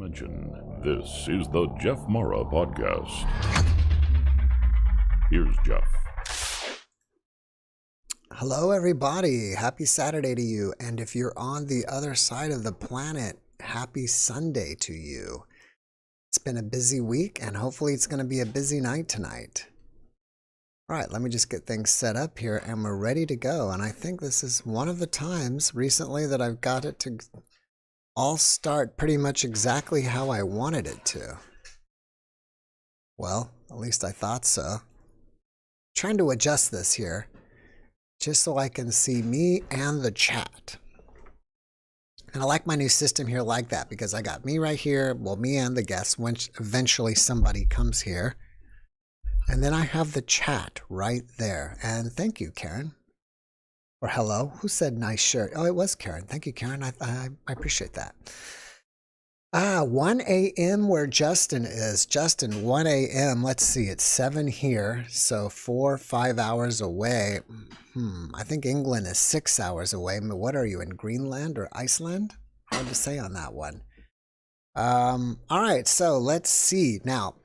dimension. This is the JeffMara Podcast. Here's Jeff. Hello, everybody. Happy Saturday to you. And if you're on the other side of the planet, happy Sunday to you. It's been a busy week, and hopefully it's going to be a busy night tonight. All right, let me just get things set up here, and we're ready to go. And I think this is one of the times recently that I've got it to all start pretty much exactly how I wanted it to. Well, at least I thought so. Trying to adjust this here, just so I can see me and the chat. And I like my new system here like that, because I got me right here, well, me and the guests, when eventually somebody comes here. And then I have the chat right there. And thank you, Karen. Or hello. Who said nice shirt? Oh, it was Karen. Thank you, Karen. I appreciate that. 1 a.m. where Justin is. Justin, 1 a.m. Let's see. It's 7 here. So 5 hours away. I think England is 6 hours away. What are you, in Greenland or Iceland? Hard to say on that one. All right. So let's see. Now,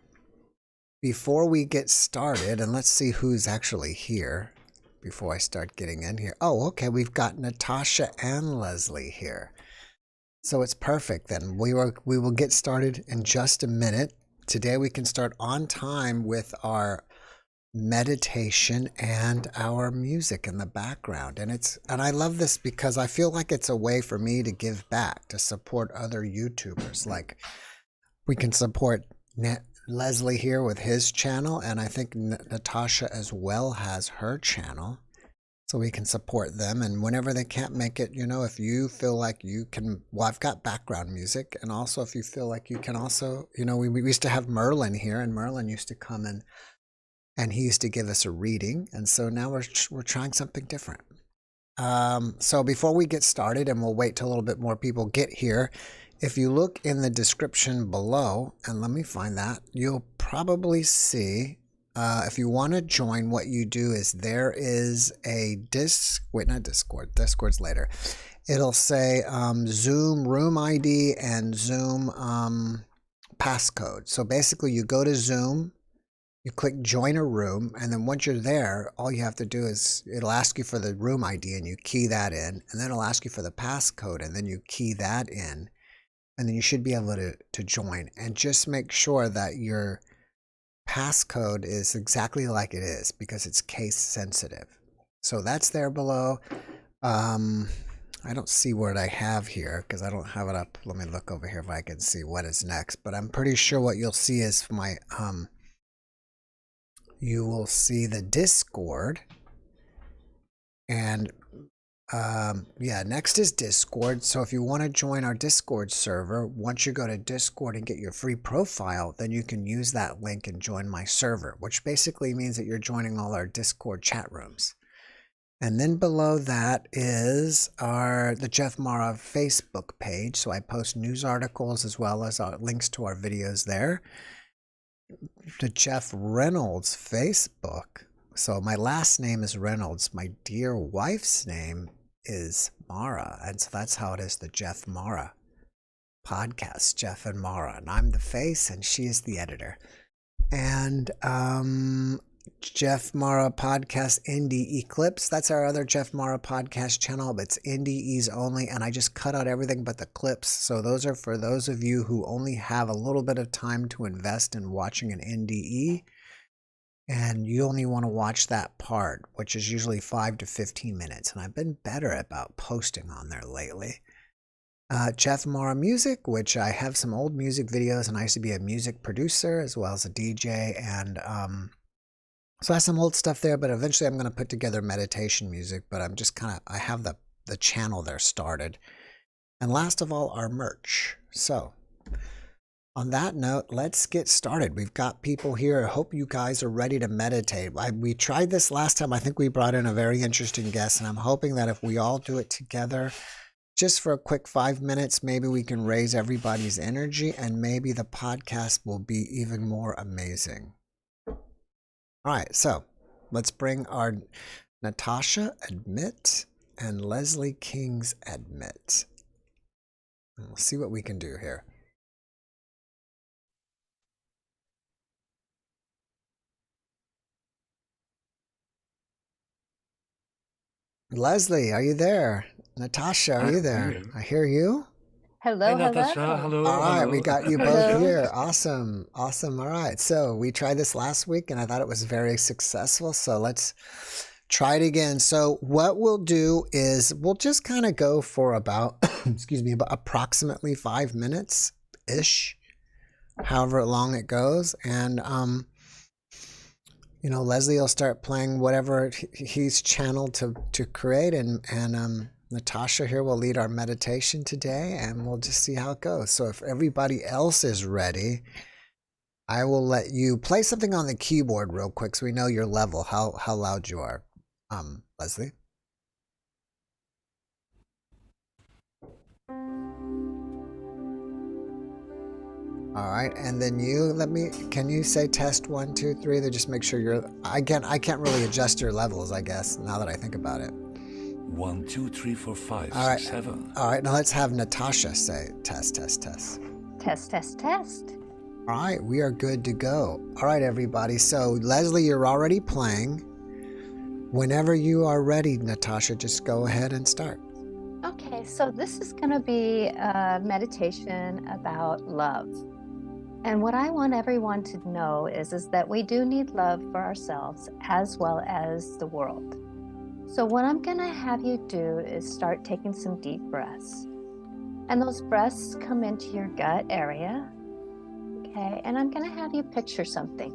before we get started, and let's see who's actually here before I start getting in here. Oh, okay. We've got Natasha and Leslie here. So it's perfect then. We will get started in just a minute. Today we can start on time with our meditation and our music in the background. And I love this because I feel like it's a way for me to give back, to support other YouTubers. Like, we can support Leslie here with his channel, and I think Natasha as well has her channel, so we can support them. And whenever they can't make it, if you feel like you can, well, I've got background music, and also if you feel like you can also, we used to have Merlin here, and Merlin used to come in and he used to give us a reading, and so now we're trying something different. So before we get started, and we'll wait till a little bit more people get here, if you look in the description below, and let me find that, you'll probably see, if you want to join, what you do is there is a not Discord, Discord's later. It'll say Zoom room ID and Zoom passcode. So basically you go to Zoom, you click join a room, and then once you're there, all you have to do is, it'll ask you for the room ID and you key that in, and then it'll ask you for the passcode and then you key that in. And then you should be able to join. And just make sure that your passcode is exactly like it is, because it's case sensitive. So that's there below. I don't see what I have here because I don't have it up. Let me look over here if I can see what is next. But I'm pretty sure what you'll see is my you will see the Discord. And next is Discord. So if you want to join our Discord server, once you go to Discord and get your free profile, then you can use that link and join my server, which basically means that you're joining all our Discord chat rooms. And then below that is the JeffMara Facebook page. So I post news articles as well as links to our videos there. The Jeff Reynolds Facebook. So my last name is Reynolds. My dear wife's name is Mara, and so that's how it is, the JeffMara Podcast, Jeff and Mara, and I'm the face and she is the editor. And JeffMara Podcast Indie Eclipse, that's our other JeffMara Podcast channel, but it's NDEs only, and I just cut out everything but the clips. So those are for those of you who only have a little bit of time to invest in watching an NDE, and you only want to watch that part, which is usually 5 to 15 minutes. And I've been better about posting on there lately. JeffMara Music, which I have some old music videos, and I used to be a music producer as well as a DJ. And so I have some old stuff there, but eventually I'm going to put together meditation music. But I'm just I have the channel there started. And last of all, our merch. So on that note, let's get started. We've got people here. I hope you guys are ready to meditate. We tried this last time. I think we brought in a very interesting guest, and I'm hoping that if we all do it together, just for a quick 5 minutes, maybe we can raise everybody's energy, and maybe the podcast will be even more amazing. All right, so let's bring our Natasha Admit and Leslie King's Admit. We'll see what we can do here. Leslie, are you there? Natasha, are you I'm there? here. I hear you. Hi, Hello, Natasha. hello. Hello, All right, we hello. got you both Hello. here. Awesome. Awesome. All right. So we tried this last week and I thought it was very successful. So let's try it again. So what we'll do is we'll just kind of go for about, excuse me, about approximately 5 minutes ish, however long it goes. And, Leslie will start playing whatever he's channeled to create, and Natasha here will lead our meditation today, and we'll just see how it goes. So if everybody else is ready, I will let you play something on the keyboard real quick so we know your level, how loud you are. Leslie? All right, and then can you say test 1, 2, 3 to just make sure I can't really adjust your levels, I guess, now that I think about it. 1, 2, 3, 4, 5, All right. 6, 7. All right, now let's have Natasha say test, test, test. Test, test, test. All right, we are good to go. All right, everybody. So Leslie, you're already playing. Whenever you are ready, Natasha, just go ahead and start. Okay, so this is going to be a meditation about love. And what I want everyone to know is that we do need love for ourselves as well as the world. So what I'm going to have you do is start taking some deep breaths. And those breaths come into your gut area. Okay, and I'm going to have you picture something.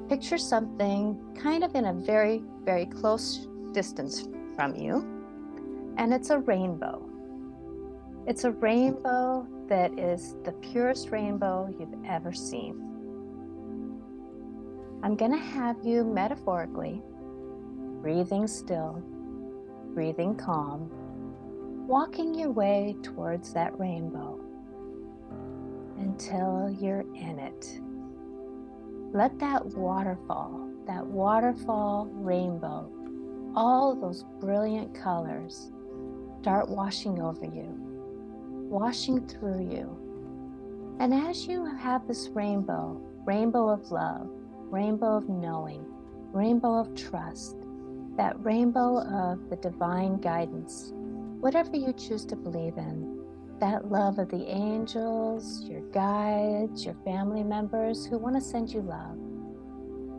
Picture something kind of in a very, very close distance from you. And it's a rainbow. It's a rainbow that is the purest rainbow you've ever seen. I'm going to have you metaphorically, breathing still, breathing calm, walking your way towards that rainbow until you're in it. Let that waterfall rainbow, all those brilliant colors start washing over you, washing through you. And as you have this rainbow of love, rainbow of knowing, rainbow of trust, that rainbow of the divine guidance, whatever you choose to believe in, that love of the angels, your guides, your family members who want to send you love,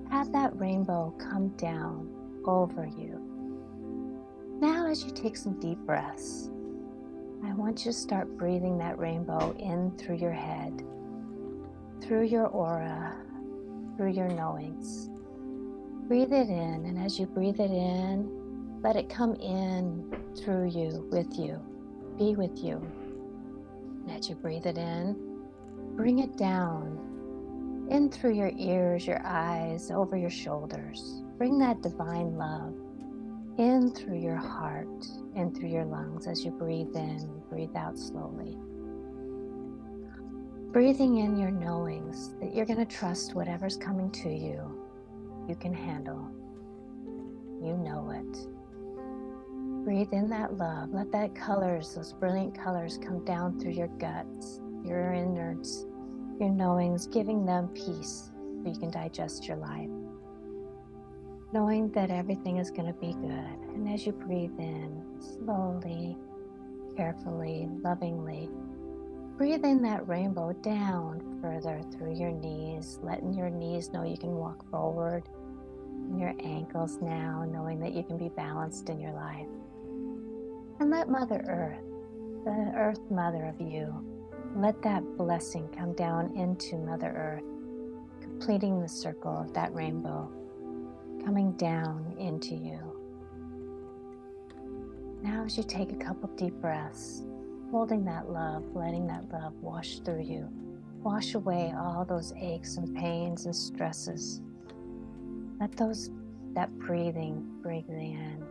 have that rainbow come down over you. Now, as you take some deep breaths, I want you to start breathing that rainbow in through your head, through your aura, through your knowings. Breathe it in, and as you breathe it in, let it come in through you, with you, be with you. And as you breathe it in, bring it down, in through your ears, your eyes, over your shoulders. Bring that divine love in through your heart, in through your lungs as you breathe in, breathe out slowly. Breathing in your knowings that you're going to trust whatever's coming to you, you can handle. You know it. Breathe in that love. Let that colors, those brilliant colors, come down through your guts, your innards, your knowings, giving them peace so you can digest your life. Knowing that everything is going to be good. And as you breathe in, slowly, carefully, lovingly, breathe in that rainbow down further through your knees, letting your knees know you can walk forward, and your ankles now, knowing that you can be balanced in your life. And let Mother Earth, the Earth Mother of you, let that blessing come down into Mother Earth, completing the circle of that rainbow, coming down into you. Now as you take a couple deep breaths, holding that love, letting that love wash through you, wash away all those aches and pains and stresses. Let that breathing in.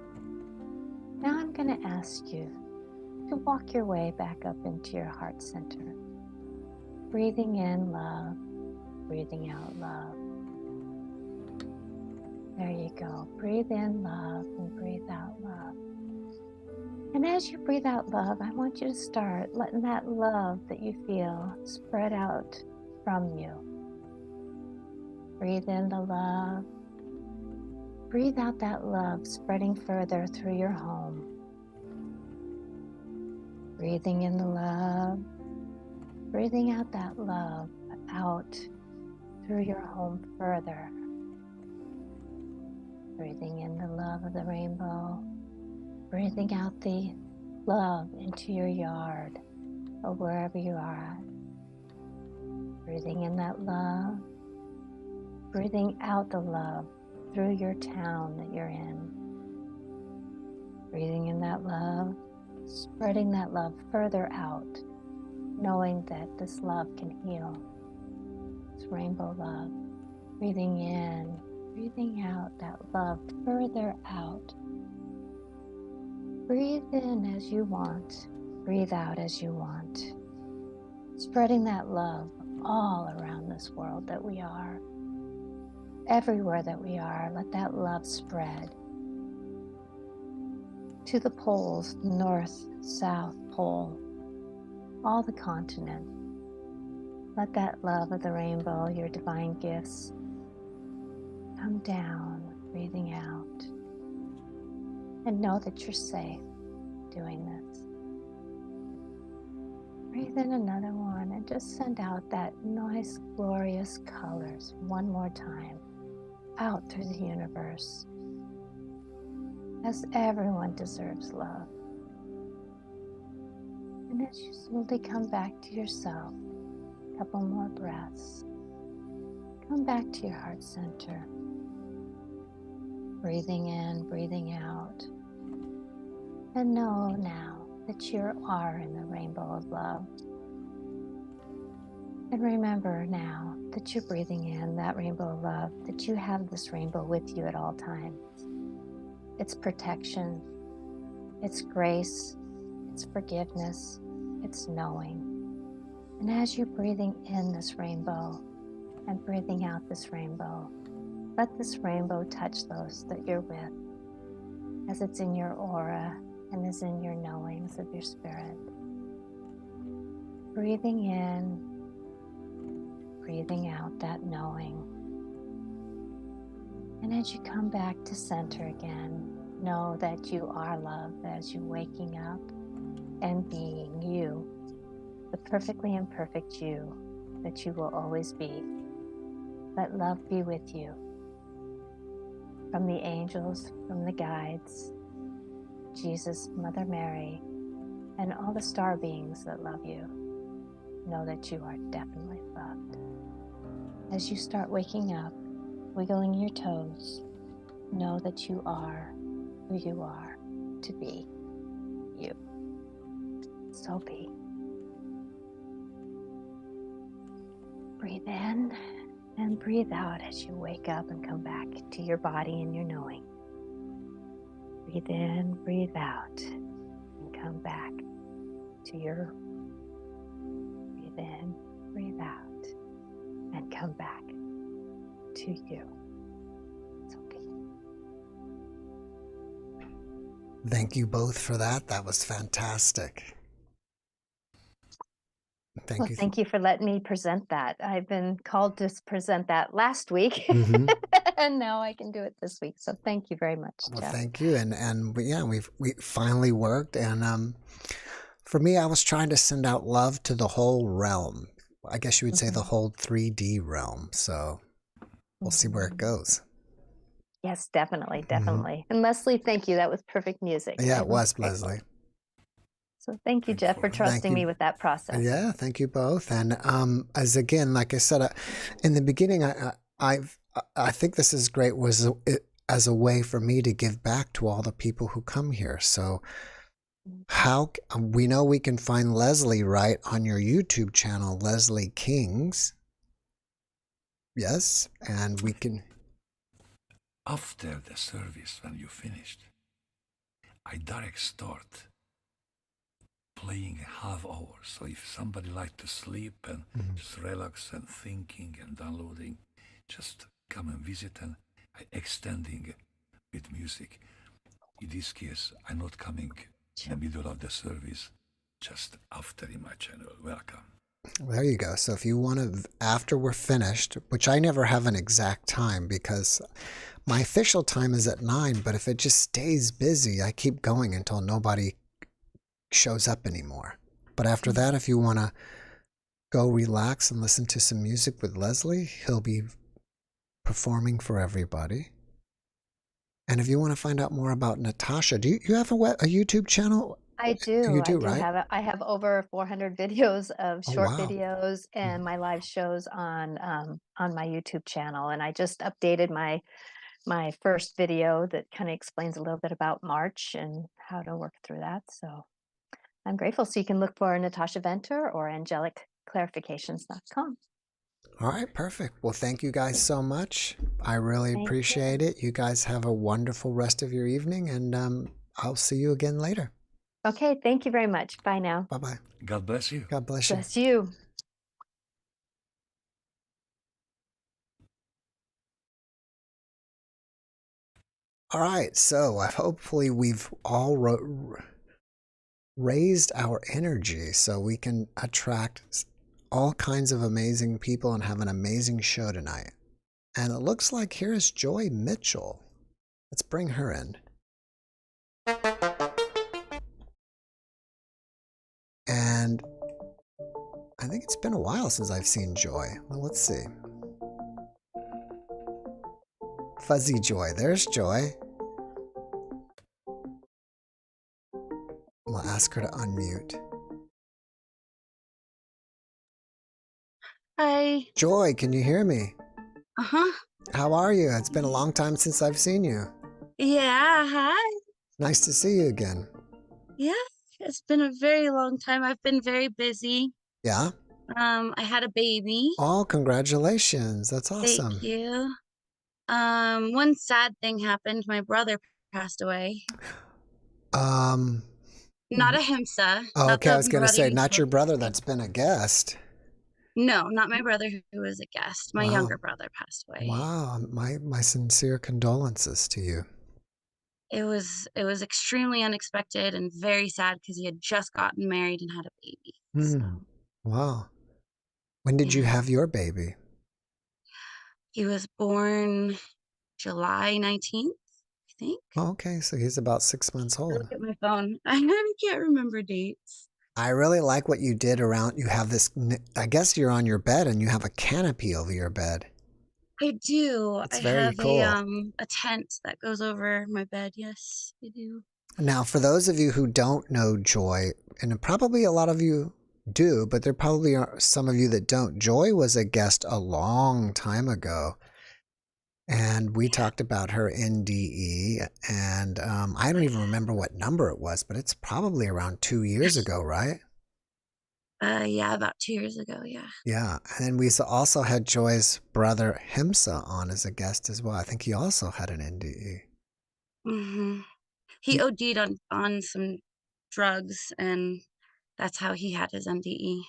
Now I'm going to ask you to walk your way back up into your heart center. Breathing in love, breathing out love. There you go. Breathe in love and breathe out love. And as you breathe out love, I want you to start letting that love that you feel spread out from you. Breathe in the love. Breathe out that love spreading further through your home. Breathing in the love, breathing out that love out through your home further. Breathing in the love of the rainbow, breathing out the love into your yard or wherever you are at. Breathing in that love, breathing out the love through your town that you're in. Breathing in that love, spreading that love further out, knowing that this love can heal. It's rainbow love. Breathing in, breathing out that love further out. Breathe in as you want. Breathe out as you want. Spreading that love all around this world that we are. Everywhere that we are, let that love spread. To the poles, north, south pole, all the continents. Let that love of the rainbow, your divine gifts, come down, breathing out. And know that you're safe doing this. Breathe in another one and just send out that nice, glorious colors one more time out through the universe. As everyone deserves love. And as you slowly come back to yourself, a couple more breaths. Come back to your heart center. Breathing in, breathing out. And know now that you are in the rainbow of love. And remember now that you're breathing in that rainbow of love, that you have this rainbow with you at all times. It's protection, it's grace, it's forgiveness, it's knowing. And as you're breathing in this rainbow and breathing out this rainbow, let this rainbow touch those that you're with as it's in your aura and is in your knowings of your spirit. Breathing in, breathing out that knowing. And as you come back to center again, know that you are love as you're waking up and being you, the perfectly imperfect you that you will always be. Let love be with you. From the angels, from the guides, Jesus, Mother Mary, and all the star beings that love you, know that you are definitely loved. As you start waking up, wiggling your toes, know that you are who you are to be you. So be. Breathe in and breathe out as you wake up and come back to your body and your knowing. Breathe in, breathe out, and come back to your breathe in, breathe out, and come back to you. So be. Thank you both for that. That was fantastic. Thank you for letting me present that. I've been called to present that last week, Mhm. and now I can do it this week. So thank you very much, Well, Jeff. thank you. Yeah, we finally worked. And for me, I was trying to send out love to the whole realm. I guess you would say the whole 3D realm. So we'll see where it goes. Yes, definitely. And Leslie, thank you. That was perfect music. Yeah, it was, Leslie. So thank you, Jeff, for trusting me with that process. Yeah, thank you both. And as again, like I said, in the beginning, I think this is great as a way for me to give back to all the people who come here. So how we know we can find Leslie right on your YouTube channel, Leslie Kings. Yes, and we can. After the service, when you finished, I direct start playing a half hour. So if somebody like to sleep and just relax and thinking and downloading, just come and visit, and I extending with music. In this case, I'm not coming in the middle of the service, just after in my channel. Welcome. There you go. So if you want to, after we're finished, which I never have an exact time because My official time is at 9, but if it just stays busy, I keep going until nobody shows up anymore. But after that, if you want to go relax and listen to some music with Leslie, he'll be performing for everybody. And if you want to find out more about Natasha, do you have a YouTube channel? I do. You do, I do right? I have over 400 videos of Oh, short wow. videos and my live shows on my YouTube channel. And I just updated my first video that kind of explains a little bit about March and how to work through that. So I'm grateful. So you can look for Natasha Venter or angelicclarifications.com. All right, perfect. Well, thank you guys so much. I really Thank appreciate it. You guys have a wonderful rest of your evening, and I'll see you again later. Okay, thank you very much. Bye now. Bye-bye. God bless you. God bless you. Bless you. All right, so hopefully we've all raised our energy so we can attract all kinds of amazing people and have an amazing show tonight. And it looks like here is Joy Mitchell. Let's bring her in. And I think it's been a while since I've seen Joy. Well, let's see. Fuzzy Joy. There's Joy. We'll ask her to unmute. Hi. Joy, can you hear me? Uh-huh. How are you? It's been a long time since I've seen you. Yeah, hi. Nice to see you again. Yeah, it's been a very long time. I've been very busy. Yeah? I had a baby. Oh, congratulations. That's awesome. Thank you. One sad thing happened. My brother passed away. Not a HIMSA. Oh, Not okay, I the was going to brother say, you not spoke your brother to. that's been a guest. No, not my brother who was a guest. My Wow. younger brother passed away. Wow, my sincere condolences to you. It was extremely unexpected and very sad because he had just gotten married and had a baby. So, Wow. When did you yeah. have your baby? He was born July 19th, I think. Oh, okay, so he's about 6 months I old. look at my phone. I can't remember dates. I really like what you did around, you have this, I guess you're on your bed and you have a canopy over your bed. I do. It's I very have cool. a tent that goes over my bed. Yes, I do. Now, for those of you who don't know Joy, and probably a lot of you do, but there probably are some of you that don't. Joy was a guest a long time ago, and we talked about her NDE, and I don't even remember what number it was, but it's probably around 2 years ago, right? Yeah, about 2 years ago. Yeah. Yeah, and then we also had Joy's brother Himsa on as a guest as well. I think he also had an NDE. Mm-hmm. He OD'd on some drugs, and that's how he had his NDE.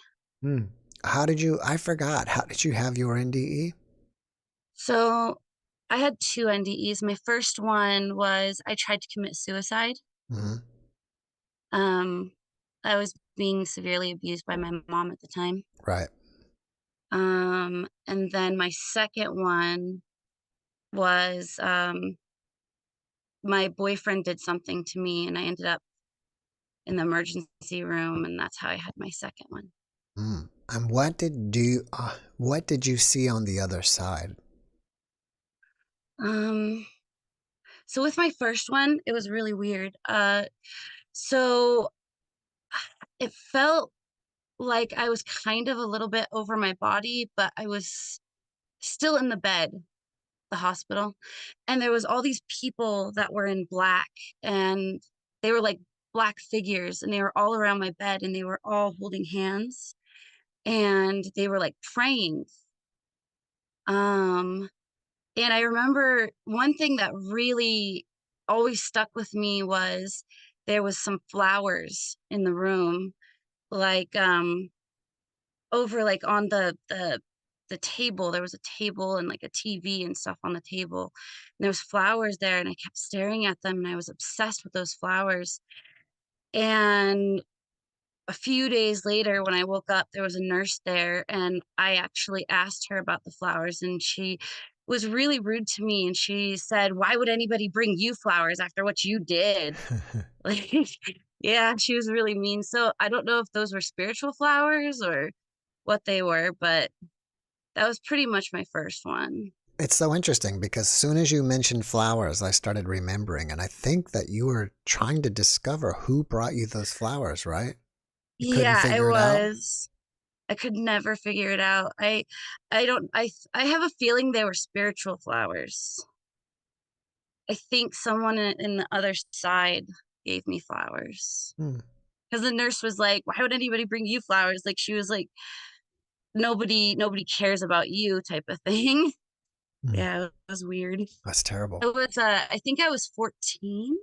How did you? I forgot. How did you have your NDE? So I had 2 NDEs. My first one was I tried to commit suicide. I was being severely abused by my mom at the time. Right. And then my second one was my boyfriend did something to me and I ended up in the emergency room, and that's how I had my second one. And what did you see on the other side? So with my first one, it was really weird. So it felt like I was kind of a little bit over my body, but I was still in the bed, the hospital, and there was all these people that were in black, and they were like black figures, and they were all around my bed, and they were all holding hands, and they were like praying. And I remember one thing that really always stuck with me was there was some flowers in the room, like over like on the table. There was a table and like a TV and stuff on the table. And there was flowers there, and I kept staring at them, and I was obsessed with those flowers. And a few days later, when I woke up, there was a nurse there, and I actually asked her about the flowers, and she was really rude to me, and she said, "Why would anybody bring you flowers after what you did?" Like, yeah, she was really mean. So I don't know if those were spiritual flowers or what they were, but that was pretty much my first one. It's so interesting because as soon as you mentioned flowers, I started remembering, and I think that you were trying to discover who brought you those flowers, right? You couldn't Yeah, I figure it out? was. I could never figure it out. I don't I have a feeling they were spiritual flowers. I think someone in the other side gave me flowers. Hmm. Because the nurse was like, "Why would anybody bring you flowers?" Like, she was like, nobody cares about you," type of thing. Hmm. Yeah, it was weird. That's terrible. It was, I think I was 14.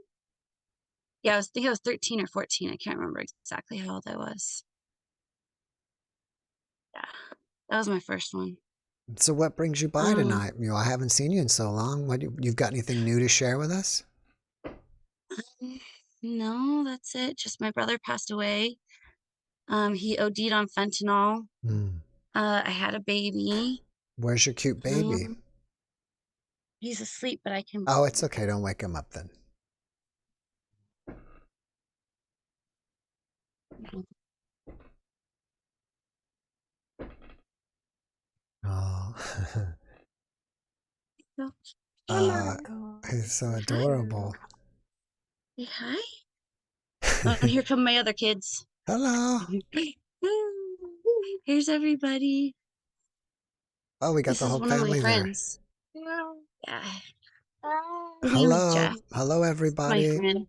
Yeah, I was 13 or 14. I can't remember exactly how old I was. Yeah, that was my first one. So what brings you by Um, tonight? I haven't seen you in so long. You've got anything new to share with us? no, that's it. Just my brother passed away. He OD'd on fentanyl. Hmm. I had a baby. Where's your cute baby? Um, he's asleep, but I can. Oh, it's okay. Don't wake him up then. Oh, So, uh, he's so say hi. adorable. Say hi. Oh, and here come my other kids. Hello. Here's everybody. Oh, we got This the is whole one of my family there. friends. Yeah. His name is Hello. Jeff. Hello, My everybody. friend.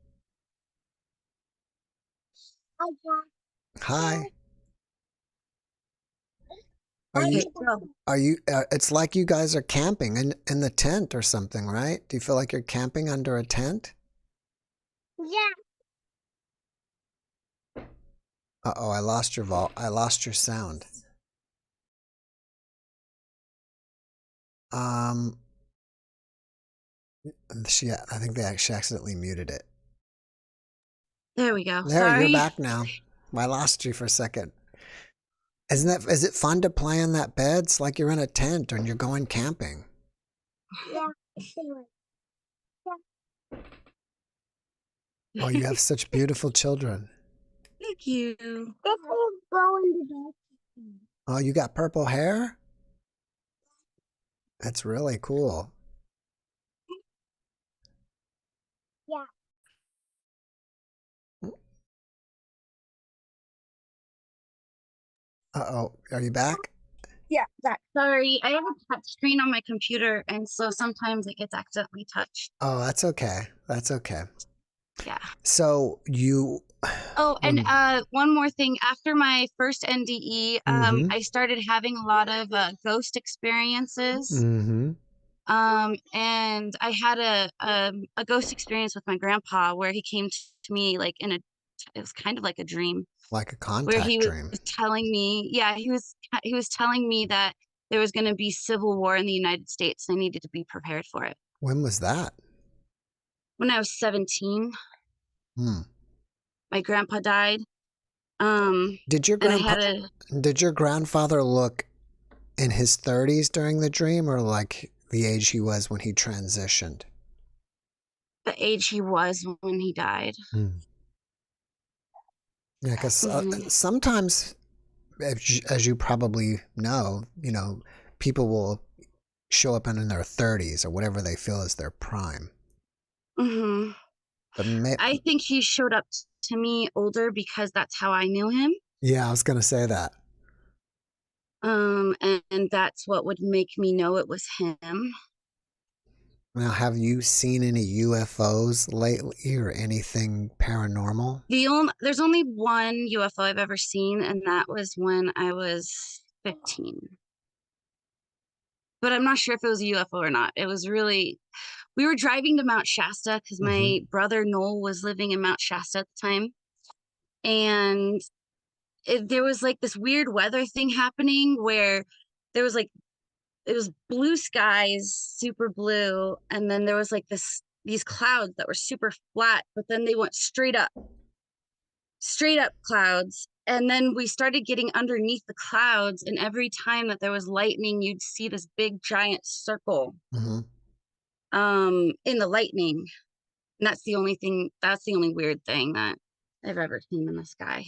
Hi. Are you, Okay, go. it's like you guys are camping in the tent or something, right? Do you feel like you're camping under a tent? Uh-oh, I lost I lost your sound. Um, I think she accidentally muted it. There we go. There, you're Sorry. back now. I lost you for a second. Is it fun to play in that bed? It's like you're in a tent and you're going camping. Oh, you have such beautiful children. Thank you. Oh, you got purple hair? That's really cool. Uh-oh, are you back? Yeah, that. Sorry, I have a touch screen on my computer, and so sometimes it gets accidentally touched. Oh, that's okay. That's okay. Yeah. So you. Oh, and when- one more thing. After my first NDE, Mhm. I started having a lot of ghost experiences. Mhm. And I had a ghost experience with my grandpa where he came to me like it was kind of like a dream Like a where he contact was dream. telling me, yeah, he was telling me that there was going to be civil war in the United States. And I needed to be prepared for it. When was that? When I was 17, Hmm. my grandpa died. Did your And I had did your grandfather look in his 30s during the dream, or like the age he was when he transitioned? the age he was when he died. Hmm. Yeah, because Mhm. sometimes, as you probably know, people will show up in their 30s or whatever they feel is their prime. Mhm. But I think he showed up to me older because that's how I knew him. yeah, I was going to say that. And that's what would make me know it was him. Now, have you seen any UFOs lately or anything paranormal? There's only one UFO I've ever seen, and that was when I was 15. But I'm not sure if it was a UFO or not. It was really, we were driving to Mount Shasta because Mm-hmm. my brother Noel was living in Mount Shasta at the time. And there was like this weird weather thing happening where there was like, it was blue skies, super blue, and then there was like these clouds that were super flat, but then they went straight up clouds, and then we started getting underneath the clouds, and every time that there was lightning, you'd see this big giant circle Hmm. in the lightning. And that's the only weird thing that I've ever seen in the sky.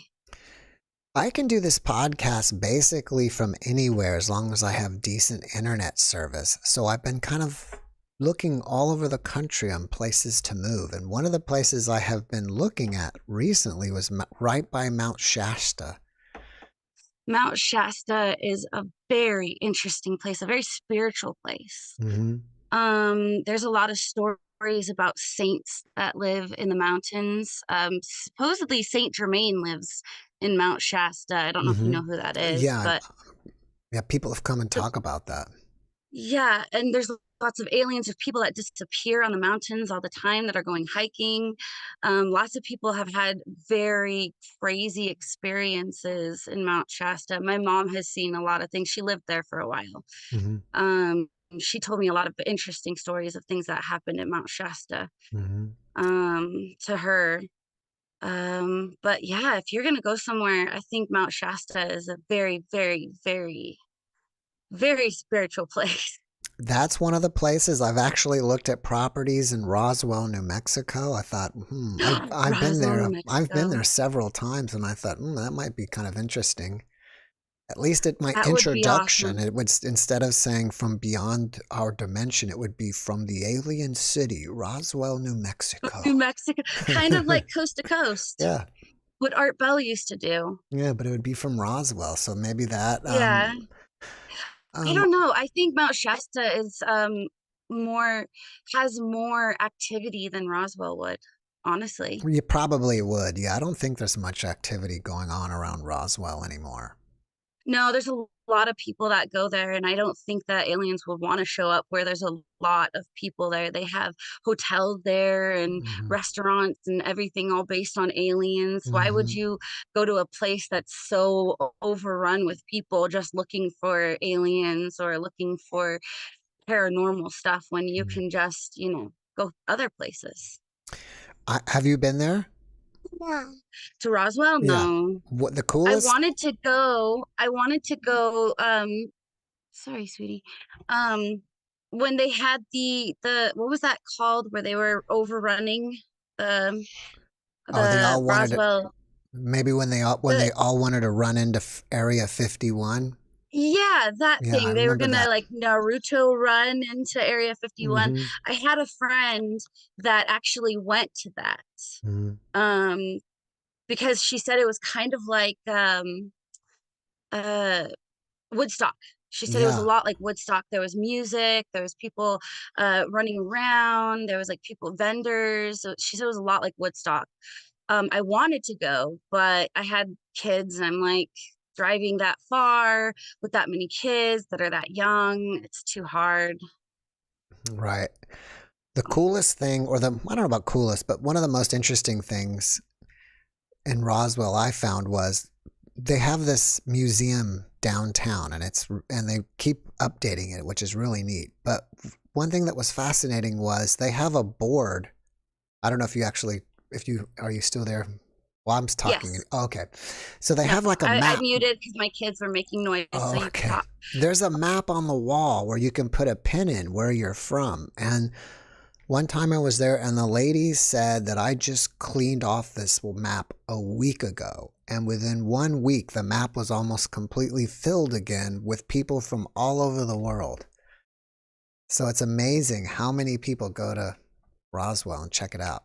I can do this podcast basically from anywhere as long as I have decent internet service. So I've been kind of looking all over the country on places to move. And one of the places I have been looking at recently was right by Mount Shasta. Mount Shasta is a very interesting place, a very spiritual place. Hmm. There's a lot of stories about saints that live in the mountains. Supposedly Saint Germain lives in Mount Shasta. I don't know if you know who that is, Yeah, but yeah, people have come and talk about that. yeah, and there's lots of aliens of people that disappear on the mountains all the time that are going hiking. Lots of people have had very crazy experiences in Mount Shasta. My mom has seen a lot of things. She lived there for a while. Hmm. She told me a lot of interesting stories of things that happened at Mount Shasta Hmm. to her. But yeah, if you're gonna go somewhere, I think Mount Shasta is a very, very, very, very spiritual place. That's one of the places I've actually looked at properties in Roswell, New Mexico. I thought, I've been Roswell, there. New I've been Mexico. there several times, and I thought, that might be kind of interesting. At least at my That would be introduction, awesome. it would, instead of saying from beyond our dimension, it would be from the alien city, Roswell, New Mexico. New Mexico, kind of like coast to coast. Yeah, What Art Bell used to do. yeah, but it would be from Roswell, so maybe that. Yeah. I Um, don't know. I think Mount Shasta is more has more activity than Roswell would, honestly. you probably would. Yeah, I don't think there's much activity going on around Roswell anymore. No, there's a lot of people that go there, and I don't think that aliens would want to show up where there's a lot of people there. They have hotels there and Hmm. restaurants and everything all based on aliens. Why would Hmm. you go to a place that's so overrun with people just looking for aliens or looking for paranormal stuff when you can just, go other places? Have you been there? Yeah. To Roswell? Yeah. No. What the I coolest? wanted to go. Sorry, sweetie. Um, when they had the what was that called where they were overrunning the Oh, they the all wanted to. Roswell Maybe when the they all wanted to run into Area 51. yeah, that Yeah, I thing. They were remember gonna that. like Naruto run into Area 51. Hmm. I had a friend that actually went to that. Hmm. Um, because she said it was kind of like uh Woodstock. She said it was a Yeah. lot like Woodstock. There was music, there was people running around, there was like people vendors. So she said it was a lot like Woodstock. I wanted to go, but I had kids and I'm like driving that far with that many kids that are that young, it's too hard. Right. The coolest thing, or I don't know about coolest, but one of the most interesting things in Roswell I found was they have this museum downtown, and they keep updating it, which is really neat. But one thing that was fascinating was they have a board. I don't know if are you still there? Well, I'm talking. Yes. Oh, okay. So they No, have like a I map. muted because my kids were making noise, so you can Okay. talk. There's a map on the wall where you can put a pin in where you're from. And one time I was there and the lady said that I just cleaned off this map a week ago. And within 1 week, the map was almost completely filled again with people from all over the world. So it's amazing how many people go to Roswell and check it out.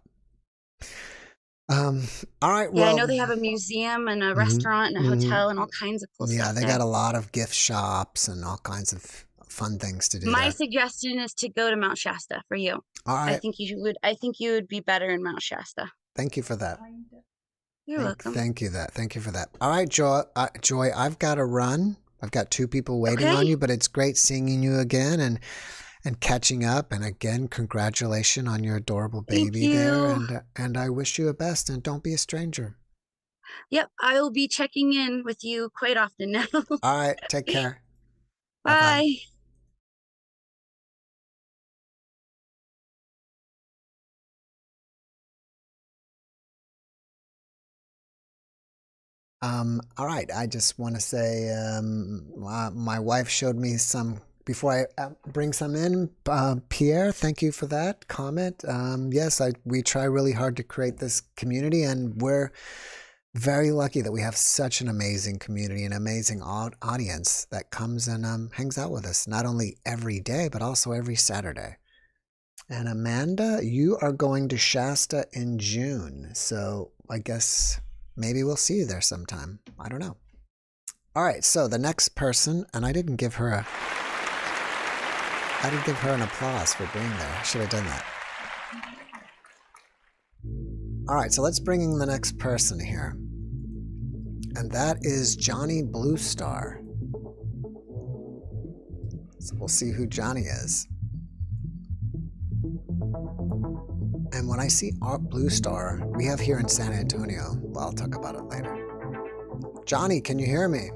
All right, Yeah, I well, know they have a museum and a mhm, restaurant and a mhm. hotel and all kinds of cool Yeah, stuff they there. got a lot of gift shops and all kinds of fun things to do My there. suggestion is to go to Mount Shasta for you. All right, I think you would be better in Mount Shasta. thank you for that. You're welcome. Thank you for that. All right, Joy, I've got to run. I've got 2 people waiting on Okay. you, but it's great seeing you again and catching up. And again, congratulations on your adorable Thank baby there. you. And I wish you the best. And don't be a stranger. Yep, I will be checking in with you quite often now. All right, take care. Bye bye. Bye. All right. I just want to say my wife showed me some before I bring some in. Pierre, thank you for that comment. Yes, we try really hard to create this community, and we're very lucky that we have such an amazing community, an amazing audience that comes and hangs out with us, not only every day, but also every Saturday. And Amanda, you are going to Shasta in June, so I guess maybe we'll see you there sometime. I don't know. All right, so the next person, and I didn't give her an applause for being there. I should have done that. All right, so let's bring in the next person here. And that is Johnny Blue Star. So we'll see who Johnny is. And when I see Art Blue Star, we have here in San Antonio, well, I'll talk about it later. Johnny, can you hear me?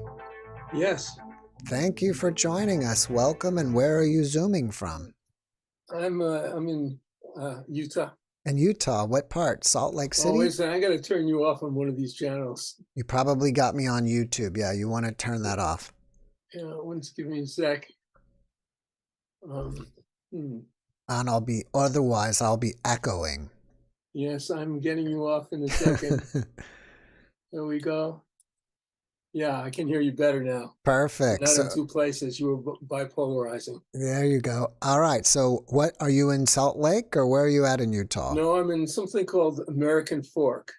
Yes. Thank you for joining us. Welcome. And where are you Zooming from? I'm in Utah. In Utah, what part? Salt Lake City? Oh, wait a second. I got to turn you off on one of these channels. You probably got me on YouTube. Yeah, you want to turn that off. Yeah, give me a sec. And I'll be echoing. Yes, I'm getting you off in a second. There we go. Yeah, I can hear you better now. Perfect. Not in two places. You were bipolarizing. There you go. All right. So what, are you in Salt Lake or where are you at in Utah? No, I'm in something called American Fork.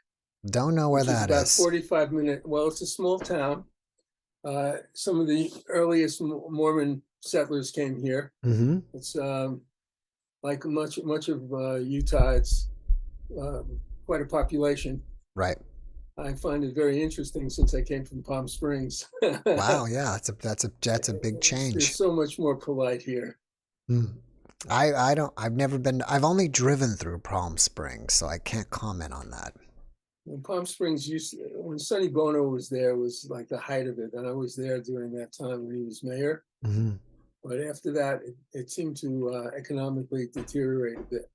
Don't know where that is. About 45-minute. Well, it's a small town. Some of the earliest Mormon settlers came here. Mm-hmm. It's like much of Utah. It's quite a population. Right. I find it very interesting since I came from Palm Springs. Wow, yeah, that's a big change. It's so much more polite here. I've only driven through Palm Springs, so I can't comment on that. When Palm Springs when Sonny Bono was there, was like the height of it, and I was there during that time when he was mayor. Mm-hmm. But after that, it seemed to economically deteriorate a bit.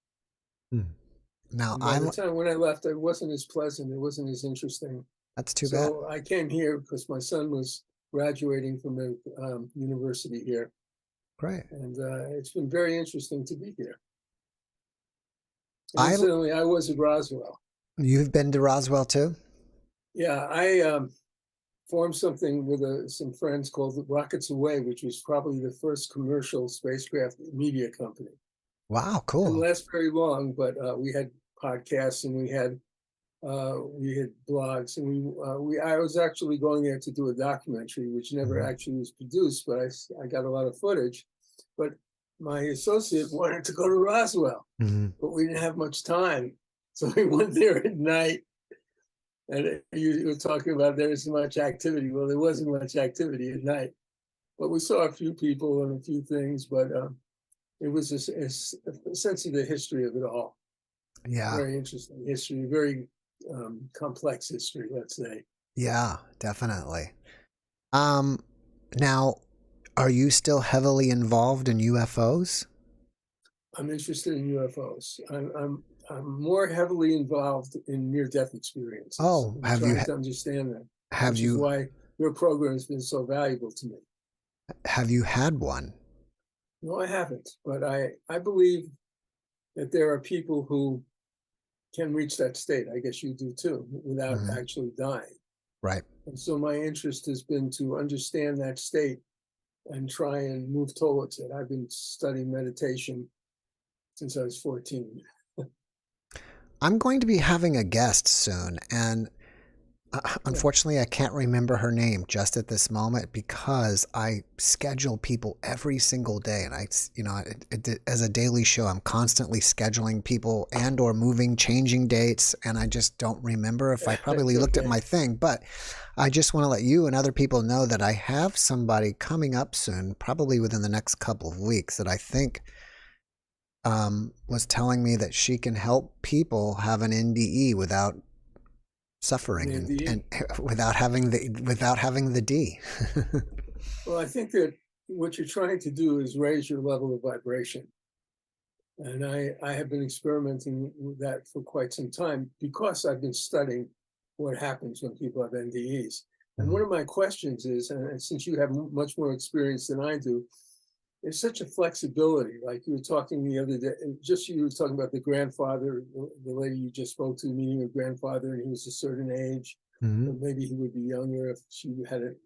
Now, by the time when I left, it wasn't as pleasant. It wasn't as interesting. That's too bad. So I came here because my son was graduating from a university here. Great. And it's been very interesting to be here. Incidentally, I was at Roswell. You've been to Roswell too? Yeah, I formed something with some friends called Rockets Away, which was probably the first commercial spacecraft media company. Wow, cool. It didn't last very long, but we had podcasts and we had blogs, and I was actually going there to do a documentary, which never actually was produced, but I got a lot of footage. But my associate wanted to go to Roswell, but we didn't have much time, so we went there at night. And you were talking about there isn't much activity. Well, there wasn't much activity at night, but we saw a few people and a few things. But it was a sense of the history of it all. Yeah, very interesting history, very complex history, let's say. Yeah, definitely. Now, are you still heavily involved in UFOs? I'm interested in UFOs. I'm more heavily involved in near-death experiences. Oh, I'm trying to understand that. Which is why your program has been so valuable to me. Have you had one? No, I haven't. But I believe that there are people who can reach that state. I guess you do too, without actually dying. Right. And so my interest has been to understand that state and try and move towards it. I've been studying meditation since I was 14. I'm going to be having a guest soon, and unfortunately, I can't remember her name just at this moment because I schedule people every single day, and as a daily show, I'm constantly scheduling people and/or changing dates, and I just don't remember if I probably looked at my thing. But I just want to let you and other people know that I have somebody coming up soon, probably within the next couple of weeks, that I think was telling me that she can help people have an NDE without suffering and without having the D. Well, I think that what you're trying to do is raise your level of vibration. And I have been experimenting with that for quite some time because I've been studying what happens when people have NDEs. And one of my questions is, and since you have much more experience than I do, there's such a flexibility. Like you were talking the other day, you were talking about the grandfather, the lady you just spoke to, meeting her grandfather, and he was a certain age, or maybe he would be younger if she had it,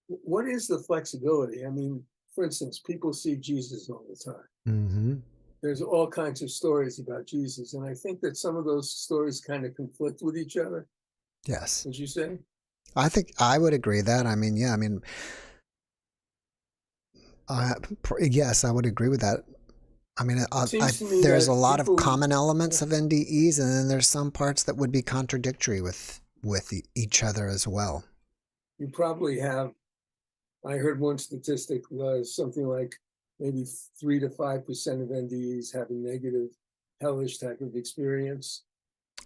What is the flexibility? I mean, for instance, people see Jesus all the time. There's all kinds of stories about Jesus, and I think that some of those stories kind of conflict with each other. Yes. Would you say? I think I would agree that. Yes, I would agree with that. I mean, there's a lot of common elements of NDEs, and then there's some parts that would be contradictory with each other as well. You probably have. I heard one statistic was something like maybe 3 to 5% of NDEs have a negative, hellish type of experience.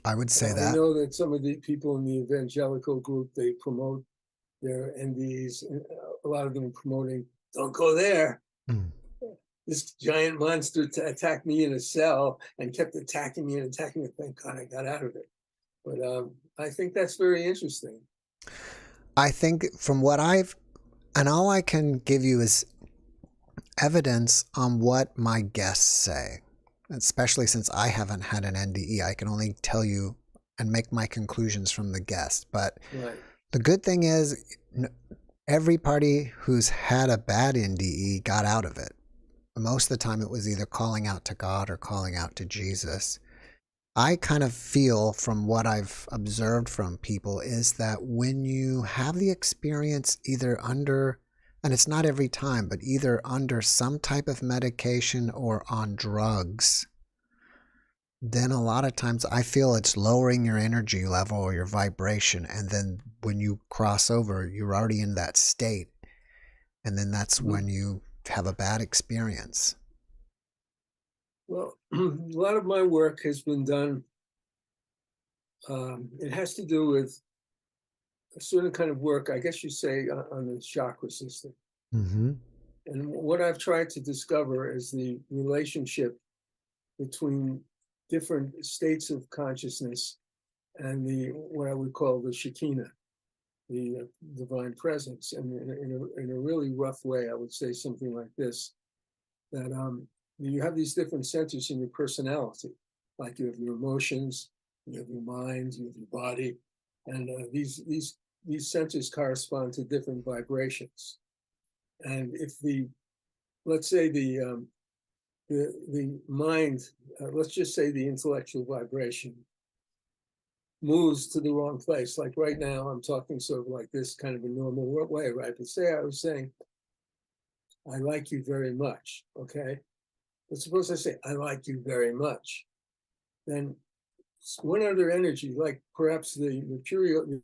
I would say that. I know that some of the people in the evangelical group, they promote their NDEs. A lot of them are promoting, don't go there. This giant monster attacked me in a cell and kept attacking me and attacking me. Thank God I got out of it. But I think that's very interesting. I think from what and all I can give you is evidence on what my guests say, especially since I haven't had an NDE. I can only tell you and make my conclusions from the guests. But the good thing is every party who's had a bad NDE got out of it. Most of the time it was either calling out to God or calling out to Jesus. I kind of feel from what I've observed from people is that when you have the experience either under, and it's not every time, but either under some type of medication or on drugs, then a lot of times I feel it's lowering your energy level or your vibration. And then when you cross over, you're already in that state. And then that's when you have a bad experience. Well, a lot of my work has been done. It has to do with a certain kind of work, I guess you say, on the chakra system. And what I've tried to discover is the relationship between different states of consciousness and what I would call the Shekinah, the divine presence. And in a really rough way, I would say something like this, that you have these different centers in your personality, like you have your emotions, you have your mind, you have your body, and these centers correspond to different vibrations. And if let's say the mind, let's just say the intellectual vibration moves to the wrong place, like right now I'm talking sort of like this, kind of a normal way, right? But say I was saying, I like you very much, okay? But suppose I say, I like you very much. Then one other energy, like perhaps the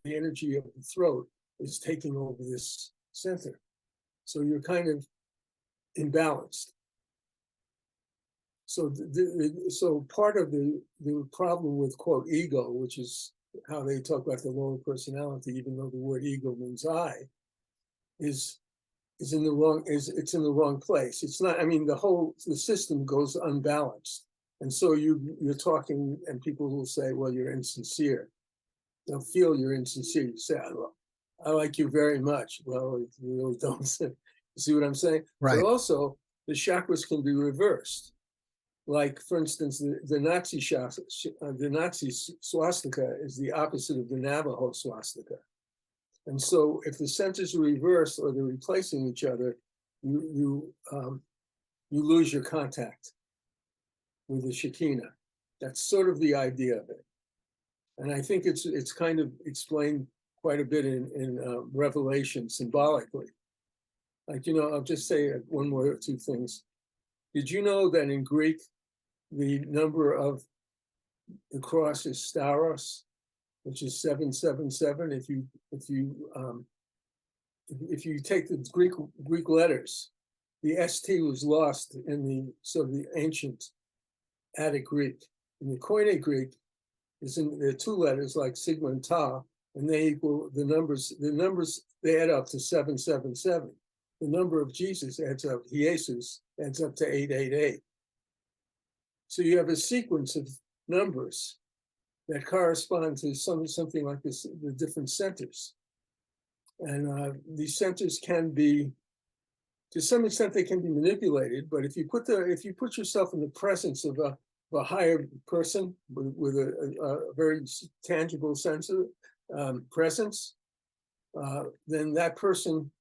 energy of the throat is taking over this center. So you're kind of imbalanced. So so part of the problem with, quote, ego, which is how they talk about the lower personality, even though the word ego means I, is in the wrong place. It's not, I mean, the system goes unbalanced. And so you're talking and people will say, well, you're insincere. They'll feel you're insincere. You say, I like you very much. Well, you really don't. See what I'm saying? Right. But also the chakras can be reversed. Like, for instance, the Nazi swastika is the opposite of the Navajo swastika. And so if the centers are reversed or they're replacing each other, you lose your contact with the Shekinah. That's sort of the idea of it. And I think it's kind of explained quite a bit in Revelation symbolically. Like, I'll just say one more or two things. Did you know that in Greek, the number of the cross is stauros, which is 777? If you take the Greek letters, the ST was lost in the ancient Attic Greek. In the Koine Greek, there are two letters like sigma and tau, and they equal the numbers. The numbers, they add up to 777. The number of Jesus Jesus adds up to 888. So you have a sequence of numbers that correspond to something like this, the different centers. And these centers can be, to some extent, they can be manipulated. But if you put yourself in the presence of a higher person with a very tangible sense of presence, then that person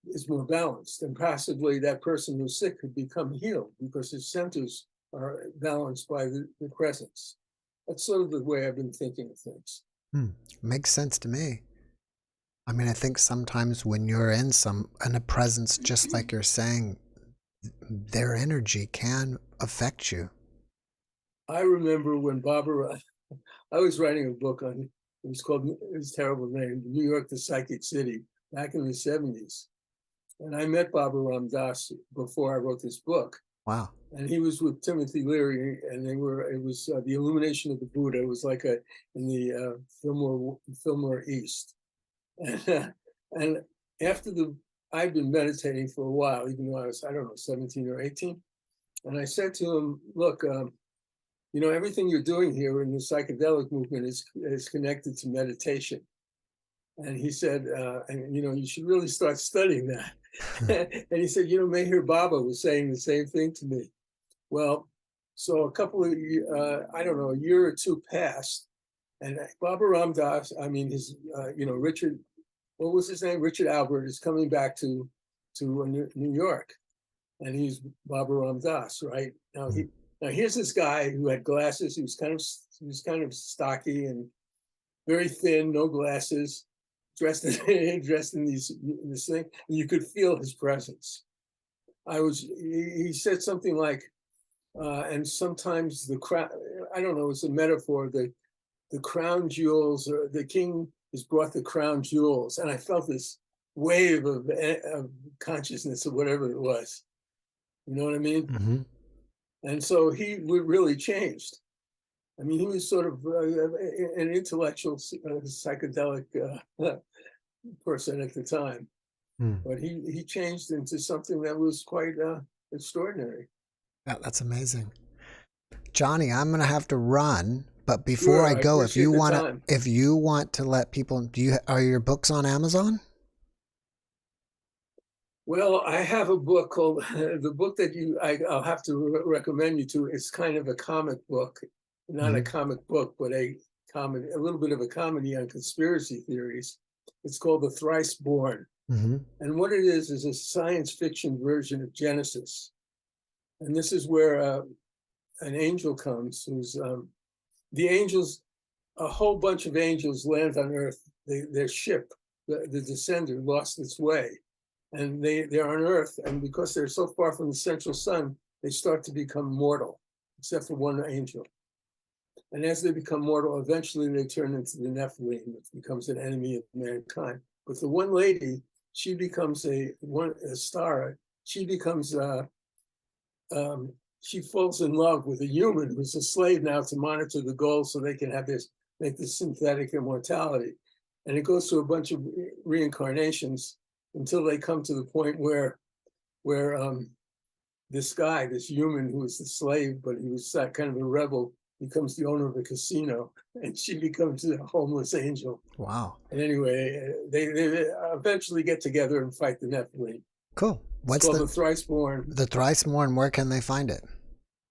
is more balanced, and possibly that person who's sick could become healed because his centers are balanced by the presence. That's sort of the way I've been thinking of things. Makes sense to me. I mean, I think sometimes when you're in a presence, just like you're saying, their energy can affect you. I remember when Barbara, I was writing a book on, it was called, his terrible name, New York, the Psychic City, back in the 70s. And I met Baba Ram Das before I wrote this book. Wow. And he was with Timothy Leary, and it was the Illumination of the Buddha. It was like in the Fillmore East. And after I'd been meditating for a while, even though I was, 17 or 18. And I said to him, look, everything you're doing here in the psychedelic movement is connected to meditation. And he said, you should really start studying that. And he said, Meher Baba was saying the same thing to me. Well, so a couple of, a year or two passed, and Baba Ram Das, Richard, what was his name? Richard Albert is coming back to New York, and he's Baba Ram Das, right? Now here's this guy who had glasses. He was kind of stocky and very thin, no glasses, dressed in this thing. And you could feel his presence. He said something like, and sometimes the crown, it's a metaphor, the crown jewels, or the king has brought the crown jewels. And I felt this wave of consciousness or whatever it was. You know what I mean? Mm-hmm. And so he really changed. I mean, he was sort of an intellectual psychedelic person at the time, but he changed into something that was quite extraordinary. Yeah, that's amazing. Johnny, I'm going to have to run, but before I go, if you want to let people, are your books on Amazon? Well, I have a book called, the book that I'll have to recommend you to. It's kind of a comic book, not a comic book, but a little bit of a comedy on conspiracy theories. It's called The Thrice Born. And what it is a science fiction version of Genesis. And this is where an angel comes, who's the angels, a whole bunch of angels land on Earth. Their ship, the Descender, lost its way. And they're on Earth, and because they're so far from the central sun, they start to become mortal, except for one angel. And as they become mortal, eventually they turn into the Nephilim, which becomes an enemy of mankind. But the one lady, she becomes a star. She becomes she falls in love with a human who's a slave now to monitor the goals, so they can make this synthetic immortality. And it goes through a bunch of reincarnations until they come to the point where this guy, this human who was the slave, but he was kind of a rebel, becomes the owner of a casino, and she becomes a homeless angel. Wow. And anyway, they eventually get together and fight the Nephilim. Cool. What's the Thrice Born? The Thrice Born, where can they find it?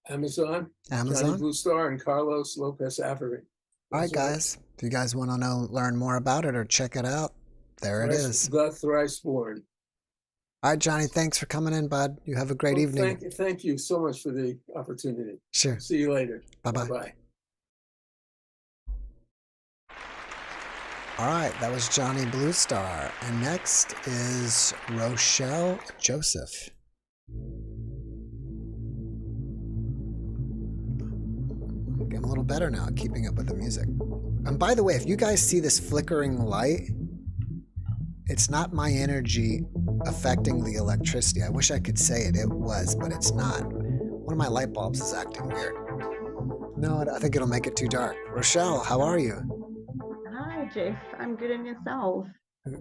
Amazon. Johnny Blue Star and Carlos Lopez Avery. All right, guys. If you guys want to learn more about it or check it out, there it is. The Thrice Born. All right, Johnny, thanks for coming in, bud. You have a great evening. Thank you so much for the opportunity. Sure. See you later. Bye-bye. Bye-bye. All right, that was Johnny Blue Star. And next is Rochelle Joseph. I'm a little better now at keeping up with the music. And by the way, if you guys see this flickering light, it's not my energy affecting the electricity. I wish I could say it was, but it's not. One of my light bulbs is acting weird. No, I think it'll make it too dark. Rochelle, how are you? Hi, Jeff. I'm good, and yourself?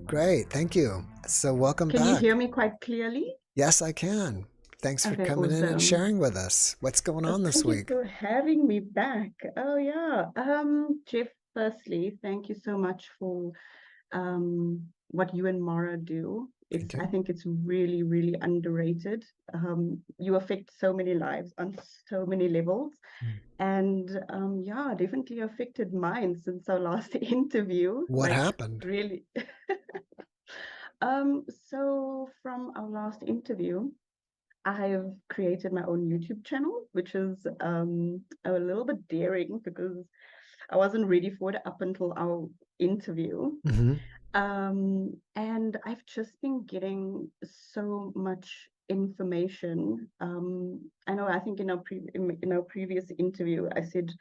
Great, thank you. So welcome back. Can you hear me quite clearly? Yes, I can. Thanks for Okay, coming in and awesome. sharing with us. What's going on this Thank you week? for having me back. Oh yeah. Jeff, firstly, thank you so much for what you and Mara do. Thank I you. think it's really, really underrated. You affect so many lives on so many levels. And yeah, definitely affected mine since our last interview. What Like happened? really. So from our last interview, I've created my own YouTube channel, which is a little bit daring because I wasn't ready for it up until our interview. Mm-hmm. And I've just been getting so much information. I think in our previous interview, I said,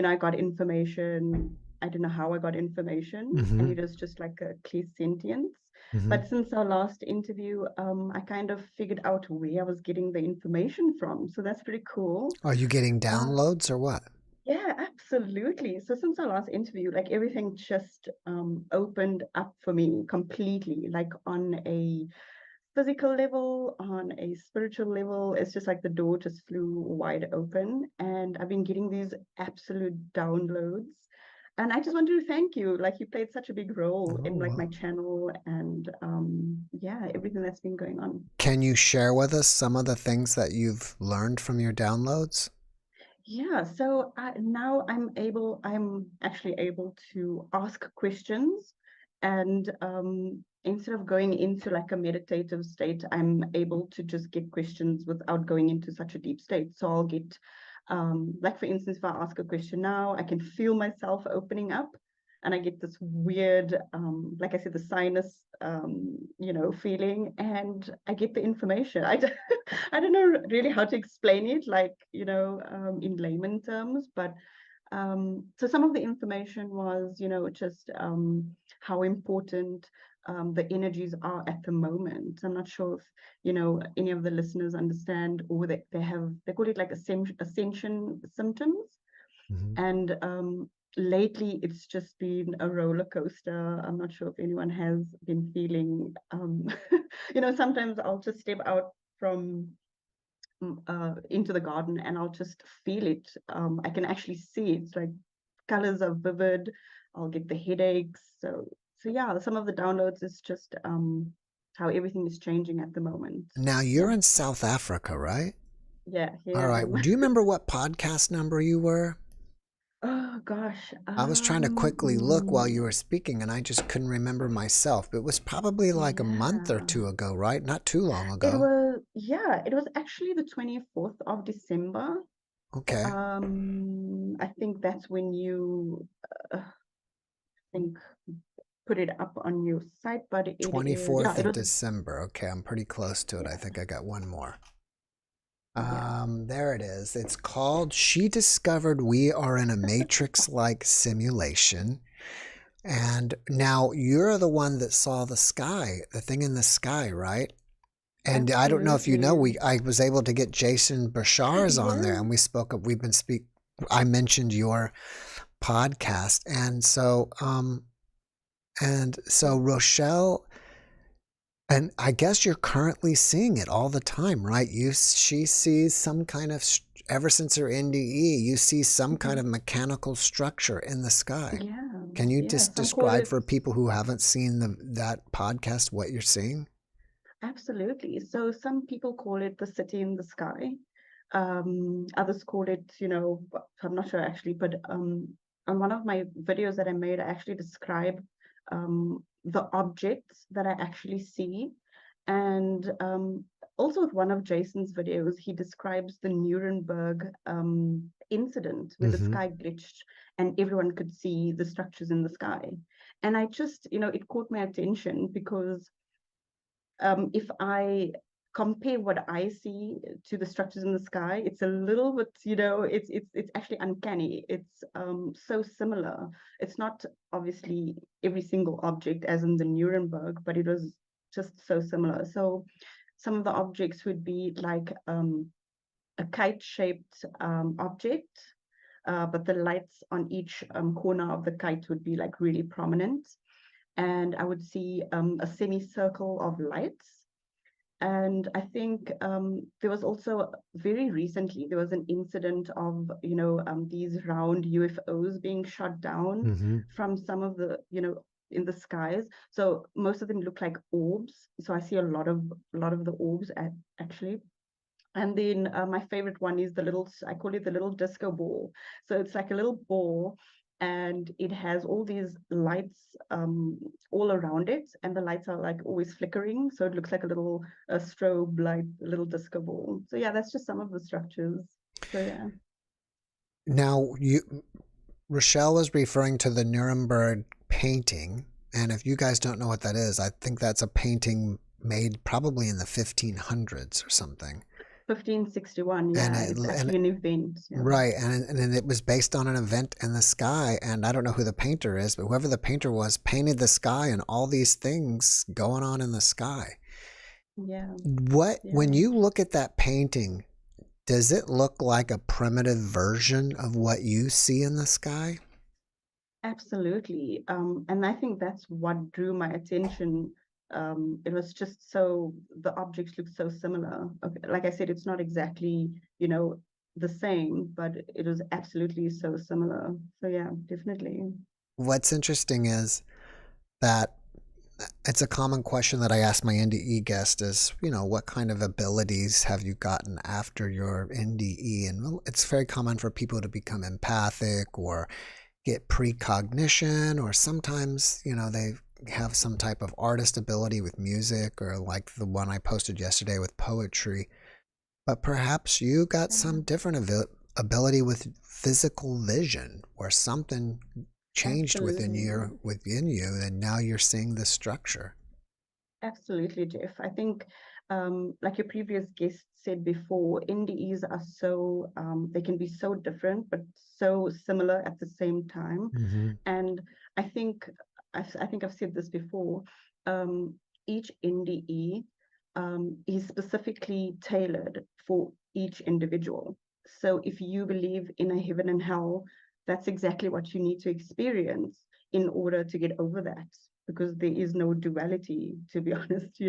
I got information. I don't know how I got information, and Mm-hmm. it was just like a clear sentence. Mm-hmm. But since our last interview, I kind of figured out where I was getting the information from. So that's pretty cool. Are you getting Uh, downloads or what? yeah, absolutely. So since our last interview, like everything just opened up for me completely, like on a physical level, on a spiritual level. It's just like the door just flew wide open, and I've been getting these absolute downloads. And I just wanted to thank you. Like you played such a big role Oh, in like my well. channel and yeah, everything that's been going on. Can you share with us some of the things that you've learned from your downloads? Yeah, so now I'm actually able to ask questions, and instead of going into like a meditative state, I'm able to just get questions without going into such a deep state. So I'll get, like for instance, if I ask a question now, I can feel myself opening up, and I get this weird, like I said, the sinus, feeling, and I get the information. I don't know really how to explain it, like, in layman terms, but so some of the information was, just how important the energies are at the moment. I'm not sure if, any of the listeners understand, or they call it like ascension symptoms. Mm-hmm. And lately, it's just been a roller coaster. I'm not sure if anyone has been feeling, sometimes I'll just step out from into the garden and I'll just feel it. I can actually see it. It's like colors are vivid. I'll get the headaches. So yeah, some of the downloads is just how everything is changing at the moment. Now, Yeah, you're in South Africa, right? yeah, All here I right. am. Do you remember what podcast number you were? Oh gosh. I was trying to quickly look while you were speaking and I just couldn't remember myself. It was probably like a month or Yeah. two ago, right? Not too long It ago. was, yeah, it was actually the 24th of December. Okay. I think that's when you think put it up on your site, but it is, yeah, 24th it of was, December. Okay, I'm pretty close to it. I yeah, think I got one more. yeah. There it is. It's called She Discovered We Are in a Matrix-Like Simulation. And now you're the one that saw the sky, the thing in the sky, right? And I don't know if you know, Absolutely. I was able to get Jason Bashars on there, Yeah. and I mentioned your podcast, and so Rochelle, and I guess you're currently seeing it all the time, right? She sees some kind of, ever since her NDE, you see some kind of mechanical structure in the sky. Yeah. Can you Yeah. just Some call describe it, for people who haven't seen that podcast what you're seeing? absolutely. So some people call it the city in the sky. Others call it, I'm not sure actually, but on one of my videos that I made, I actually describe the objects that I actually see. And also with one of Jason's videos, he describes the Nuremberg incident where the Mm-hmm. sky glitched and everyone could see the structures in the sky. And I just, it caught my attention because if I compare what I see to the structures in the sky, it's a little bit, it's actually uncanny. It's so similar. It's not obviously every single object as in the Nuremberg, but it was just so similar. So some of the objects would be like a kite-shaped object, but the lights on each corner of the kite would be like really prominent. And I would see a semicircle of lights. And I think there was also very recently, there was an incident of, these round UFOs being shot down Mm-hmm. from some of the, in the skies. So most of them look like orbs. So I see a lot of the orbs actually. And then my favorite one is I call it the little disco ball. So it's like a little ball, and it has all these lights all around it. And the lights are like always flickering. So it looks like a strobe light, a little disco ball. So yeah, that's just some of the structures. So yeah. Now, Rochelle is referring to the Nuremberg painting. And if you guys don't know what that is, I think that's a painting made probably in the 1500s or something. 1561, yeah, it's actually an event. Yeah. Right, and it was based on an event in the sky, and I don't know who the painter is, but whoever the painter was painted the sky and all these things going on in the sky. Yeah. When you look at that painting, does it look like a primitive version of what you see in the sky? Absolutely. And I think that's what drew my attention. It was just the objects look so similar. Okay, like I said, it's not exactly, the same, but it was absolutely so similar. So yeah, definitely. What's interesting is that it's a common question that I ask my NDE guest is, what kind of abilities have you gotten after your NDE? And it's very common for people to become empathic or get precognition, or sometimes, they have some type of artist ability with music, or like the one I posted yesterday with poetry. But perhaps you got some different ability with physical vision, or something changed within you, and now you're seeing the structure. Absolutely, Jeff. I think, like your previous guest said before, NDEs are they can be so different, but so similar at the same time. Mm-hmm. And I think I've said this before. Each NDE is specifically tailored for each individual. So if you believe in a heaven and hell, that's exactly what you need to experience in order to get over that, because there is no duality, to be honest,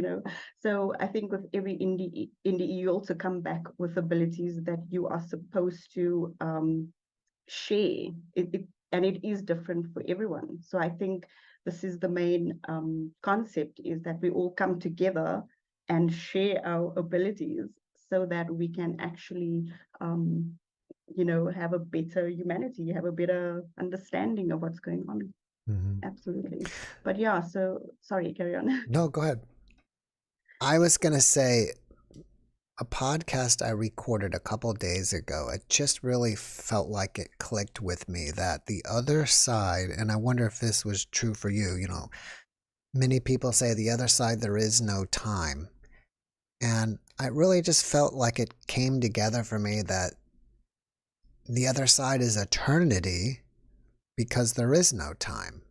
So I think with every NDE, you also come back with abilities that you are supposed to share. And it is different for everyone. So I think this is the main concept, is that we all come together and share our abilities so that we can actually have a better humanity, have a better understanding of what's going on. Mm-hmm. Absolutely. But yeah, so sorry, carry on. No, go ahead. I was going to say, a podcast I recorded a couple of days ago, it just really felt like it clicked with me that the other side, and I wonder if this was true for you, many people say the other side, there is no time. And I really just felt like it came together for me that the other side is eternity, because there is no time.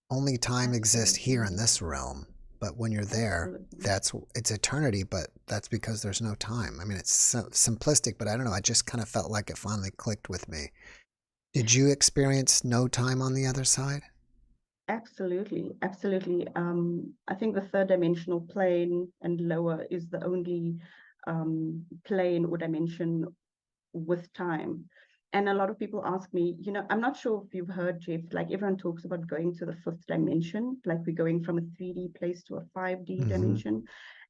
Only time exists here in this realm. But when you're there, it's eternity, but that's because there's no time. I mean, it's so simplistic, but I don't know. I just kind of felt like it finally clicked with me. Did you experience no time on the other side? Absolutely. I think the third dimensional plane and lower is the only plane or dimension with time. And a lot of people ask me, I'm not sure if you've heard, Jeff, like everyone talks about going to the fifth dimension, like we're going from a 3D place to a 5D dimension,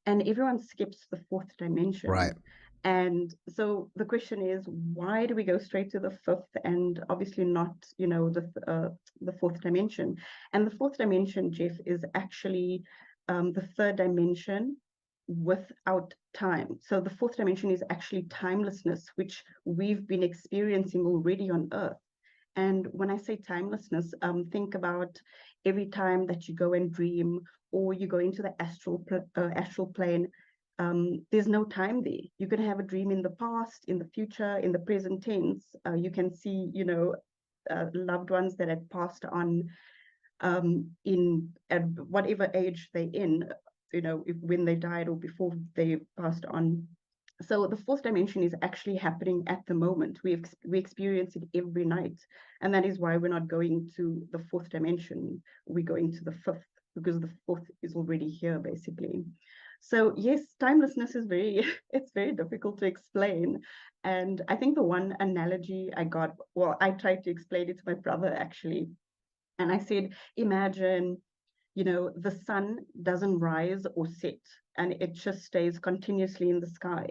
and everyone skips the fourth dimension. Right. And so the question is, why do we go straight to the fifth and obviously not, the fourth dimension? And the fourth dimension, Jeff, is actually the third dimension without time. So the fourth dimension is actually timelessness, which we've been experiencing already on Earth. And when I say timelessness, think about every time that you go and dream, or you go into the astral plane. There's no time there. You can have a dream in the past, in the future, in the present tense. You can see, loved ones that had passed on at whatever age they're in, when they died or before they passed on. So the fourth dimension is actually happening at the moment. We experience it every night. And that is why we're not going to the fourth dimension. We're going to the fifth, because the fourth is already here, basically. So yes, timelessness is very, it's very difficult to explain. And I think the one analogy I got, well, I tried to explain it to my brother actually. And I said, imagine, the sun doesn't rise or set and it just stays continuously in the sky.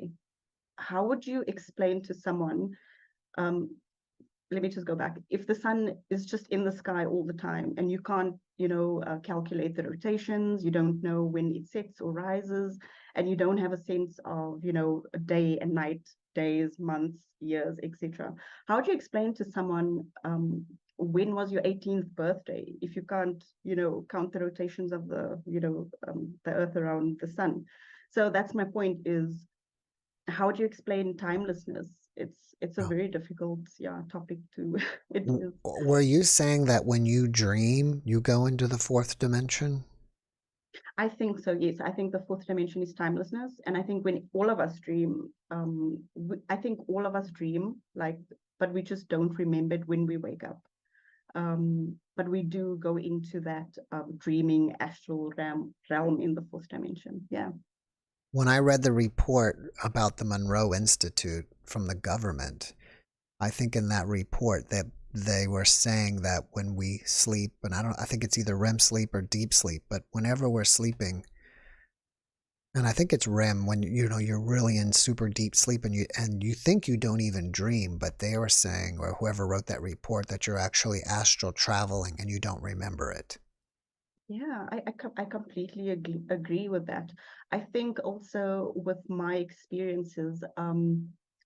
How would you explain to someone, um, let me just go back. If the sun is just in the sky all the time and you can't, calculate the rotations, you don't know when it sets or rises, and you don't have a sense of, a day and night, days, months, years, etc. How do you explain to someone, when was your 18th birthday if you can't, count the rotations of the earth around the sun? So that's my point is, how do you explain timelessness? It's a very difficult topic to it is. Were you saying that when you dream, you go into the fourth dimension? I think so, yes. I think the fourth dimension is timelessness. And I think when all of us dream, I think all of us dream, like, but we just don't remember it when we wake up. But we do go into that dreaming astral realm in the fourth dimension. Yeah. When I read the report about the Monroe Institute from the government, I think in that report that they were saying that when we sleep, and I think it's either REM sleep or deep sleep, but whenever we're sleeping, and I think it's REM, when you're really in super deep sleep and you think you don't even dream, but they were saying, or whoever wrote that report, that you're actually astral traveling and you don't remember it. Yeah, I completely agree with that. I think also with my experiences,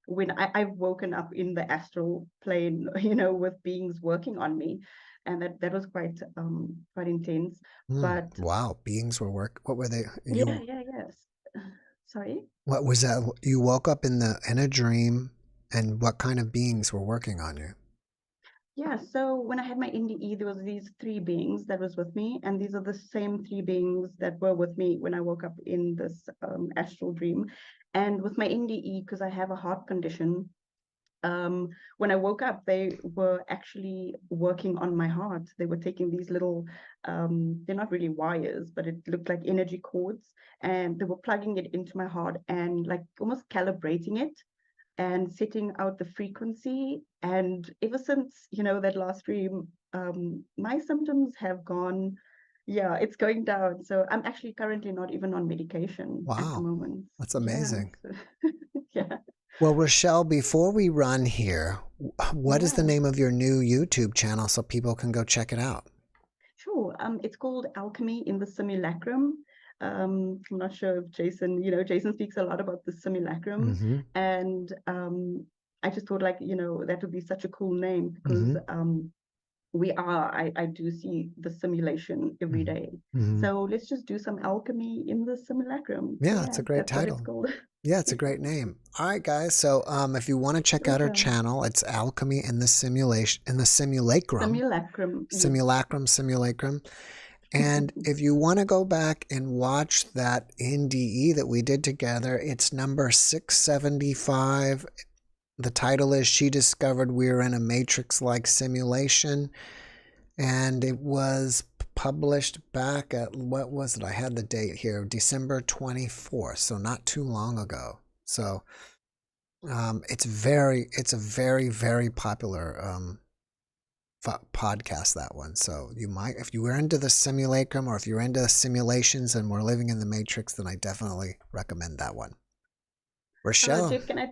when I've woken up in the astral plane, with beings working on me, and that was quite intense. But wow, beings were what were they? yes. Sorry. What was that? You woke up in a dream, and what kind of beings were working on you? Yeah, so when I had my NDE, there was these 3 beings that was with me, and these are the same 3 beings that were with me when I woke up in this astral dream. And with my NDE, because I have a heart condition, when I woke up, they were actually working on my heart. They were taking these little, they're not really wires, but it looked like energy cords, and they were plugging it into my heart and like almost calibrating it and setting out the frequency. And ever since, that last dream, my symptoms have gone, it's going down. So I'm actually currently not even on medication at the moment. That's amazing. Yeah. Well, Rochelle, before we run here, what is the name of your new YouTube channel so people can go check it out? Sure. It's called Alchemy in the Simulacrum. I'm not sure if Jason, Jason speaks a lot about the simulacrum, and I just thought that would be such a cool name because I do see the simulation every day. So let's just do some alchemy in the simulacrum. Yeah, it's a great title. What it's called. Yeah, it's a great name. All right, guys. So if you want to check out our channel, it's Alchemy in the Simulacrum. Simulacrum. And if you want to go back and watch that NDE that we did together, it's number 675. The title is She Discovered We Were in a Matrix-Like Simulation. And it was published back at, what was it? I had the date here, December 24th, so not too long ago. So it's a very, very popular podcast, that one. So you might, if you were into the simulacrum or if you're into simulations and we're living in the Matrix, then I definitely recommend that one. Rochelle, Jeff, can I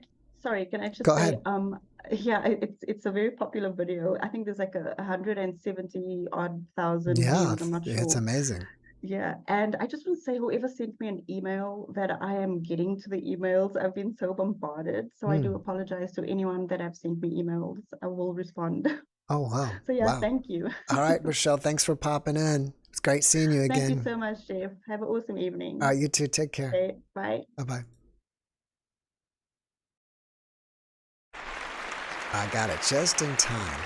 just go say, ahead. Yeah, it's a very popular video. I think there's like 170 odd thousand views. I'm not sure. It's amazing. Yeah, and I just want to say, whoever sent me an email, that I am getting to the emails. I've been so bombarded, so I do apologize to anyone that have sent me emails. I will respond. Oh, wow. So yeah, wow. Thank you. All right, Rochelle, thanks for popping in. It's great seeing you again. Thank you so much, Jeff. Have an awesome evening. All right, you too. Take care. Okay, bye. Bye-bye. I got it just in time.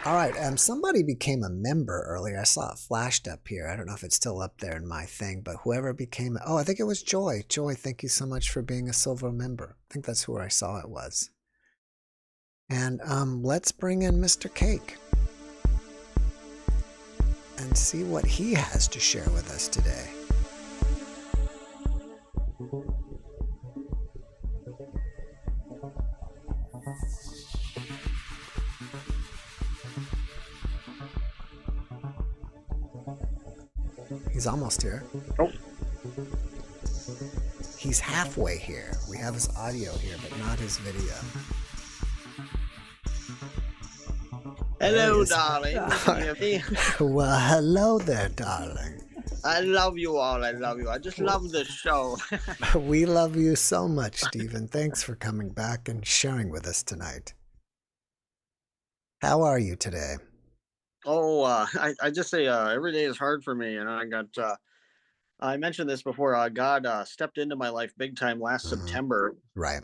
All right, somebody became a member earlier. I saw it flashed up here. I don't know if it's still up there in my thing, but whoever became, I think it was Joy. Joy, thank you so much for being a silver member. I think that's who I saw it was. And let's bring in Mr. Cake. and see what he has to share with us today. He's almost here. Oh. He's halfway here. We have his audio here, but not his video. Hello, darling. Can you hear me? Well, hello there, darling. I love you all. I love you. I just love the show. We love you so much, Stephen. Thanks for coming back and sharing with us tonight. How are you today? Oh, I just say every day is hard for me. And I mentioned this before. God stepped into my life big time last September. Right.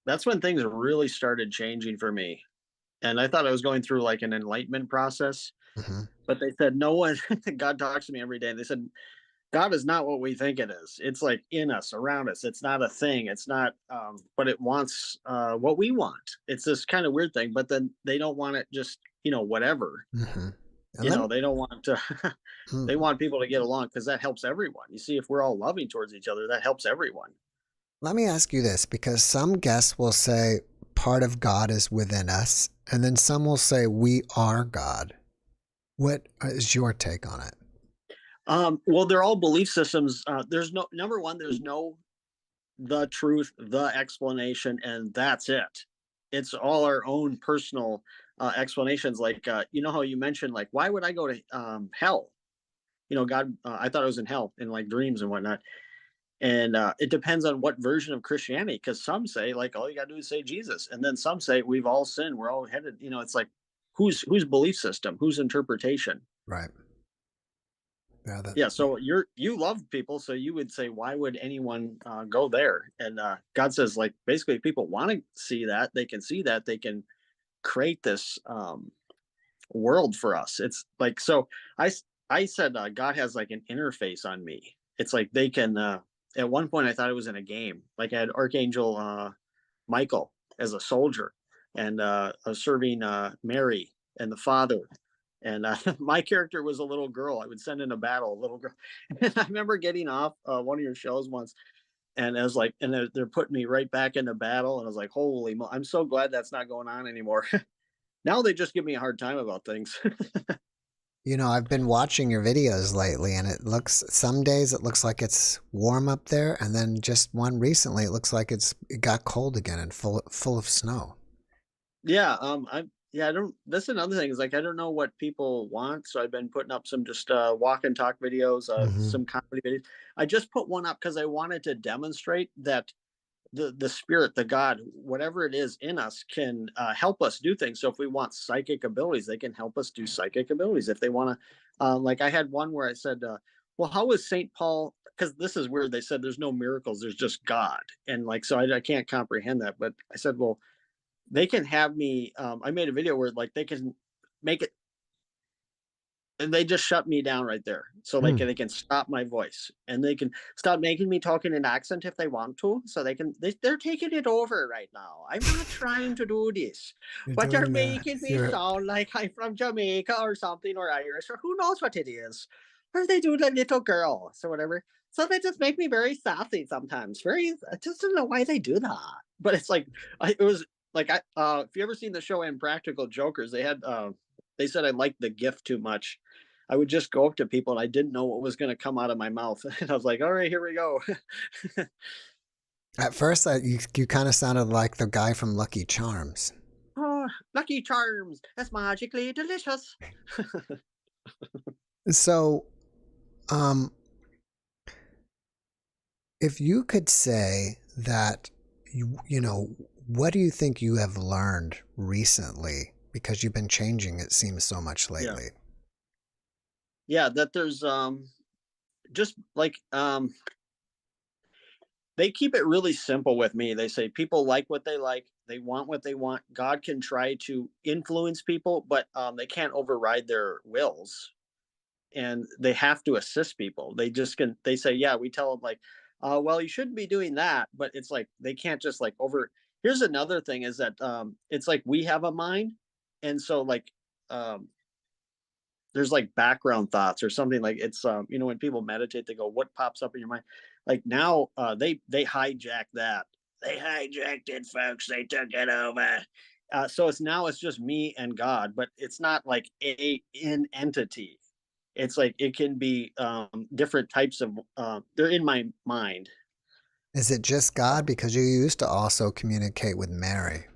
That's when things really started changing for me. And I thought I was going through like an enlightenment process. But they said, no one, God talks to me every day. And they said, God is not what we think it is. It's like in us, around us. It's not a thing. It's not, but it wants what we want. It's this kind of weird thing, but then they don't want it just, whatever. They don't want to, they want people to get along because that helps everyone. You see, if we're all loving towards each other, that helps everyone. Let me ask you this, because some guests will say part of God is within us, and then some will say we are God. What is your take on it? Well, they're all belief systems. There's no, number one, there's no the truth, the explanation, and that's it. It's all our own personal explanations. Like, how you mentioned, like, why would I go to hell? God, I thought I was in hell in like dreams and whatnot. And it depends on what version of Christianity, because some say like all you got to do is say Jesus, and then some say we've all sinned, we're all headed. It's like whose belief system, whose interpretation, right? Yeah. So you love people, so you would say, why would anyone go there? And God says, like, basically, if people want to see that, they can see that, they can create this world for us. It's like, so I said God has like an interface on me. It's like they can. At one point, I thought it was in a game. Like I had Archangel Michael as a soldier, and I was serving Mary and the Father. And my character was a little girl. I would send in a battle, a little girl. And I remember getting off one of your shows once, and I was like, and they're putting me right back into battle. And I was like, holy I'm so glad that's not going on anymore. Now they just give me a hard time about things. I've been watching your videos lately, and some days it looks like it's warm up there, and then just one recently, it looks like it got cold again and full of snow. Yeah, I don't. That's another thing is like I don't know what people want, so I've been putting up some just walk and talk videos, some comedy videos. I just put one up because I wanted to demonstrate that the spirit, the God, whatever it is in us, can help us do things. So if we want psychic abilities, they can help us do psychic abilities. If they want to, like I had one where I said, well, how was St. Paul? Because this is weird. They said there's no miracles, there's just God, and like so I can't comprehend that. But I said, well, they can have me. I made a video where like they can make it, and they just shut me down right there. So they can stop my voice, and they can stop making me talk in an accent if they want to. So they're taking it over right now. I'm not trying to do this, but they're making me sound like I'm from Jamaica or something, or Irish, or who knows what it is. Or they do the little girl, so whatever. So they just make me very sassy sometimes. I just don't know why they do that. But it's like it was. Like if you ever seen the show Impractical Jokers, they said I liked the gift too much. I would just go up to people and I didn't know what was going to come out of my mouth. And I was like, all right, here we go. At first, you kind of sounded like the guy from Lucky Charms. Oh, Lucky Charms. That's magically delicious. So, if you could say that, what do you think you have learned recently? Because you've been changing, it seems, so much lately. Yeah, that there's just like they keep it really simple with me. They say people like what they like, they want what they want. God can try to influence people, but they can't override their wills, and they have to assist people. They say, yeah, we tell them like, well, you shouldn't be doing that, but it's like they can't just like Here's another thing is that it's like we have a mind, and so like there's like background thoughts or something. Like it's you know, when people meditate, they go, what pops up in your mind? Like now they hijack that. They hijacked it, folks. They took it over. So it's just me and God, but it's not like an entity. It's like it can be different types of they're in my mind. Is it just God? Because you used to also communicate with Mary,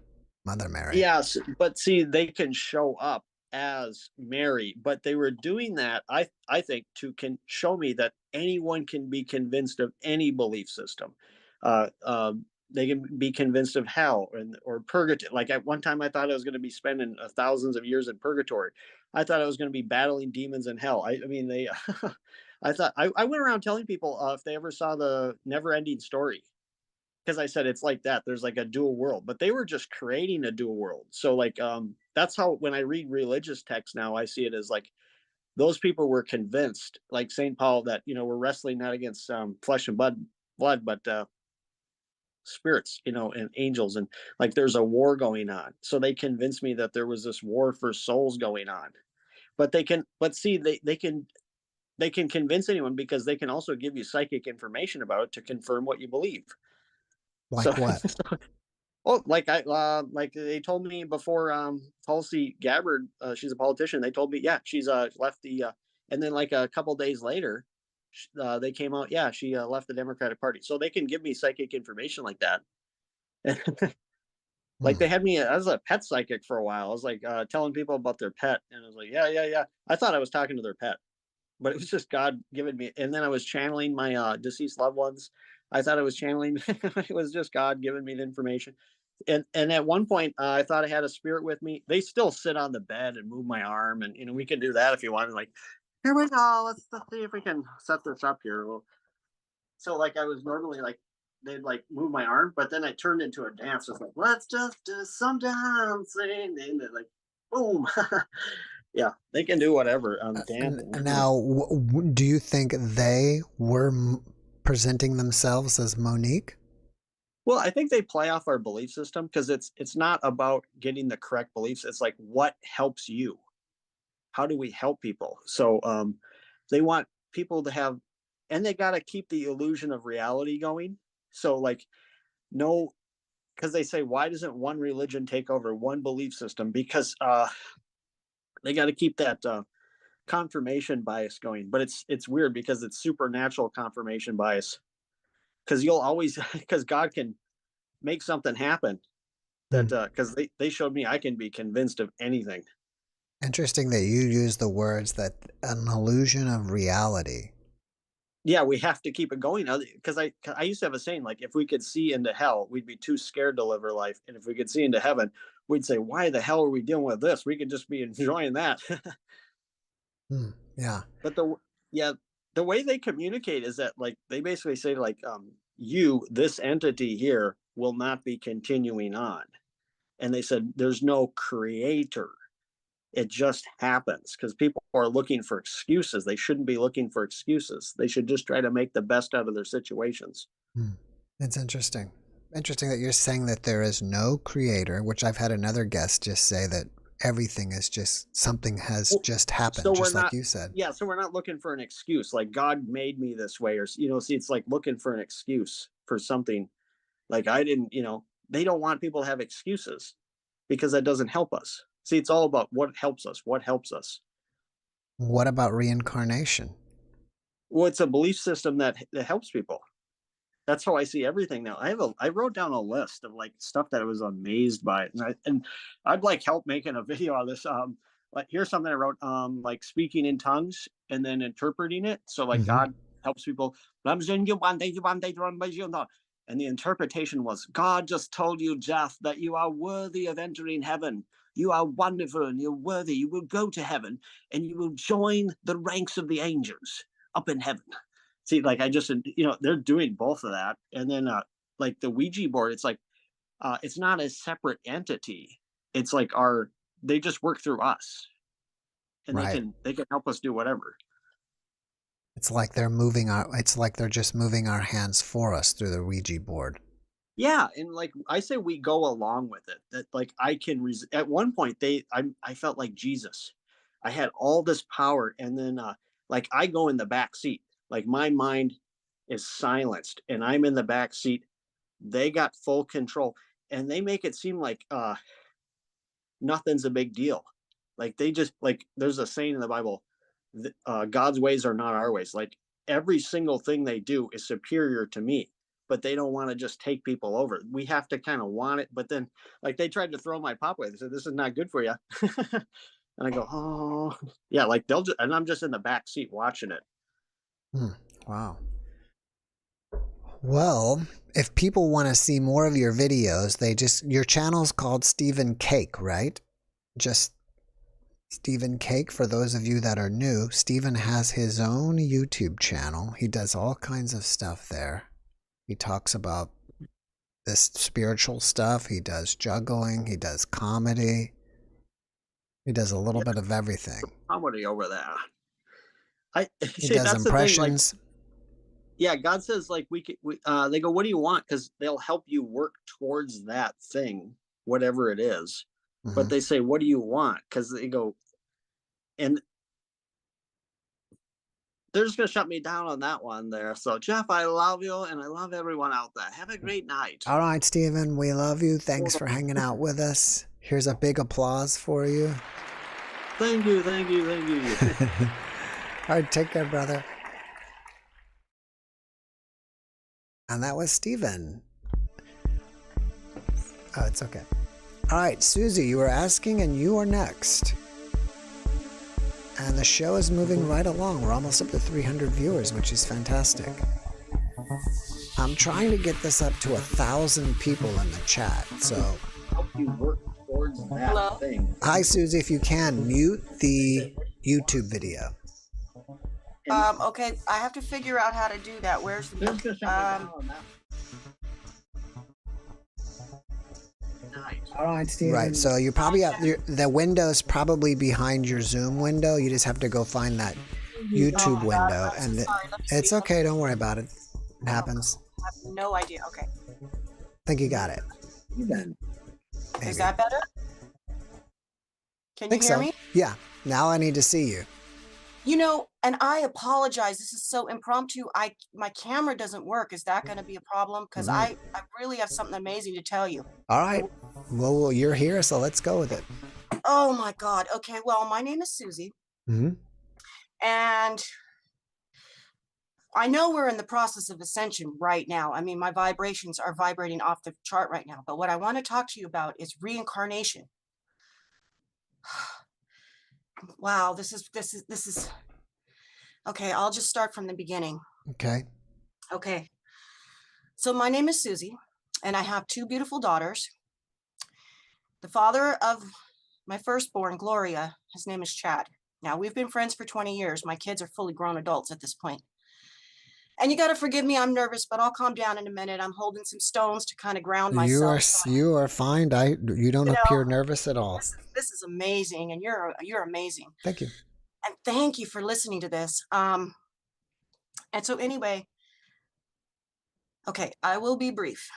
Mother Mary. Yes, but see, they can show up as Mary, but they were doing that, I think, to show me that anyone can be convinced of any belief system. Uh, um, they can be convinced of hell or purgatory. Like at one time, I thought I was going to be spending thousands of years in purgatory. I thought I was going to be battling demons in hell. I mean, they. I went around telling people if they ever saw the Never Ending Story, because I said it's like that. There's like a dual world, but they were just creating a dual world. So like that's how when I read religious texts now, I see it as like those people were convinced, like St. Paul, that you know we're wrestling not against flesh and blood, but spirits, you know, and angels, and like there's a war going on. So they convinced me that there was this war for souls going on. But see, they can convince anyone because they can also give you psychic information about it to confirm what you believe. Like So, what? oh, like they told me before, Tulsi Gabbard, she's a politician. They told me, yeah, she's left the, and then like a couple days later, they came out, yeah, she left the Democratic Party. So they can give me psychic information like that. Like they had me as a pet psychic for a while. I was like telling people about their pet, and I was like, yeah. I thought I was talking to their pet, but it was just God giving me. And then I was channeling my deceased loved ones. I thought I was channeling. It was just God giving me the information. And at one point, I thought I had a spirit with me. They still sit on the bed and move my arm, and you know we can do that if you want. Like, here we go. Let's see if we can set this up here. Well, so like I was normally like they'd like move my arm, but then I turned into a dance. It's like let's just do some dancing, and they're like boom. Yeah, they can do whatever. Dancing. Now, do you think they were presenting themselves as Monique? Well, I think they play off our belief system because it's not about getting the correct beliefs. It's like what helps you. How do we help people? So they want people to have, and they got to keep the illusion of reality going. So like, no, because they say, why doesn't one religion take over one belief system? Because they got to keep that confirmation bias going. But it's weird because it's supernatural confirmation bias. Because you'll always, because God can make something happen. That because they showed me I can be convinced of anything. Interesting that you use the words that an illusion of reality. Yeah, we have to keep it going because I used to have a saying like if we could see into hell, we'd be too scared to live our life, and if we could see into heaven, we'd say, why the hell are we dealing with this? We could just be enjoying that. Yeah. But the way they communicate is that like they basically say like you, this entity here, will not be continuing on, and they said there's no creator. It just happens because people are looking for excuses. They shouldn't be looking for excuses. They should just try to make the best out of their situations. It's interesting. Interesting that you're saying that there is no creator, which I've had another guest just say that everything is just something has just happened, so just like you said. Yeah, so we're not looking for an excuse like God made me this way, or you know, see, it's like looking for an excuse for something. Like I didn't, you know, they don't want people to have excuses because that doesn't help us. See, it's all about what helps us. What helps us? What about reincarnation? Well, it's a belief system that helps people. That's how I see everything now. I wrote down a list of like stuff that I was amazed by, and I'd like help making a video of this. Like here's something I wrote, like speaking in tongues and then interpreting it. So like God helps people. And the interpretation was God just told you, Jeff, that you are worthy of entering heaven. You are wonderful and you're worthy. You will go to heaven and you will join the ranks of the angels up in heaven. See, like I just, you know, they're doing both of that. And then like the Ouija board, it's like, it's not a separate entity. It's like they just work through us. And they can help us do whatever. It's like they're just moving our hands for us through the Ouija board. Yeah, and like I say, we go along with it. That like I can at one point I felt like Jesus. I had all this power, and then like I go in the back seat, like my mind is silenced, and I'm in the back seat. They got full control, and they make it seem like nothing's a big deal. Like they just, like, there's a saying in the Bible, God's ways are not our ways. Like every single thing they do is superior to me, but they don't want to just take people over. We have to kind of want it. But then, like, they tried to throw my pop away. They said, "This is not good for you." And I go, "Oh, yeah." Like they'll just, and I'm just in the back seat watching it. Wow. Well, if people want to see more of your videos, your channel's called Stephen Cake, right? Just Stephen Cake. For those of you that are new, Stephen has his own YouTube channel. He does all kinds of stuff there. He talks about this spiritual stuff. He does juggling. He does comedy. He does a little bit of everything. Comedy over there. He does impressions. Yeah, God says, like, they go, "What do you want?" Because they'll help you work towards that thing, whatever it is. Mm-hmm. But they say, "What do you want?" Because they go, and they're just going to shut me down on that one there. So, Jeff, I love you, and I love everyone out there. Have a great night. All right, Stephen, we love you. Thanks for hanging out with us. Here's a big applause for you. Thank you, thank you, thank you. All right, take care, brother. And that was Stephen. Oh, it's okay. All right, Susie, you were asking, and you are next. And the show is moving right along. We're almost up to 300 viewers, which is fantastic. I'm trying to get this up to 1,000 people in the chat, so... Help you work towards that thing. Hi, Susie, if you can, mute the YouTube video. Okay, I have to figure out how to do that. Where's the All right, Steve. Right, so you probably have the window's probably behind your Zoom window. You just have to go find that YouTube window, and it's okay. Don't worry about it. It happens. I have no idea. Okay. I think you got it. Maybe. Is that better? Can you hear me? Yeah. Now I need to see you. You know, and I apologize. This is so impromptu. My camera doesn't work. Is that going to be a problem? Because I really have something amazing to tell you. All right. Well, you're here, so let's go with it. Oh, my God. Okay. Well, my name is Susie. Mm-hmm. And I know we're in the process of ascension right now. I mean, my vibrations are vibrating off the chart right now. But what I want to talk to you about is reincarnation. Wow, this is okay. I'll just start from the beginning. Okay. So my name is Susie, and I have two beautiful daughters. The father of my firstborn, Gloria, his name is Chad. Now, we've been friends for 20 years. My kids are fully grown adults at this point. And you got to forgive me, I'm nervous, but I'll calm down in a minute. I'm holding some stones to kind of ground myself. You are fine. You don't appear nervous at all. This is amazing, and you're amazing. Thank you. And thank you for listening to this. And so anyway, okay, I will be brief.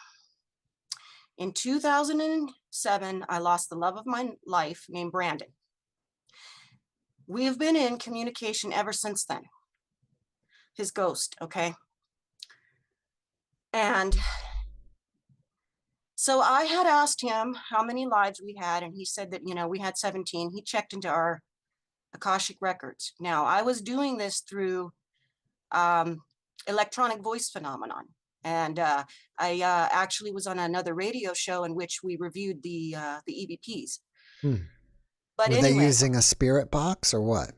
In 2007, I lost the love of my life named Brandon. We have been in communication ever since then. His ghost, okay? And so I had asked him how many lives we had, and he said that, we had 17. He checked into our Akashic records. Now, I was doing this through electronic voice phenomenon. And I actually was on another radio show in which we reviewed the EVPs. But Were they using a spirit box or what?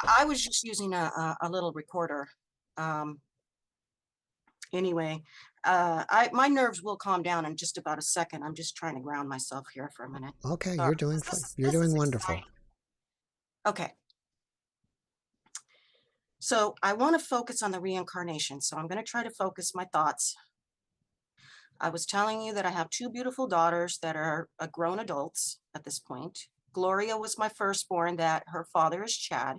I was just using a little recorder. Anyway, my nerves will calm down in just about a second. I'm just trying to ground myself here for a minute. Okay, you're doing wonderful. Exciting. Okay. So I want to focus on the reincarnation. So I'm going to try to focus my thoughts. I was telling you that I have two beautiful daughters that are grown adults at this point. Gloria was my firstborn, that her father is Chad.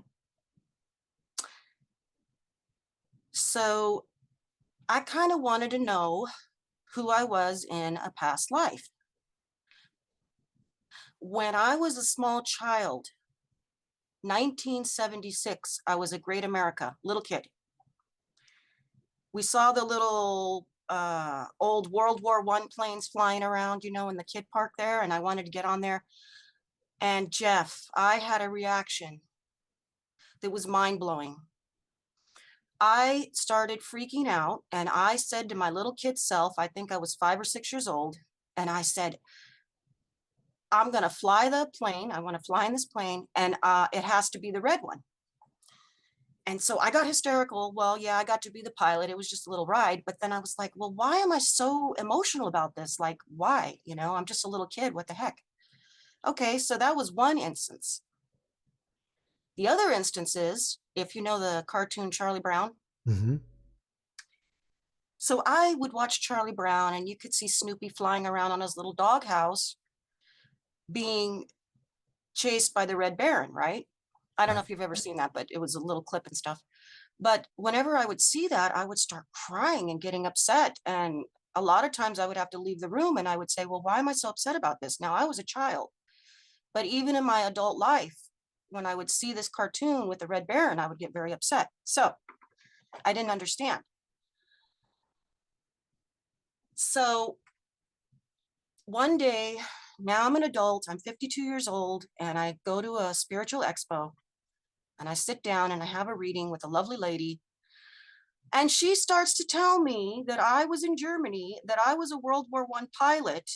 So I kind of wanted to know who I was in a past life. When I was a small child, 1976. I was at Great America, little kid. We saw the little old World War I planes flying around, in the kid park there, and I wanted to get on there. And Jeff, I had a reaction that was mind-blowing. I started freaking out, and I said to my little kid self, I think I was 5 or 6 years old, and I said, I'm going to fly the plane. I want to fly in this plane, and it has to be the red one. And so I got hysterical. Well, yeah, I got to be the pilot. It was just a little ride. But then I was like, well, why am I so emotional about this? Like, why? I'm just a little kid. What the heck? Okay, so that was one instance. The other instance is, if you know the cartoon Charlie Brown. Mm-hmm. So I would watch Charlie Brown, and you could see Snoopy flying around on his little doghouse being chased by the Red Baron, right? I don't know if you've ever seen that, but it was a little clip and stuff. But whenever I would see that, I would start crying and getting upset. And a lot of times I would have to leave the room, and I would say, well, why am I so upset about this? Now, I was a child, but even in my adult life, when I would see this cartoon with the Red Baron, I would get very upset. So I didn't understand. So one day, now I'm an adult, I'm 52 years old, and I go to a spiritual expo, and I sit down and I have a reading with a lovely lady. And she starts to tell me that I was in Germany, that I was a World War I pilot,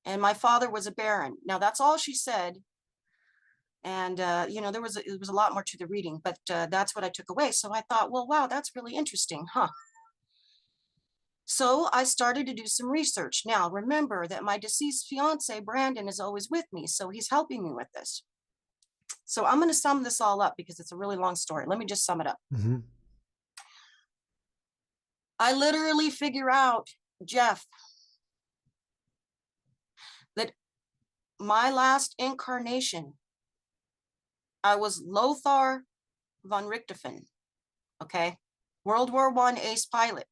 and my father was a baron. Now, that's all she said. And, it was a lot more to the reading, but that's what I took away. So I thought, well, wow, that's really interesting, huh? So I started to do some research. Now, remember that my deceased fiance, Brandon, is always with me, so he's helping me with this. So I'm going to sum this all up because it's a really long story. Let me just sum it up. Mm-hmm. I literally figure out, Jeff, that my last incarnation, I was Lothar von Richthofen, okay? World War I ace pilot.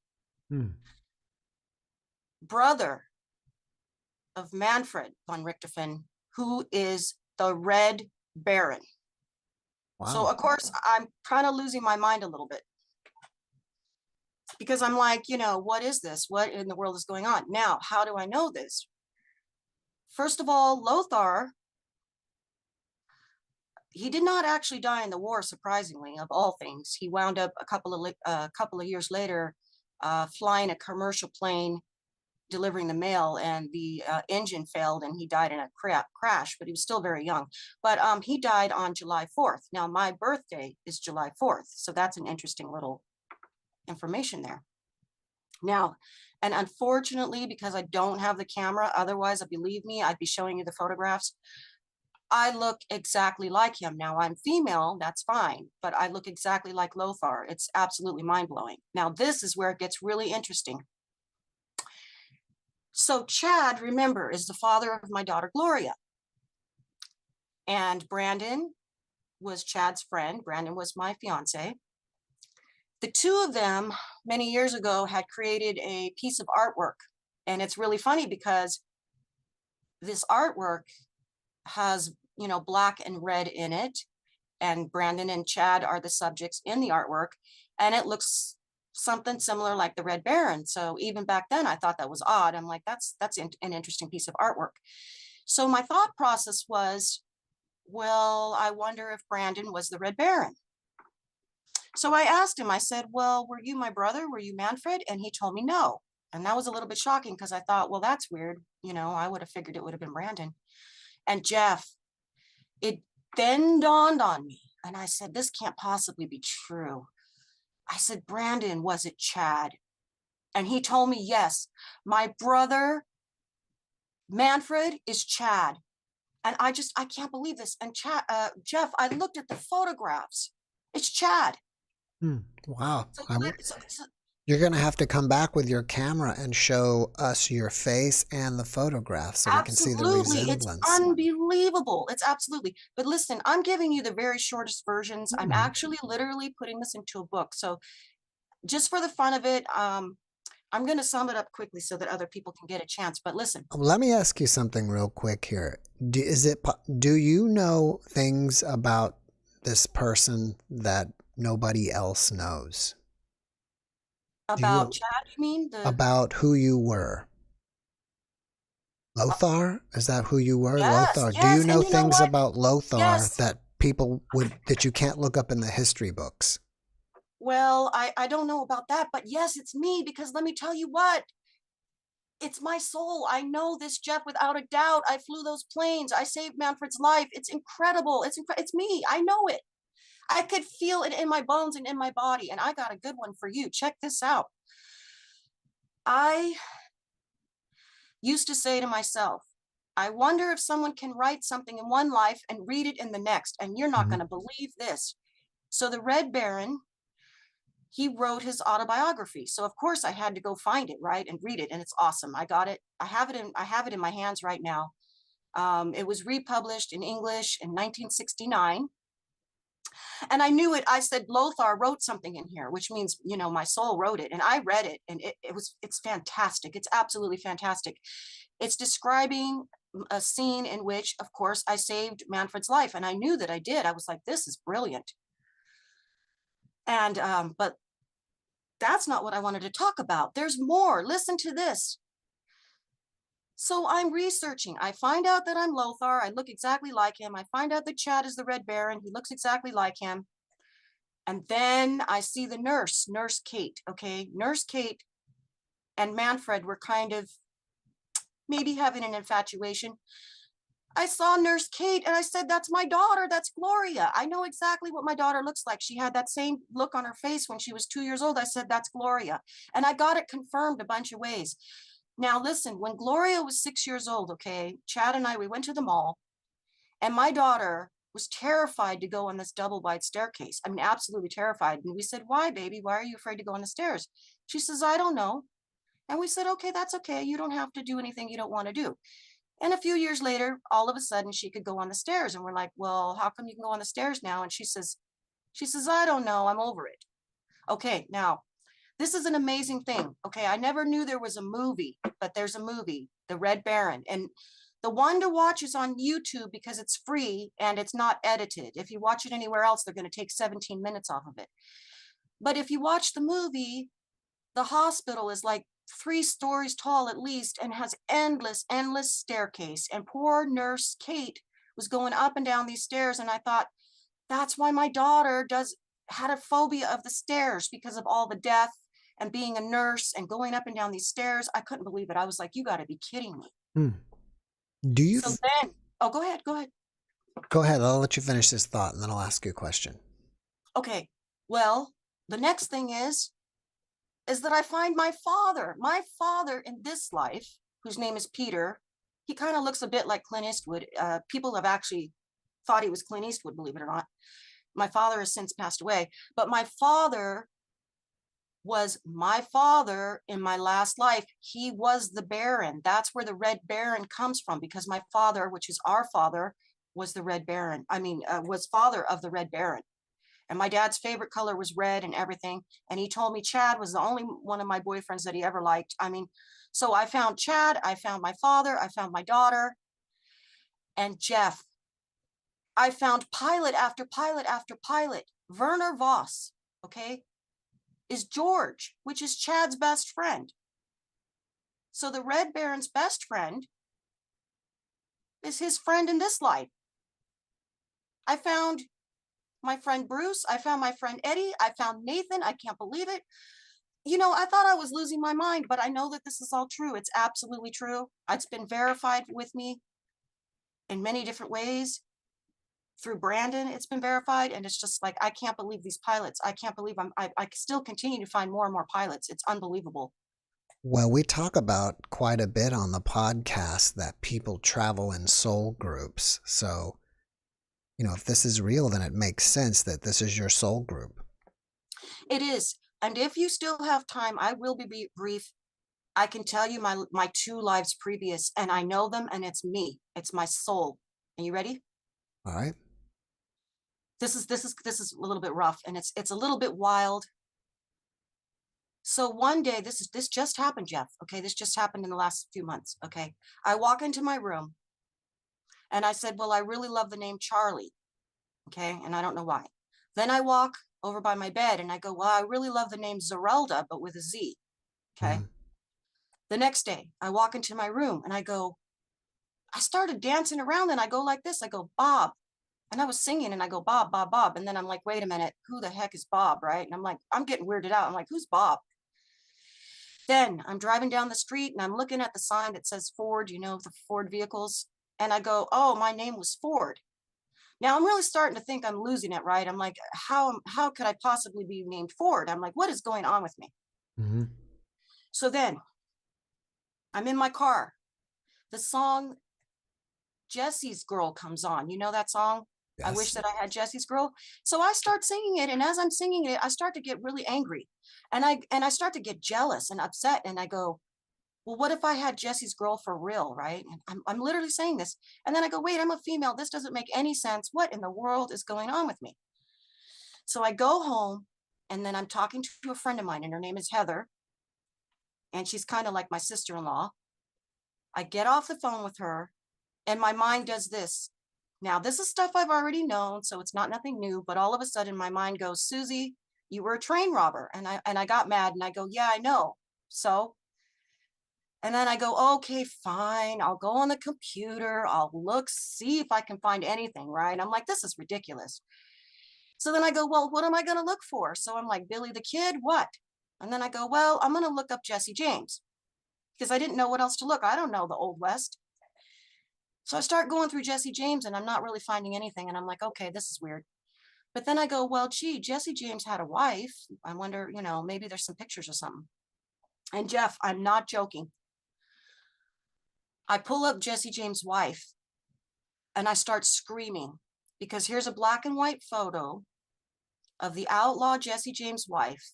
Brother of Manfred von Richthofen, who is the Red Baron. Wow. So, of course, I'm kind of losing my mind a little bit because I'm like, what is this? What in the world is going on? Now, how do I know this? First of all, Lothar, he did not actually die in the war, surprisingly, of all things. He wound up a couple of years later flying a commercial plane delivering the mail, and the engine failed and he died in a crash, but he was still very young. But he died on July 4th. Now, my birthday is July 4th, so that's an interesting little information there. Now, and unfortunately, because I don't have the camera, otherwise, believe me, I'd be showing you the photographs. I look exactly like him. Now, I'm female, that's fine, but I look exactly like Lothar. It's absolutely mind-blowing. Now, this is where it gets really interesting. So Chad, remember, is the father of my daughter, Gloria. And Brandon was Chad's friend. Brandon was my fiance. The two of them, many years ago, had created a piece of artwork. And it's really funny because this artwork has, black and red in it. And Brandon and Chad are the subjects in the artwork. And it looks something similar like the Red Baron. So even back then, I thought that was odd. I'm like, that's an interesting piece of artwork. So my thought process was, well, I wonder if Brandon was the Red Baron. So I asked him, I said, well, were you my brother? Were you Manfred? And he told me no. And that was a little bit shocking because I thought, well, that's weird. I would have figured it would have been Brandon. And Jeff, it then dawned on me. And I said, this can't possibly be true. I said, Brandon, was it Chad? And he told me, yes, my brother, Manfred, is Chad. And I can't believe this. And Jeff, I looked at the photographs. It's Chad. Wow. You're going to have to come back with your camera and show us your face and the photograph so we can see the resemblance. It's unbelievable. It's absolutely. But listen, I'm giving you the very shortest versions. I'm actually literally putting this into a book. So just for the fun of it, I'm going to sum it up quickly so that other people can get a chance. But listen. Let me ask you something real quick here. Do you know things about this person that nobody else knows? About Chad, you mean? About who you were. Lothar? Is that who you were? Yes, Lothar. yes. Do you know And you know things what? about Lothar Yes. that that you can't look up in the history books? Well, I don't know about that, but yes, it's me, because let me tell you what. It's my soul. I know this, Jeff, without a doubt. I flew those planes. I saved Manfred's life. It's incredible. It's me. I know it. I could feel it in my bones and in my body. And I got a good one for you. Check this out. I used to say to myself, I wonder if someone can write something in one life and read it in the next. And you're not going to believe this. So the Red Baron, he wrote his autobiography. So of course I had to go find it, right, and read it. And it's awesome. I got it. I have it in my hands right now. It was republished in English in 1969. And I knew it. I said, Lothar wrote something in here, which means, my soul wrote it. And I read it, and it's fantastic. It's absolutely fantastic. It's describing a scene in which, of course, I saved Manfred's life. And I knew that I did. I was like, this is brilliant. And, but that's not what I wanted to talk about. There's more. Listen to this. So I'm researching. I find out that I'm Lothar. I look exactly like him. I find out that Chad is the Red Baron. He looks exactly like him. And then I see the nurse, Nurse Kate. Okay. Nurse Kate and Manfred were kind of maybe having an infatuation. I saw Nurse Kate and I said, that's my daughter. That's Gloria. I know exactly what my daughter looks like. She had that same look on her face when she was 2 years old. I said, that's Gloria. And I got it confirmed a bunch of ways. Now, listen, when Gloria was 6 years old, okay, Chad and I, we went to the mall, and my daughter was terrified to go on this double wide staircase. I mean, absolutely terrified. And we said, why, baby? Why are you afraid to go on the stairs? She says, I don't know. And we said, okay, that's okay. You don't have to do anything you don't want to do. And a few years later, all of a sudden she could go on the stairs. And we're like, well, how come you can go on the stairs now? And she says, I don't know. I'm over it. Okay. Now this is an amazing thing. Okay. I never knew there was a movie, but there's a movie, The Red Baron. And the one to watch is on YouTube because it's free and it's not edited. If you watch it anywhere else, they're going to take 17 minutes off of it. But if you watch the movie, the hospital is like 3 stories tall at least and has endless staircase. And poor Nurse Kate was going up and down these stairs. And I thought, that's why my daughter had a phobia of the stairs, because of all the death and being a nurse and going up and down these stairs. I couldn't believe it. I was like, you got to be kidding me. Do you? So then, go ahead. Go ahead. I'll let you finish this thought and then I'll ask you a question. Okay. Well, the next thing is that I find my father in this life, whose name is Peter. He kind of looks a bit like Clint Eastwood. People have actually thought he was Clint Eastwood, believe it or not. My father has since passed away, but my father was my father in my last life. He was the Baron. That's where the Red Baron comes from, because my father, which is our father, was the Red Baron. Was father of the Red Baron. And my dad's favorite color was red and everything. And he told me Chad was the only one of my boyfriends that he ever liked. So I found Chad, I found my father, I found my daughter, and Jeff. I found pilot after pilot after pilot. Werner Voss, okay, is George, which is Chad's best friend. So the Red Baron's best friend is his friend in this life. I found my friend Bruce. I found my friend Eddie. I found Nathan. I can't believe it. I thought I was losing my mind, but I know that this is all true. It's absolutely true. It's been verified with me in many different ways. Through Brandon, it's been verified. And it's just like, I can't believe these pilots. I can't believe I still continue to find more and more pilots. It's unbelievable. Well, we talk about quite a bit on the podcast that people travel in soul groups. So, if this is real, then it makes sense that this is your soul group. It is. And if you still have time, I will be brief. I can tell you my 2 lives previous, and I know them, and it's me. It's my soul. Are you ready? All right. This is a little bit rough, and it's a little bit wild. So one day, this just happened, Jeff. Okay, this just happened in the last few months. Okay, I walk into my room, and I said, "Well, I really love the name Charlie." Okay. And I don't know why. Then I walk over by my bed and I go, well, I really love the name Zerelda, but with a Z. Okay. The next day I walk into my room and I go, I started dancing around and I go like this. I go, Bob. And I was singing and I go, Bob, Bob, Bob. And then I'm like, wait a minute, who the heck is Bob? Right. And I'm like, I'm getting weirded out. I'm like, who's Bob? Then I'm driving down the street and I'm looking at the sign that says Ford, you know, the Ford vehicles. And I go, oh, my name was Ford. Now I'm really starting to think I'm losing it, right? I'm like, how could I possibly be named Ford? I'm like, what is going on with me? So then I'm in my car. The song Jesse's Girl comes on. You know that song? Yes. I wish that I had Jesse's Girl. So I start singing it. And as I'm singing it, I start to get really angry. And I start to get jealous and upset. And I go, well, what if I had Jesse's Girl for real, right? And I'm literally saying this. And then I go, wait, I'm a female. This doesn't make any sense. What in the world is going on with me? So I go home and then I'm talking to a friend of mine and her name is Heather. And she's kind of like my sister-in-law. I get off the phone with her and my mind does this. Now, this is stuff I've already known, so it's not nothing new, but all of a sudden my mind goes, Susie, you were a train robber. And I got mad and I go, yeah, I know. So, and then I go, okay, fine. I'll go on the computer. I'll look, see if I can find anything, right? I'm like, this is ridiculous. So then I go, well, what am I going to look for? So I'm like, Billy the Kid, what? And then I go, well, I'm going to look up Jesse James because I didn't know what else to look. I don't know the Old West. So I start going through Jesse James and I'm not really finding anything. And I'm like, okay, this is weird. But then I go, well, gee, Jesse James had a wife. I wonder, you know, maybe there's some pictures or something. And Jeff, I'm not joking. I pull up Jesse James' wife and I start screaming because here's a black and white photo of the outlaw Jesse James' wife.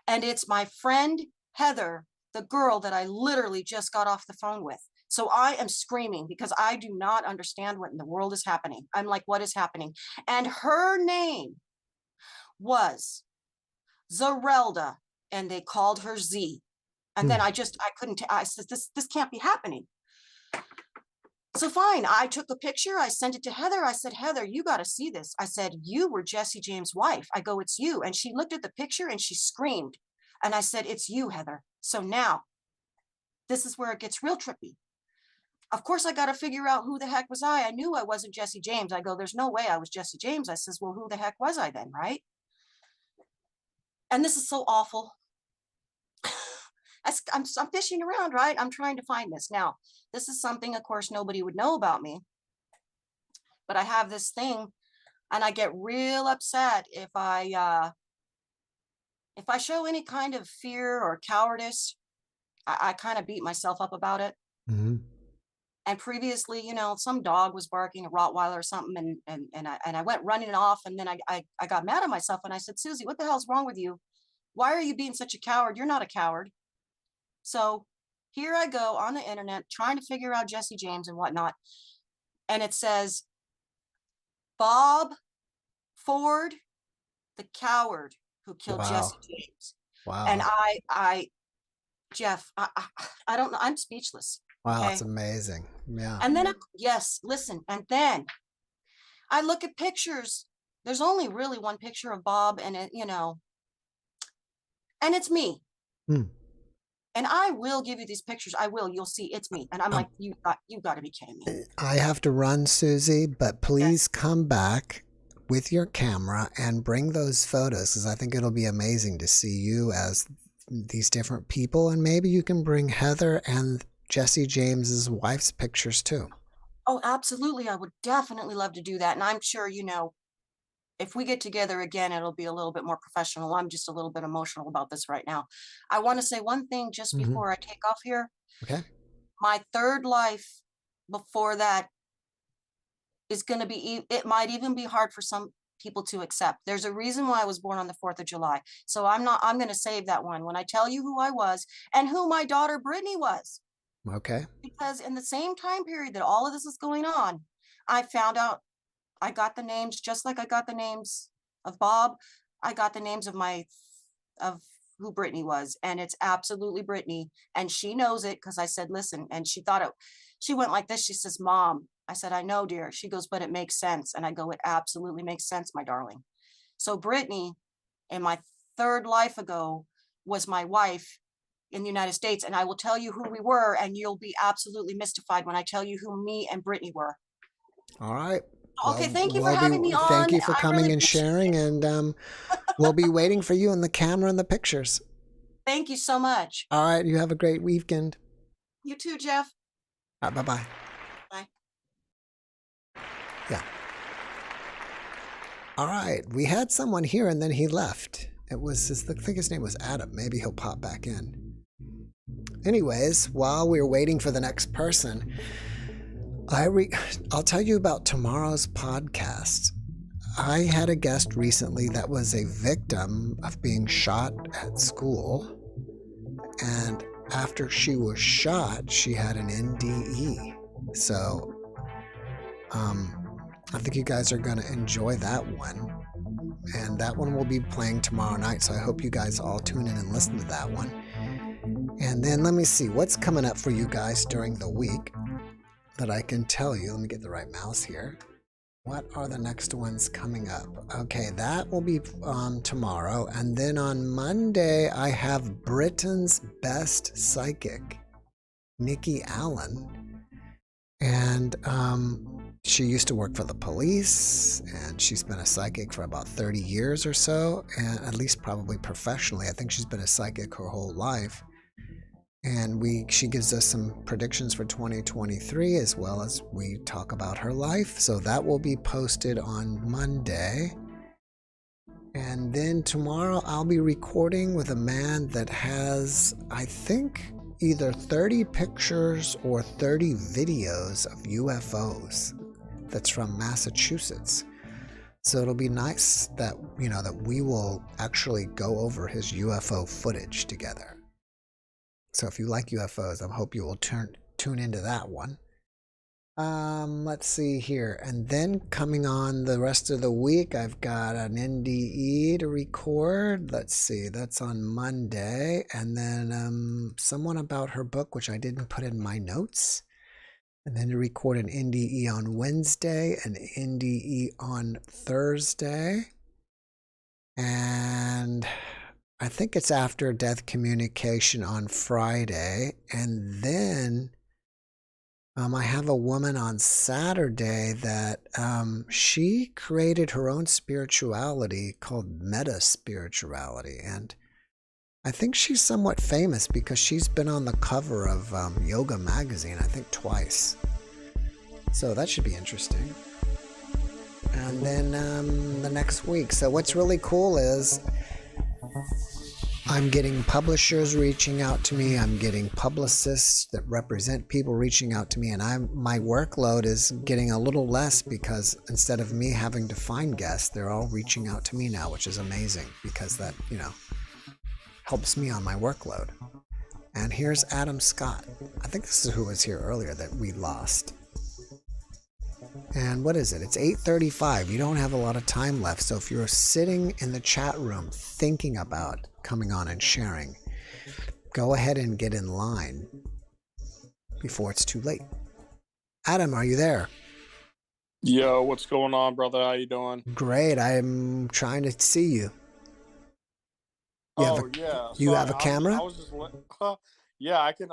And it's my friend, Heather, the girl that I literally just got off the phone with. So I am screaming because I do not understand what in the world is happening. I'm like, what is happening? And her name was Zerelda, and they called her Z. And then I couldn't, I said, this can't be happening. So fine, I took a picture, I sent it to Heather. I said, Heather, you got to see this. I said, you were Jesse James' wife. I go, it's you. And she looked at the picture and she screamed. And I said, it's you, Heather. So now this is where it gets real trippy. Of course, I got to figure out who the heck was I. I knew I wasn't Jesse James. I go, there's no way I was Jesse James. I says, well, who the heck was I then, right? And this is so awful. I'm fishing around, right? I'm trying to find this. Now, this is something, of course, nobody would know about me. But I have this thing, and I get real upset if I show any kind of fear or cowardice. I kind of beat myself up about it. And previously, you know, some dog was barking, a Rottweiler or something, and I went running off, and then I got mad at myself, and I said, Susie, what the hell's wrong with you? Why are you being such a coward? You're not a coward. So here I go on the internet trying to figure out Jesse James and whatnot, and it says Bob Ford, the coward who killed Jesse James. Wow. And Jeff, I don't know. I'm speechless. Wow, okay? It's amazing. Yeah. And then, listen. And then I look at pictures. There's only really one picture of Bob and it, you know, and it's me. And I will give you these pictures. I will. You'll see it's me. And I'm like, you got to be kidding me. I have to run, Susie, but please come back with your camera and bring those photos because I think it'll be amazing to see you as these different people. And maybe you can bring Heather and Jesse James's wife's pictures too. Oh, absolutely. I would definitely love to do that. And I'm sure, you know, if we get together again, it'll be a little bit more professional. I'm just a little bit emotional about this right now. I want to say one thing just before I take off here. Okay. My third life before that is going to be, it might even be hard for some people to accept. There's a reason why I was born on the 4th of July. So I'm going to save that one when I tell you who I was and who my daughter Brittany was. Okay. Because in the same time period that all of this is going on, I found out I got the names, just like I got the names of Bob. I got the names of who Brittany was. And it's absolutely Brittany. And she knows it because I said, listen, and she went like this. She says, Mom, I said, I know, dear. She goes, but it makes sense. And I go, it absolutely makes sense, my darling. So Brittany, in my third life ago, was my wife in the United States. And I will tell you who we were, and you'll be absolutely mystified when I tell you who me and Brittany were. All right. Okay, thank you for having me on. Thank you for coming really and sharing, and we'll be waiting for you in the camera and the pictures. Thank you so much. All right, you have a great weekend. You too, Jeff. All right, bye-bye. Bye. Yeah. All right, we had someone here and then he left. I think his name was Adam. Maybe he'll pop back in. Anyways, while we're waiting for the next person, I'll tell you about tomorrow's podcast. I had a guest recently that was a victim of being shot at school. And after she was shot, she had an NDE. So, I think you guys are going to enjoy that one. And that one will be playing tomorrow night. So I hope you guys all tune in and listen to that one. And then let me see what's coming up for you guys during the week that I can tell you. Let me get the right mouse here. What are the next ones coming up? Okay, that will be tomorrow. And then on Monday, I have Britain's best psychic, Nikki Allen. And she used to work for the police, and she's been a psychic for about 30 years or so, and at least probably professionally. I think she's been a psychic her whole life. And she gives us some predictions for 2023, as well as we talk about her life. So that will be posted on Monday. And then tomorrow I'll be recording with a man that has, I think, either 30 pictures or 30 videos of UFOs. That's from Massachusetts. So it'll be nice that, that we will actually go over his UFO footage together. So if you like UFOs, I hope you will tune into that one. Let's see here. And then coming on the rest of the week, I've got an NDE to record. Let's see, that's on Monday. And then someone about her book, which I didn't put in my notes. And then to record an NDE on Wednesday, an NDE on Thursday. And I think it's after death communication on Friday. And then I have a woman on Saturday that she created her own spirituality called meta spirituality. And I think she's somewhat famous because she's been on the cover of Yoga magazine, I think twice. So that should be interesting. And then the next week. So what's really cool is I'm getting publishers reaching out to me. I'm getting publicists that represent people reaching out to me. And my workload is getting a little less because instead of me having to find guests, they're all reaching out to me now, which is amazing because that, helps me on my workload. And here's Adam Scott. I think this is who was here earlier that we lost. And what is it? It's 8:35. You don't have a lot of time left. So if you're sitting in the chat room thinking about coming on and sharing, go ahead and get in line before it's too late. Adam, are you there? Yo, what's going on, brother? How you doing? Great. I'm trying to see you. You have a camera? I was just yeah, I can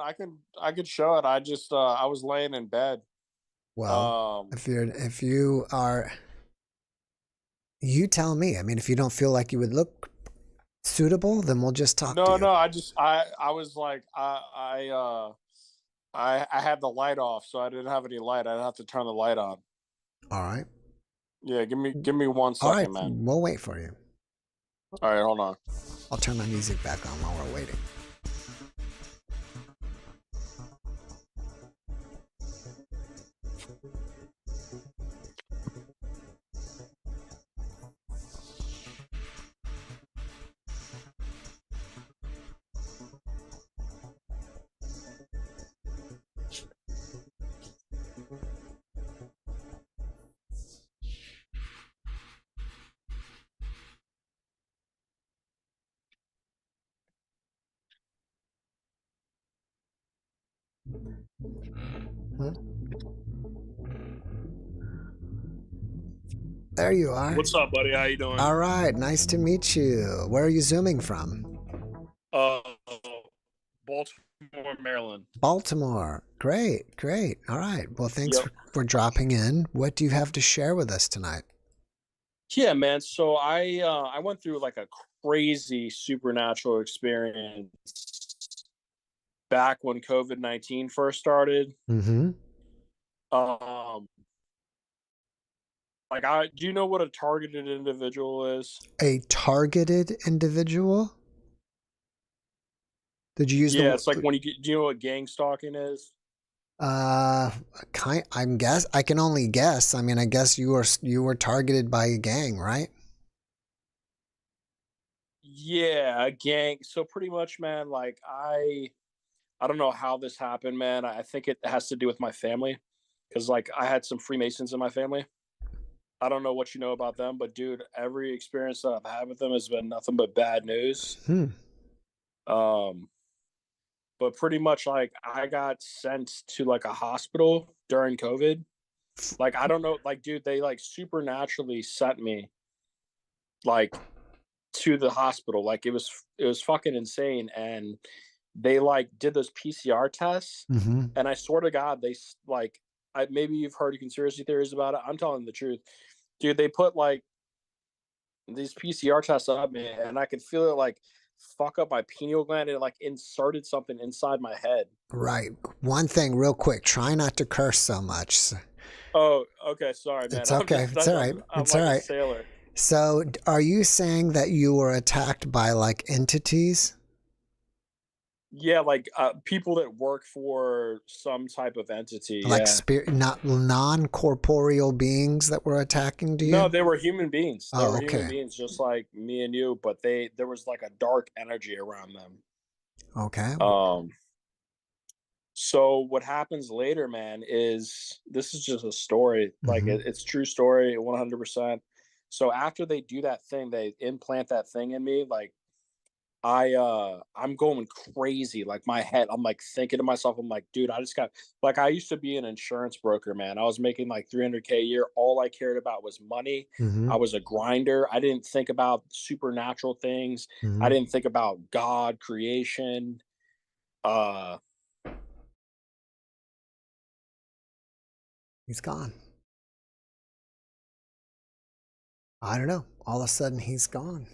show it. I just I was laying in bed. Well, if you are, you tell me. I mean, if you don't feel like you would look suitable, then we'll just talk. No, I was like I had the light off, so I didn't have any light. I'd have to turn the light on. All right. Yeah, give me 1 second, all right, man. We'll wait for you. All right, hold on. I'll turn my music back on while we're waiting. There you are. What's up, buddy? How you doing? All right, nice to meet you. Where are you zooming from? Baltimore, Maryland. Baltimore. Great. All right. Well, thanks for dropping in. What do you have to share with us tonight? Yeah, man. So I went through like a crazy supernatural experience back when COVID-19 first started. Mm-hmm. Do you know what a targeted individual is? A targeted individual? Did you use Yeah, it's like when do you know what gang stalking is? I can only guess. I mean, I guess you were targeted by a gang, right? Yeah, a gang. So pretty much, man, like I don't know how this happened, man. I think it has to do with my family, because like I had some Freemasons in my family. I don't know what you know about them, but dude, every experience that I've had with them has been nothing but bad news. But pretty much like I got sent to like a hospital during COVID. Like, I don't know, like, dude, they like supernaturally sent me like to the hospital. Like it was fucking insane. And they like did those PCR tests. Mm-hmm. And I swear to God, they like, maybe you've heard conspiracy theories about it. I'm telling the truth, dude. They put like these PCR tests up me, and I could feel it like fuck up my pineal gland. It like inserted something inside my head. Right. One thing real quick, try not to curse so much. Oh, okay. Sorry, man. It's okay. It's all right. It's all right. A sailor. So are you saying that you were attacked by like entities? Yeah, like people that work for some type of entity. Like spirit, not non-corporeal beings that were attacking you? No, they were human beings. They were okay. human beings just like me and you, but there was like a dark energy around them. Okay. So what happens later, man, is this is just a story. Like it's true story, 100%. So after they do that thing, they implant that thing in me. Like I'm going crazy. Like my head, I'm like thinking to myself, I'm like, dude, I just got like, I used to be an insurance broker, man. I was making like $300K a year. All I cared about was money. I was a grinder. I didn't think about supernatural things. I didn't think about God, creation. He's gone. I don't know. All of a sudden he's gone.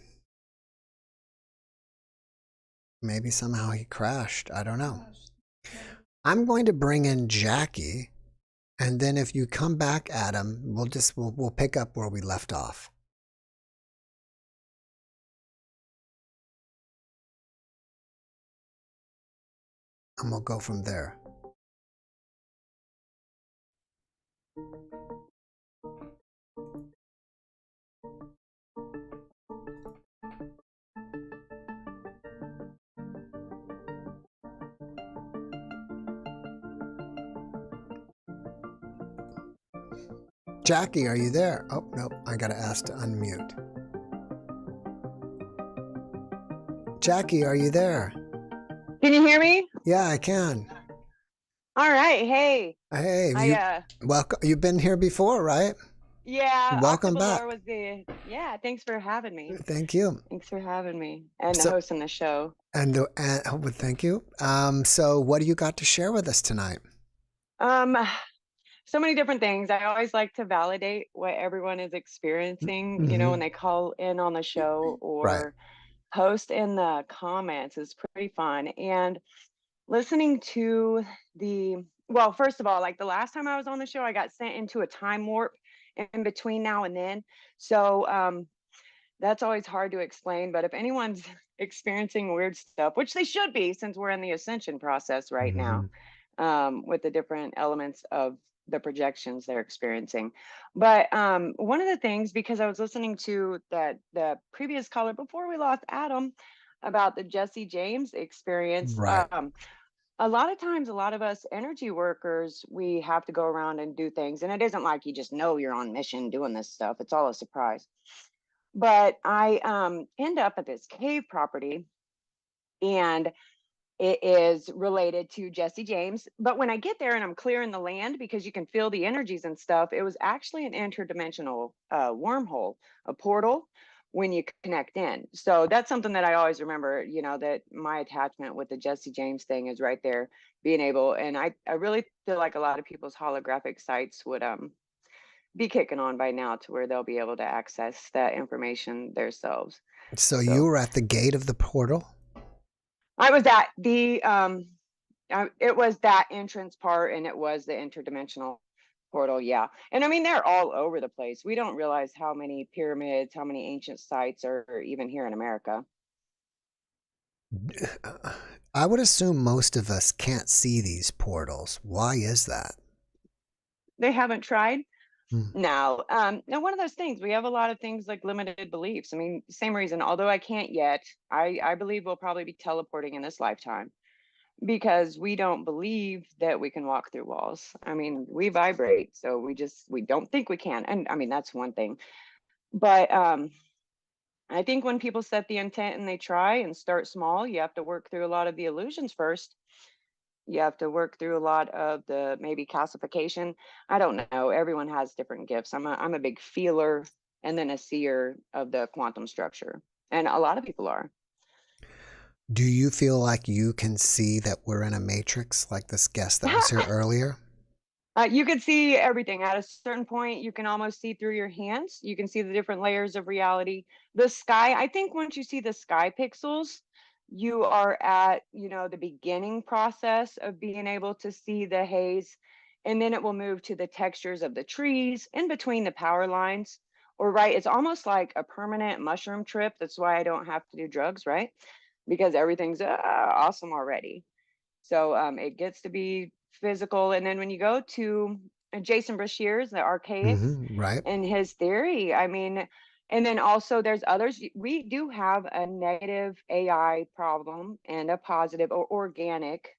Maybe somehow he crashed. I don't know. I'm going to bring in Jackie, and then if you come back, Adam, we'll pick up where we left off. And we'll go from there. Jackie, are you there? Oh, nope, I gotta ask to unmute. Jackie, are you there? Can you hear me? Yeah, I can. All right, hey. Hey, welcome. You've been here before, right? Yeah. Welcome back. Thanks for having me. Thank you. Thanks for having me and hosting the show. And thank you. So what do you got to share with us tonight? So many different things. I always like to validate what everyone is experiencing, you know, when they call in on the show or post in the comments is pretty fun. And listening to first of all, like the last time I was on the show, I got sent into a time warp in between now and then. So that's always hard to explain. But if anyone's experiencing weird stuff, which they should be, since we're in the ascension process right now, with the different elements of the projections they're experiencing. But one of the things, because I was listening to the previous caller before we lost Adam about the Jesse James experience, a lot of times, a lot of us energy workers, we have to go around and do things. And it isn't like you just know you're on mission doing this stuff. It's all a surprise. But I end up at this cave property, and it is related to Jesse James. But when I get there and I'm clearing the land, because you can feel the energies and stuff, it was actually an interdimensional wormhole, a portal when you connect in. So that's something that I always remember, that my attachment with the Jesse James thing is right there, being able, and I really feel like a lot of people's holographic sites would be kicking on by now to where they'll be able to access that information themselves. So you were at the gate of the portal? I was at the it was that entrance part, and it was the interdimensional portal. Yeah. And I mean, they're all over the place. We don't realize how many pyramids, how many ancient sites are even here in America. I would assume most of us can't see these portals. Why is that? They haven't tried. Now, one of those things, we have a lot of things like limited beliefs. I mean, same reason, although I can't yet, I believe we'll probably be teleporting in this lifetime, because we don't believe that we can walk through walls. I mean, we vibrate, so we don't think we can. And I mean, that's one thing. But I think when people set the intent and they try and start small, you have to work through a lot of the illusions first. You have to work through a lot of the maybe calcification. I don't know. Everyone has different gifts. I'm a big feeler and then a seer of the quantum structure. And a lot of people are. Do you feel like you can see that we're in a matrix, like this guest that was here earlier? You can see everything. At a certain point, you can almost see through your hands. You can see the different layers of reality. The sky, I think once you see the sky pixels, you are at, the beginning process of being able to see the haze. And then it will move to the textures of the trees in between the power lines. Or right, it's almost like a permanent mushroom trip. That's why I don't have to do drugs, right? Because everything's awesome already. So it gets to be physical. And then when you go to Jason Brashear's, the archaics, right, and his theory, I mean, and then also there's others. We do have a negative AI problem and a positive or organic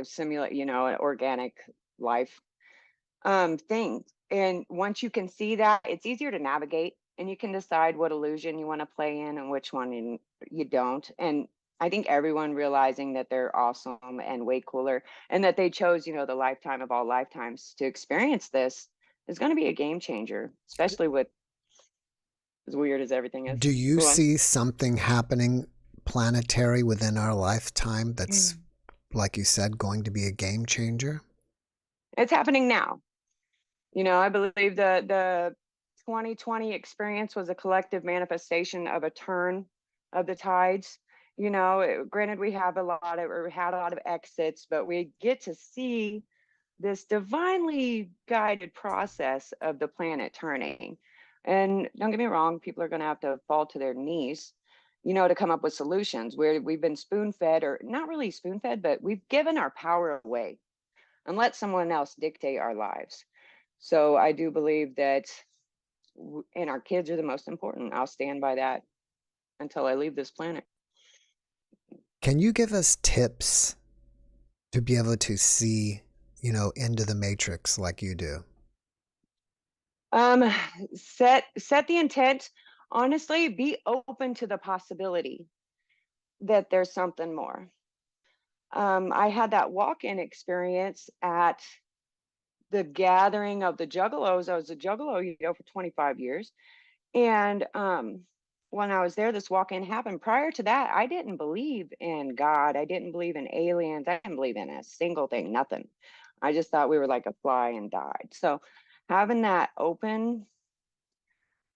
simulate, an organic life thing. And once you can see that, it's easier to navigate, and you can decide what illusion you want to play in and which one you don't. And I think everyone realizing that they're awesome and way cooler, and that they chose, the lifetime of all lifetimes to experience this, is going to be a game changer, especially with as weird as everything is. Do you see something happening planetary within our lifetime that's, like you said, going to be a game changer? It's happening now. I believe the 2020 experience was a collective manifestation of a turn of the tides. Granted, we had a lot of exits, but we get to see this divinely guided process of the planet turning. And don't get me wrong, people are going to have to fall to their knees, to come up with solutions where we've been spoon-fed, or not really spoon-fed, but we've given our power away and let someone else dictate our lives. So I do believe that, and our kids are the most important. I'll stand by that until I leave this planet. Can you give us tips to be able to see, into the matrix like you do? Set the intent. Honestly, be open to the possibility that there's something more. I had that walk-in experience at the gathering of the juggalos. I was a juggalo, for 25 years. And when I was there, this walk-in happened. Prior to that, I didn't believe in God. I didn't believe in aliens. I didn't believe in a single thing, nothing. I just thought we were like a fly and died. So having that open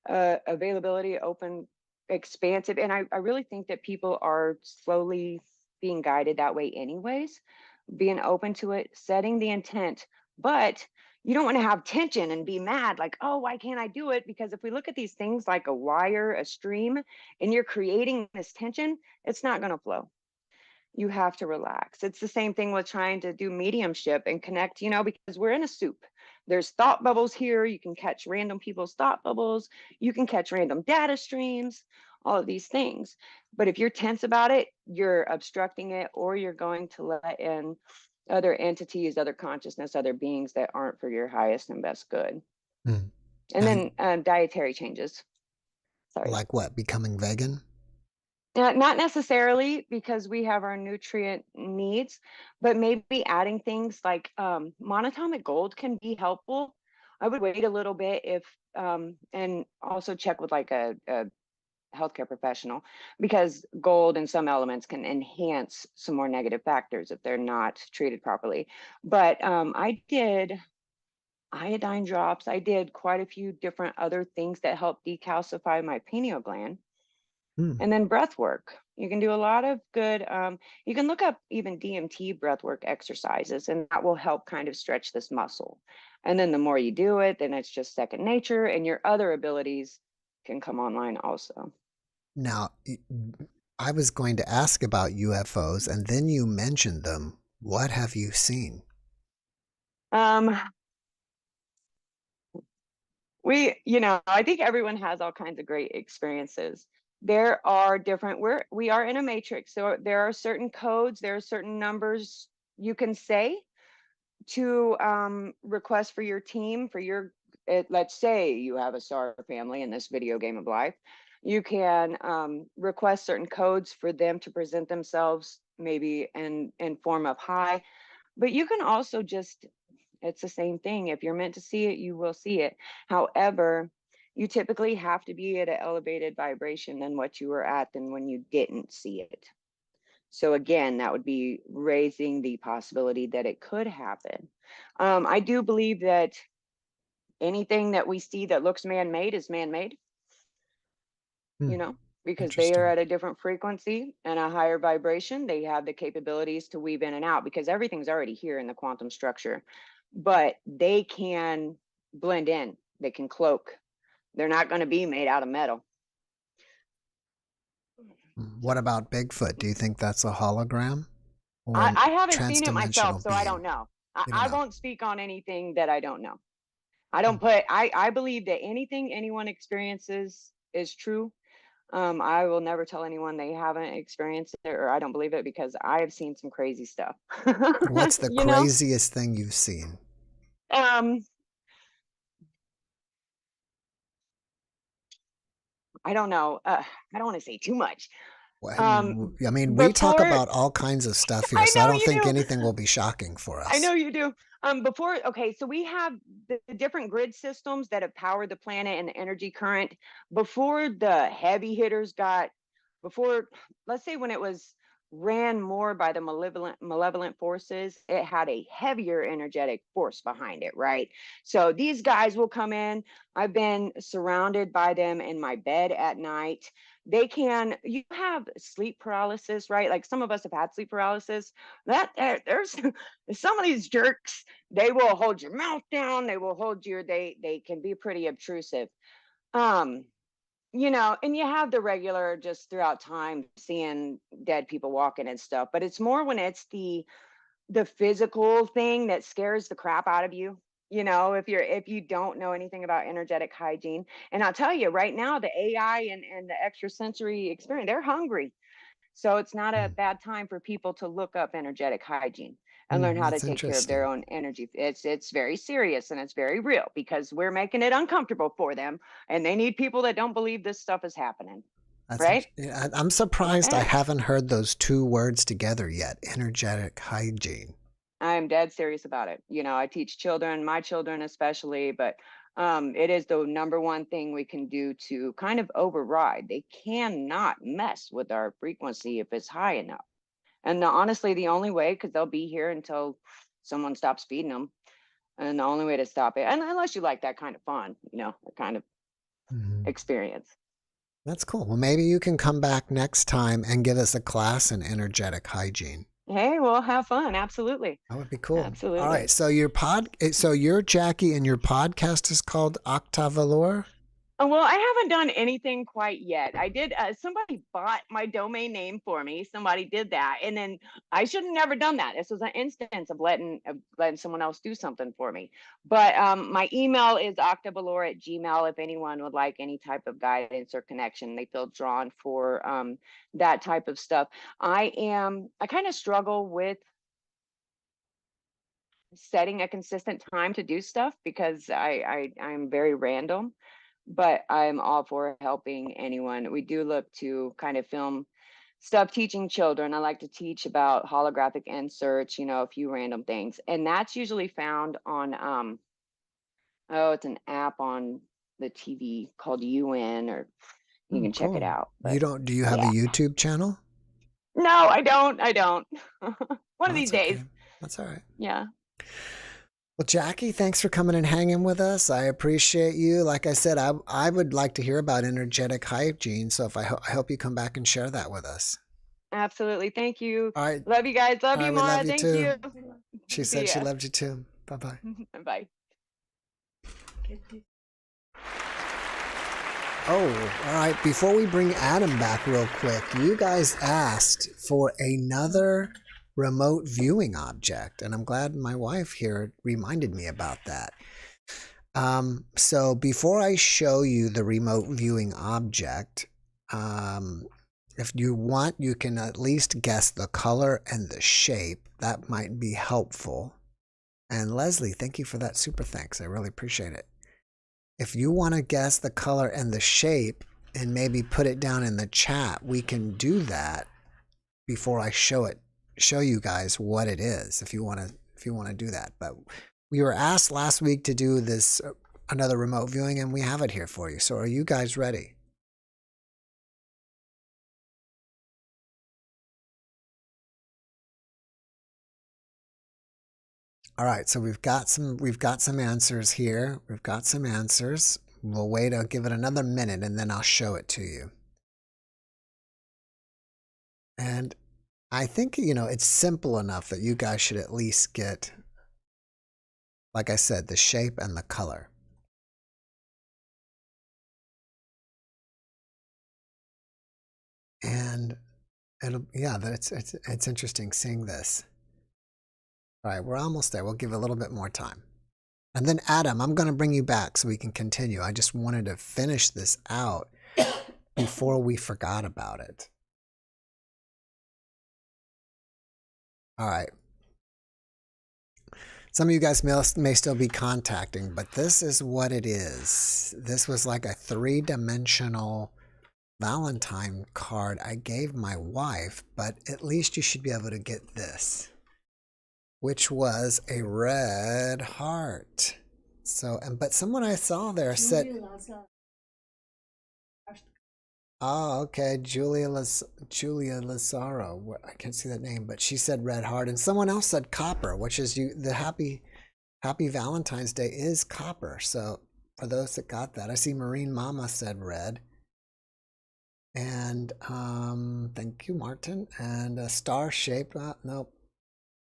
availability, open, expansive, and I really think that people are slowly being guided that way anyways, being open to it, setting the intent. But you don't want to have tension and be mad, like, oh, why can't I do it? Because if we look at these things like a wire, a stream, and you're creating this tension, it's not going to flow. You have to relax. It's the same thing with trying to do mediumship and connect, because we're in a soup. There's thought bubbles here. You can catch random people's thought bubbles. You can catch random data streams, all of these things. But if you're tense about it, you're obstructing it, or you're going to let in other entities, other consciousness, other beings that aren't for your highest and best good. And then dietary changes. Sorry. Like what? Becoming vegan? Not necessarily, because we have our nutrient needs, but maybe adding things like monatomic gold can be helpful. I would wait a little bit if, and also check with like a healthcare professional, because gold and some elements can enhance some more negative factors if they're not treated properly. But I did iodine drops. I did quite a few different other things that help decalcify my pineal gland. And then breath work. You can do a lot of good, you can look up even DMT breath work exercises, and that will help kind of stretch this muscle. And then the more you do it, then it's just second nature, and your other abilities can come online also. Now, I was going to ask about UFOs, and then you mentioned them. What have you seen? I think everyone has all kinds of great experiences. There are different, we are in a matrix. So there are certain codes, there are certain numbers you can say to request for your team, let's say you have a SAR family in this video game of life. You can request certain codes for them to present themselves, maybe in form of hi, but you can also just, it's the same thing. If you're meant to see it, you will see it. However, you typically have to be at an elevated vibration than what you were at than when you didn't see it. So again, that would be raising the possibility that it could happen. I do believe that anything that we see that looks man-made is man-made, because they are at a different frequency and a higher vibration. They have the capabilities to weave in and out because everything's already here in the quantum structure, but they can blend in, they can cloak. They're not going to be made out of metal. What about Bigfoot? Do you think that's a hologram? I haven't seen it myself, so I don't know. I won't speak on anything that I don't know. I believe that anything anyone experiences is true. I will never tell anyone they haven't experienced it or I don't believe it, because I have seen some crazy stuff. What's the craziest thing you've seen? I don't know. I don't want to say too much. I mean, we talk about all kinds of stuff here, so I don't think anything will be shocking for us. I know you do. So we have the different grid systems that have powered the planet and the energy current. Before the heavy hitters let's say when it was ran more by the malevolent forces, it had a heavier energetic force behind it, right? So these guys will come in. I've been surrounded by them in my bed at night. You have sleep paralysis, right? Like some of us have had sleep paralysis. There's some of these jerks, they will hold your mouth down. They will hold they can be pretty obtrusive. And you have the regular just throughout time seeing dead people walking and stuff, but it's more when it's the physical thing that scares the crap out of you. If you don't know anything about energetic hygiene, and I'll tell you right now, the AI and the extrasensory experience, they're hungry. So it's not a bad time for people to look up energetic hygiene and learn how to take care of their own energy. It's very serious and it's very real because we're making it uncomfortable for them, and they need people that don't believe this stuff is happening. Right? I'm surprised I haven't heard those two words together yet. Energetic hygiene. I'm dead serious about it. I teach children, my children especially, but it is the number one thing we can do to kind of override. They cannot mess with our frequency if it's high enough. And honestly, the only way, because they'll be here until someone stops feeding them. And the only way to stop it, and unless you like that kind of fun, that kind of experience. That's cool. Well, maybe you can come back next time and give us a class in energetic hygiene. Hey, we'll have fun. Absolutely. That would be cool. Absolutely. All right. So you're Jackie, and your podcast is called Octavalor? Well, I haven't done anything quite yet. I did. Somebody bought my domain name for me. Somebody did that, and then I should have never done that. This was an instance of letting someone else do something for me. But my email is octavalor@gmail. If anyone would like any type of guidance or connection, they feel drawn for that type of stuff. I kind of struggle with setting a consistent time to do stuff because I'm very random. But I'm all for helping anyone. We do look to kind of film stuff teaching children. I like to teach about holographic inserts, you know, a few random things. And that's usually found on, it's an app on the TV called UN, or you can check it out. But, do you have a YouTube channel? No, I don't. One of these days. That's all right. Yeah. Well, Jackie, thanks for coming and hanging with us. I appreciate you. Like I said, I would like to hear about energetic hygiene. So I hope you come back and share that with us. Absolutely. Thank you. All right. Love you guys. Love you, Mara. Thank you. She said she loved you too. Bye-bye. Bye. Oh, all right. Before we bring Adam back real quick, you guys asked for another remote viewing object, and I'm glad my wife here reminded me about that. So before I show you the remote viewing object, if you want, you can at least guess the color and the shape. That might be helpful. And Leslie, thank you for that super thanks. I really appreciate it. If you want to guess the color and the shape and maybe put it down in the chat, we can do that before I show you guys what it is, if you want to do that. But we were asked last week to do this another remote viewing, and we have it here for you. So are you guys ready? All right, so we've got some answers here. We've got some answers. We'll wait. I'll give it another minute, and then I'll show it to you. And I think, it's simple enough that you guys should at least get, like I said, the shape and the color. And it's interesting seeing this. All right, we're almost there. We'll give it a little bit more time. And then Adam, I'm going to bring you back so we can continue. I just wanted to finish this out before we forgot about it. All right. Some of you guys may still be contacting, but this is what it is. This was like a 3-dimensional Valentine card I gave my wife, but at least you should be able to get this, which was a red heart. But someone I saw there said, oh, okay, Julia Lazaro. I can't see that name, but she said red heart, and someone else said copper, which is the happy Valentine's Day is copper. So for those that got that, I see Marine Mama said red, and thank you, Martin, and a star shape. Nope.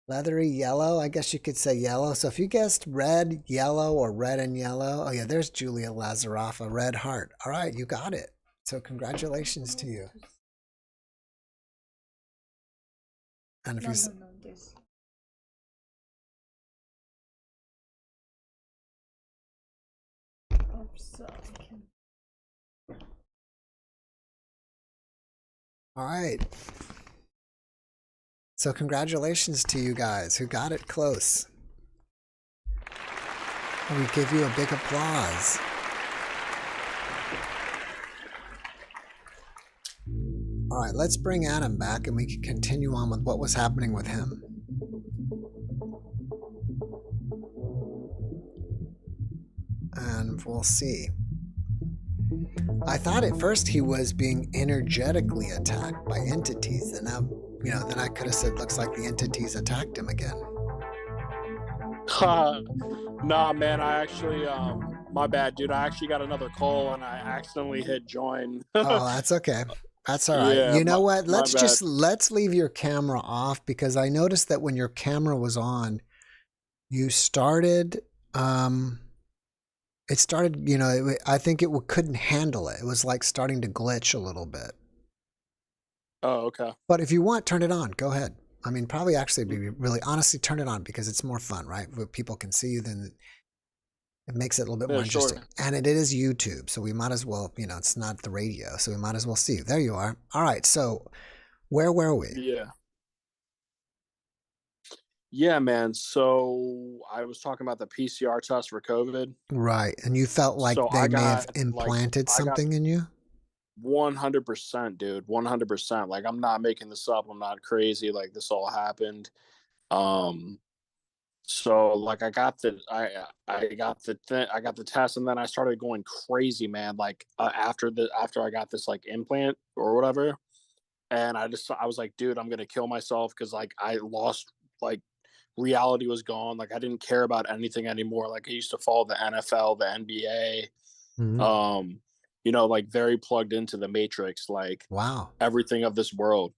Leathery yellow, I guess you could say yellow. So if you guessed red, yellow, or red and yellow, oh yeah, there's Julia Lazaroff, a red heart. All right, you got it. So congratulations to you. And if all right. So congratulations to you guys who got it close. And we give you a big applause. All right, let's bring Adam back and we can continue on with what was happening with him. And we'll see. I thought at first he was being energetically attacked by entities, and now, then I could have said, looks like the entities attacked him again. Nah, man, I actually, my bad, dude. I actually got another call and I accidentally hit join. Oh, that's okay. That's all right. Yeah, you know what? Let's leave your camera off, because I noticed that when your camera was on, you started, it started, I think it couldn't handle it. It was like starting to glitch a little bit. Oh, okay. But if you want, turn it on. Go ahead. I mean, probably actually be really, honestly, turn it on, because it's more fun, right? Where people can see you, then it makes it a little bit more interesting. Sure. And it is YouTube, so we might as well, it's not the radio, so we might as well see you. There you are. All right, so where were we? Yeah. Yeah, man. So I was talking about the PCR test for COVID. Right, and you felt like they may have implanted something in you? 100%, dude. 100%. Like, I'm not making this up. I'm not crazy. Like, this all happened. So like I got the test, and then I started going crazy, man. Like after I got this like implant or whatever, and I was like, dude, I'm gonna kill myself because like I lost, like, reality was gone. Like I didn't care about anything anymore. Like I used to follow the NFL, the NBA, like very plugged into the matrix, like Wow. everything of this world.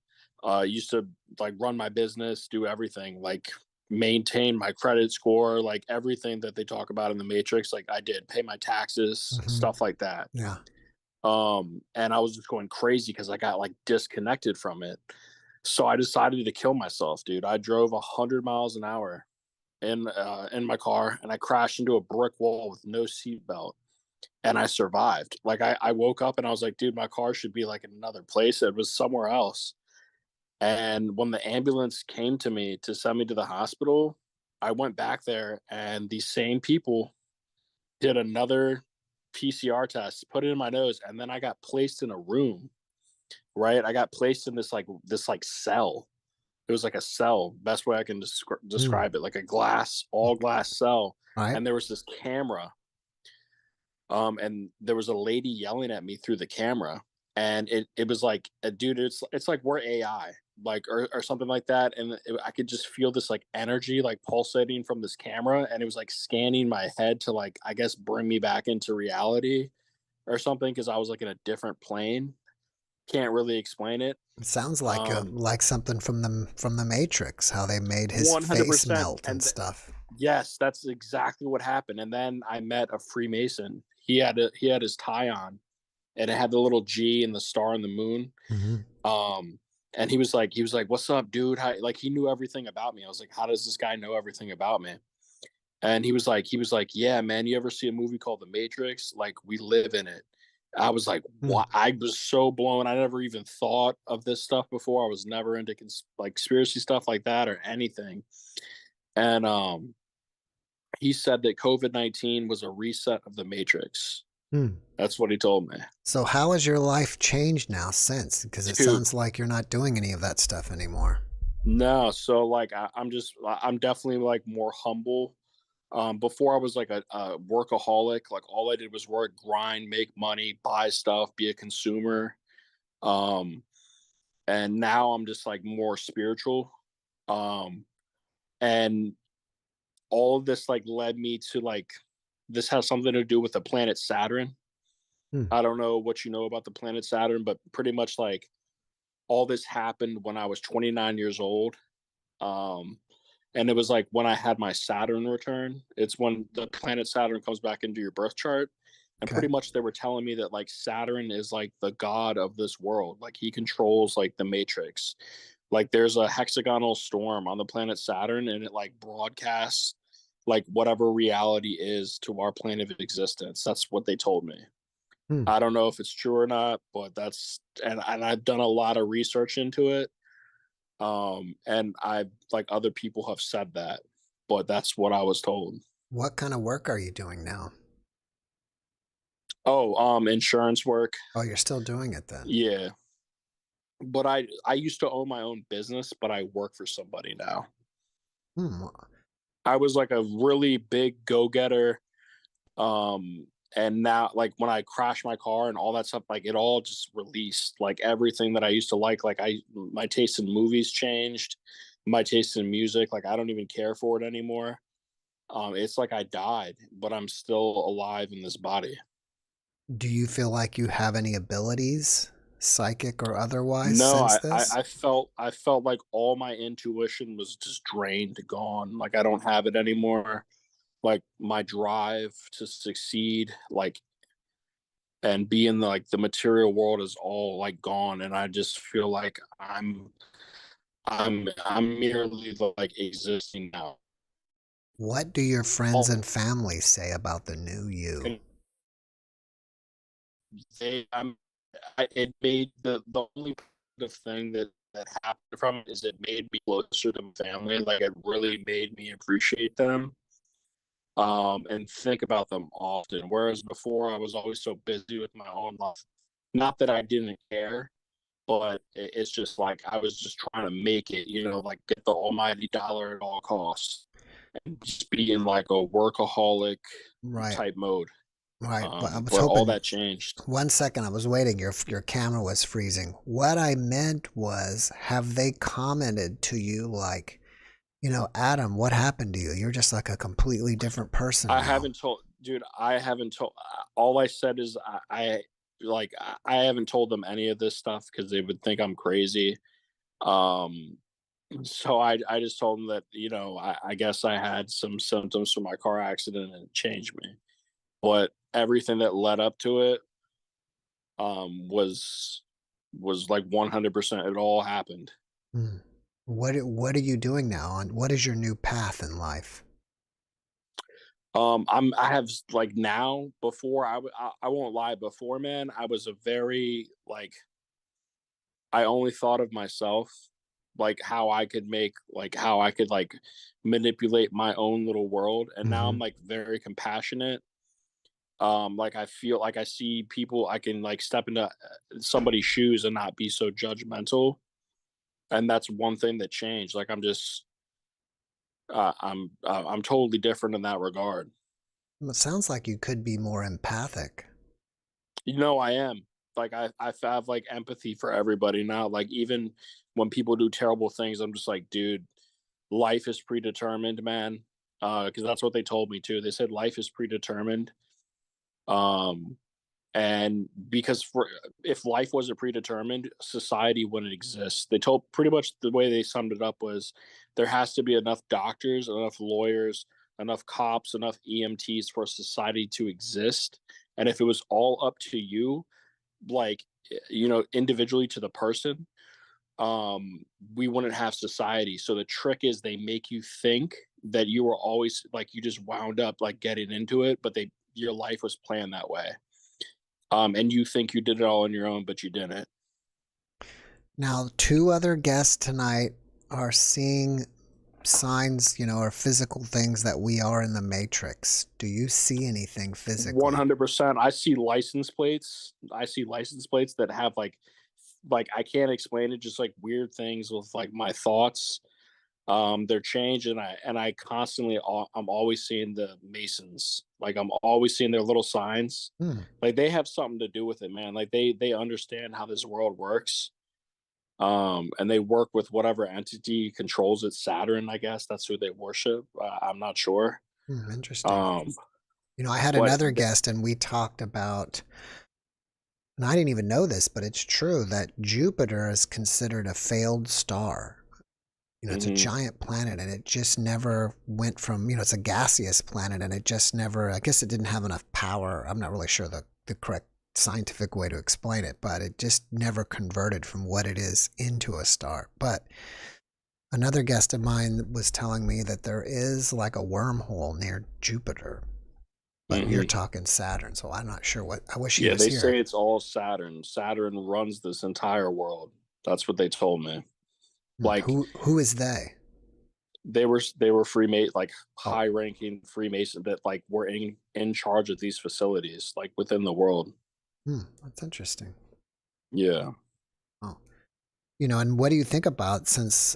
Used to like run my business, do everything, like maintain my credit score, like everything that they talk about in the matrix, like I did, pay my taxes, stuff like that. Yeah. And I was just going crazy because I got like disconnected from it. So I decided to kill myself, dude. I drove 100 miles an hour in my car, and I crashed into a brick wall with no seatbelt, and I survived. Like I woke up and I was like, dude, my car should be like in another place. It was somewhere else. And when the ambulance came to me to send me to the hospital, I went back there, and these same people did another PCR test, put it in my nose, and then I got placed in a room, right? I got placed in this cell. It was like a cell, best way I can describe it, like a all glass cell. Right. And there was this camera, and there was a lady yelling at me through the camera. And it was like, dude, it's like we're AI, like, or something like that. And I could just feel this like energy, like pulsating from this camera. And it was like scanning my head to like, I guess, bring me back into reality or something. Cause I was like in a different plane. Can't really explain it. It sounds like something from the Matrix, how they made his 100%, face melt and stuff. Yes, that's exactly what happened. And then I met a Freemason. He had his tie on, and it had the little G and the star and the moon. And he was like, "What's up, dude?" Like he knew everything about me. I was like, "How does this guy know everything about me?" And he was like, "Yeah, man, you ever see a movie called The Matrix? Like we live in it." I was like, "What?" I was so blown. I never even thought of this stuff before. I was never into like conspiracy stuff like that or anything. And he said that COVID-19 was a reset of the Matrix. That's what he told me. So how has your life changed now since? Because it sounds like you're not doing any of that stuff anymore. No, so like I'm definitely like more humble. Before I was like a workaholic. Like all I did was work, grind, make money, buy stuff, be a consumer. And now I'm just like more spiritual. And all of this like led me to like, this has something to do with the planet Saturn. I don't know what you know about the planet Saturn, but pretty much like all this happened when I was 29 years old. And it was like when I had my Saturn return. It's when the planet Saturn comes back into your birth chart. And pretty much they were telling me that like Saturn is like the god of this world. Like he controls like the matrix. Like there's a hexagonal storm on the planet Saturn, and it like broadcasts like whatever reality is to our plane of existence. That's what they told me. I don't know if it's true or not, but and I've done a lot of research into it. And I like other people have said that, but that's what I was told. What kind of work are you doing now? Oh, insurance work. Oh, you're still doing it then? Yeah. But I used to own my own business, but I work for somebody now. I was like a really big go-getter. And now like when I crashed my car and all that stuff, like it all just released, like everything that I used to like my taste in movies changed, my taste in music. Like I don't even care for it anymore. It's like I died, but I'm still alive in this body. Do you feel like you have any abilities, psychic or otherwise? No, since this? I felt like all my intuition was just drained, gone. Like I don't have it anymore. Like my drive to succeed, like, and be in the material world is all like gone. And I just feel like I'm merely like existing now. What do your friends and family say about the new you? It made the only positive thing that happened from it is it made me closer to my family. Like it really made me appreciate them. And think about them often. Whereas before I was always so busy with my own life, not that I didn't care, but it's just like I was just trying to make it, like get the almighty dollar at all costs, and just be in like a workaholic type mode. Right. But I was but hoping all that changed. 1 second. I was waiting. Your camera was freezing. What I meant was, have they commented to you like, Adam, what happened to you? You're just like a completely different person. I haven't told, dude. All I said is I haven't told them any of this stuff because they would think I'm crazy. So I just told them that, I guess I had some symptoms from my car accident and it changed me. But everything that led up to it was like 100%. It all happened. What are you doing now? And what is your new path in life? I have like now, before I won't lie, before, man, I was a very like, I only thought of myself, like how I could manipulate my own little world. And now I'm like very compassionate. Like I feel like I see people, I can like step into somebody's shoes and not be so judgmental. And that's one thing that changed. Like I'm just, I'm totally different in that regard. It sounds like you could be more empathic. I am. Like I have like empathy for everybody now. Like even when people do terrible things, I'm just like, dude, life is predetermined, man. Because that's what they told me too. They said life is predetermined. And because if life wasn't predetermined, society wouldn't exist. They told, pretty much the way they summed it up was, there has to be enough doctors, enough lawyers, enough cops, enough EMTs for society to exist. And if it was all up to you, like, individually to the person, we wouldn't have society. So the trick is they make you think that you were always like, you just wound up like getting into it, but your life was planned that way. And you think you did it all on your own, but you didn't. Now, 2 other guests tonight are seeing signs, or physical things that we are in the Matrix. Do you see anything physically? 100%. I see license plates. That have like I can't explain it, just like weird things with like my thoughts. They're changed, and I constantly, I'm always seeing the Masons. Like I'm always seeing their little signs. Like they have something to do with it, man. Like they understand how this world works. And they work with whatever entity controls it. Saturn, I guess that's who they worship. I'm not sure. Interesting. I had another guest, and we talked about, and I didn't even know this, but it's true that Jupiter is considered a failed star. It's a giant planet, and it just never went from, it's a gaseous planet, and it just never, I guess it didn't have enough power. I'm not really sure the correct scientific way to explain it, but it just never converted from what it is into a star. But another guest of mine was telling me that there is like a wormhole near Jupiter, but you're talking Saturn, so I'm not sure what. I wish he was here. Yeah, they say it's all Saturn. Saturn runs this entire world. That's what they told me. Like who is they? They were Freemason, like high-ranking Freemason that like were in charge of these facilities, like within the world. That's interesting. Yeah. Oh, and what do you think about, since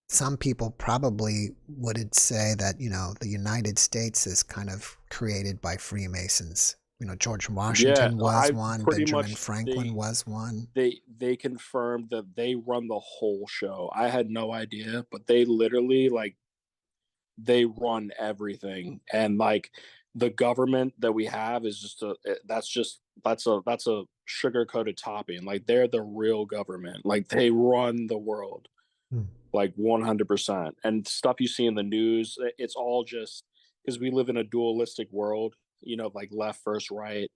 some people probably would say that, the United States is kind of created by Freemasons. George Washington was one, Benjamin Franklin was one. They confirmed that they run the whole show. I had no idea, but they literally they run everything. And like the government that we have is that's a sugar-coated topping. Like they're the real government. Like they run the world. Like 100%. And stuff you see in the news, it's all just because we live in a dualistic world, like left versus right.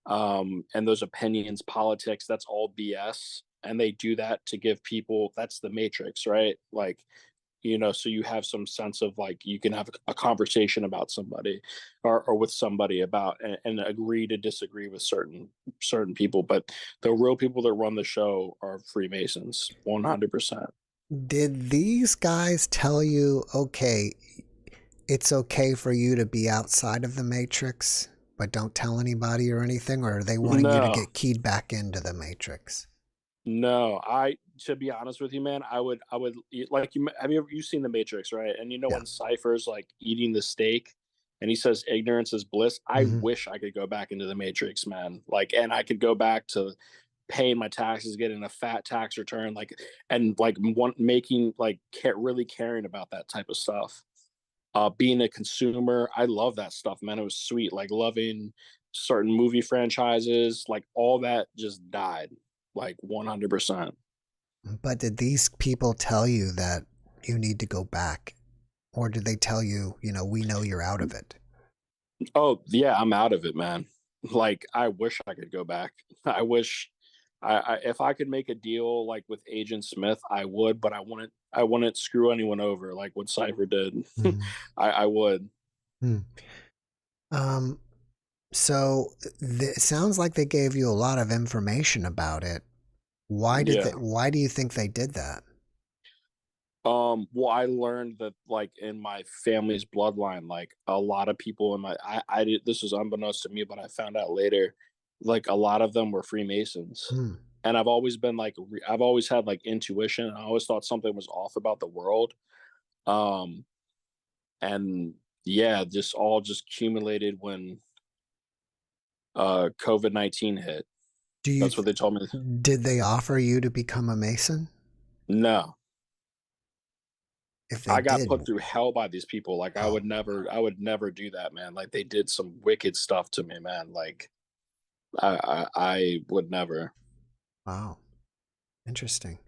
And those opinions, politics, that's all BS. And they do that to give people, that's the Matrix, right? Like, so you have some sense of like, you can have a conversation about somebody or with somebody about and agree to disagree with certain people. But the real people that run the show are Freemasons, 100%. Did these guys tell you, okay, it's okay for you to be outside of the Matrix, but don't tell anybody or anything, or are they wanting you to No. get keyed back into the Matrix? No, to be honest with you, man, I would like you've seen the Matrix, right? And Yeah. when Cypher's like eating the steak and he says ignorance is bliss, I Mhm. wish I could go back into the Matrix, man. Like, and I could go back to paying my taxes, getting a fat tax return, like, and like making like really caring about that type of stuff. Being a consumer, I love that stuff, man. It was sweet, like loving certain movie franchises, like all that just died, like 100%. But did these people tell you that you need to go back? Or did they tell you, we know you're out of it? Oh, yeah, I'm out of it, man. Like, I wish I could go back. I wish if I could make a deal like with Agent Smith, I would, but I wouldn't screw anyone over like what Cypher did. I would. So it sounds like they gave you a lot of information about it. Why do you think they did that? Well, I learned that like in my family's bloodline, like a lot of people in I did, this was unbeknownst to me, but I found out later, like a lot of them were Freemasons. And I've always been like, I've always had like intuition. I always thought something was off about the world. And yeah, just all just accumulated when COVID-19 hit. That's what they told me. Did they offer you to become a Mason? No. If they I got did, put through hell by these people. Like I would never do that, man. Like they did some wicked stuff to me, man. Like I would never. Wow. Interesting.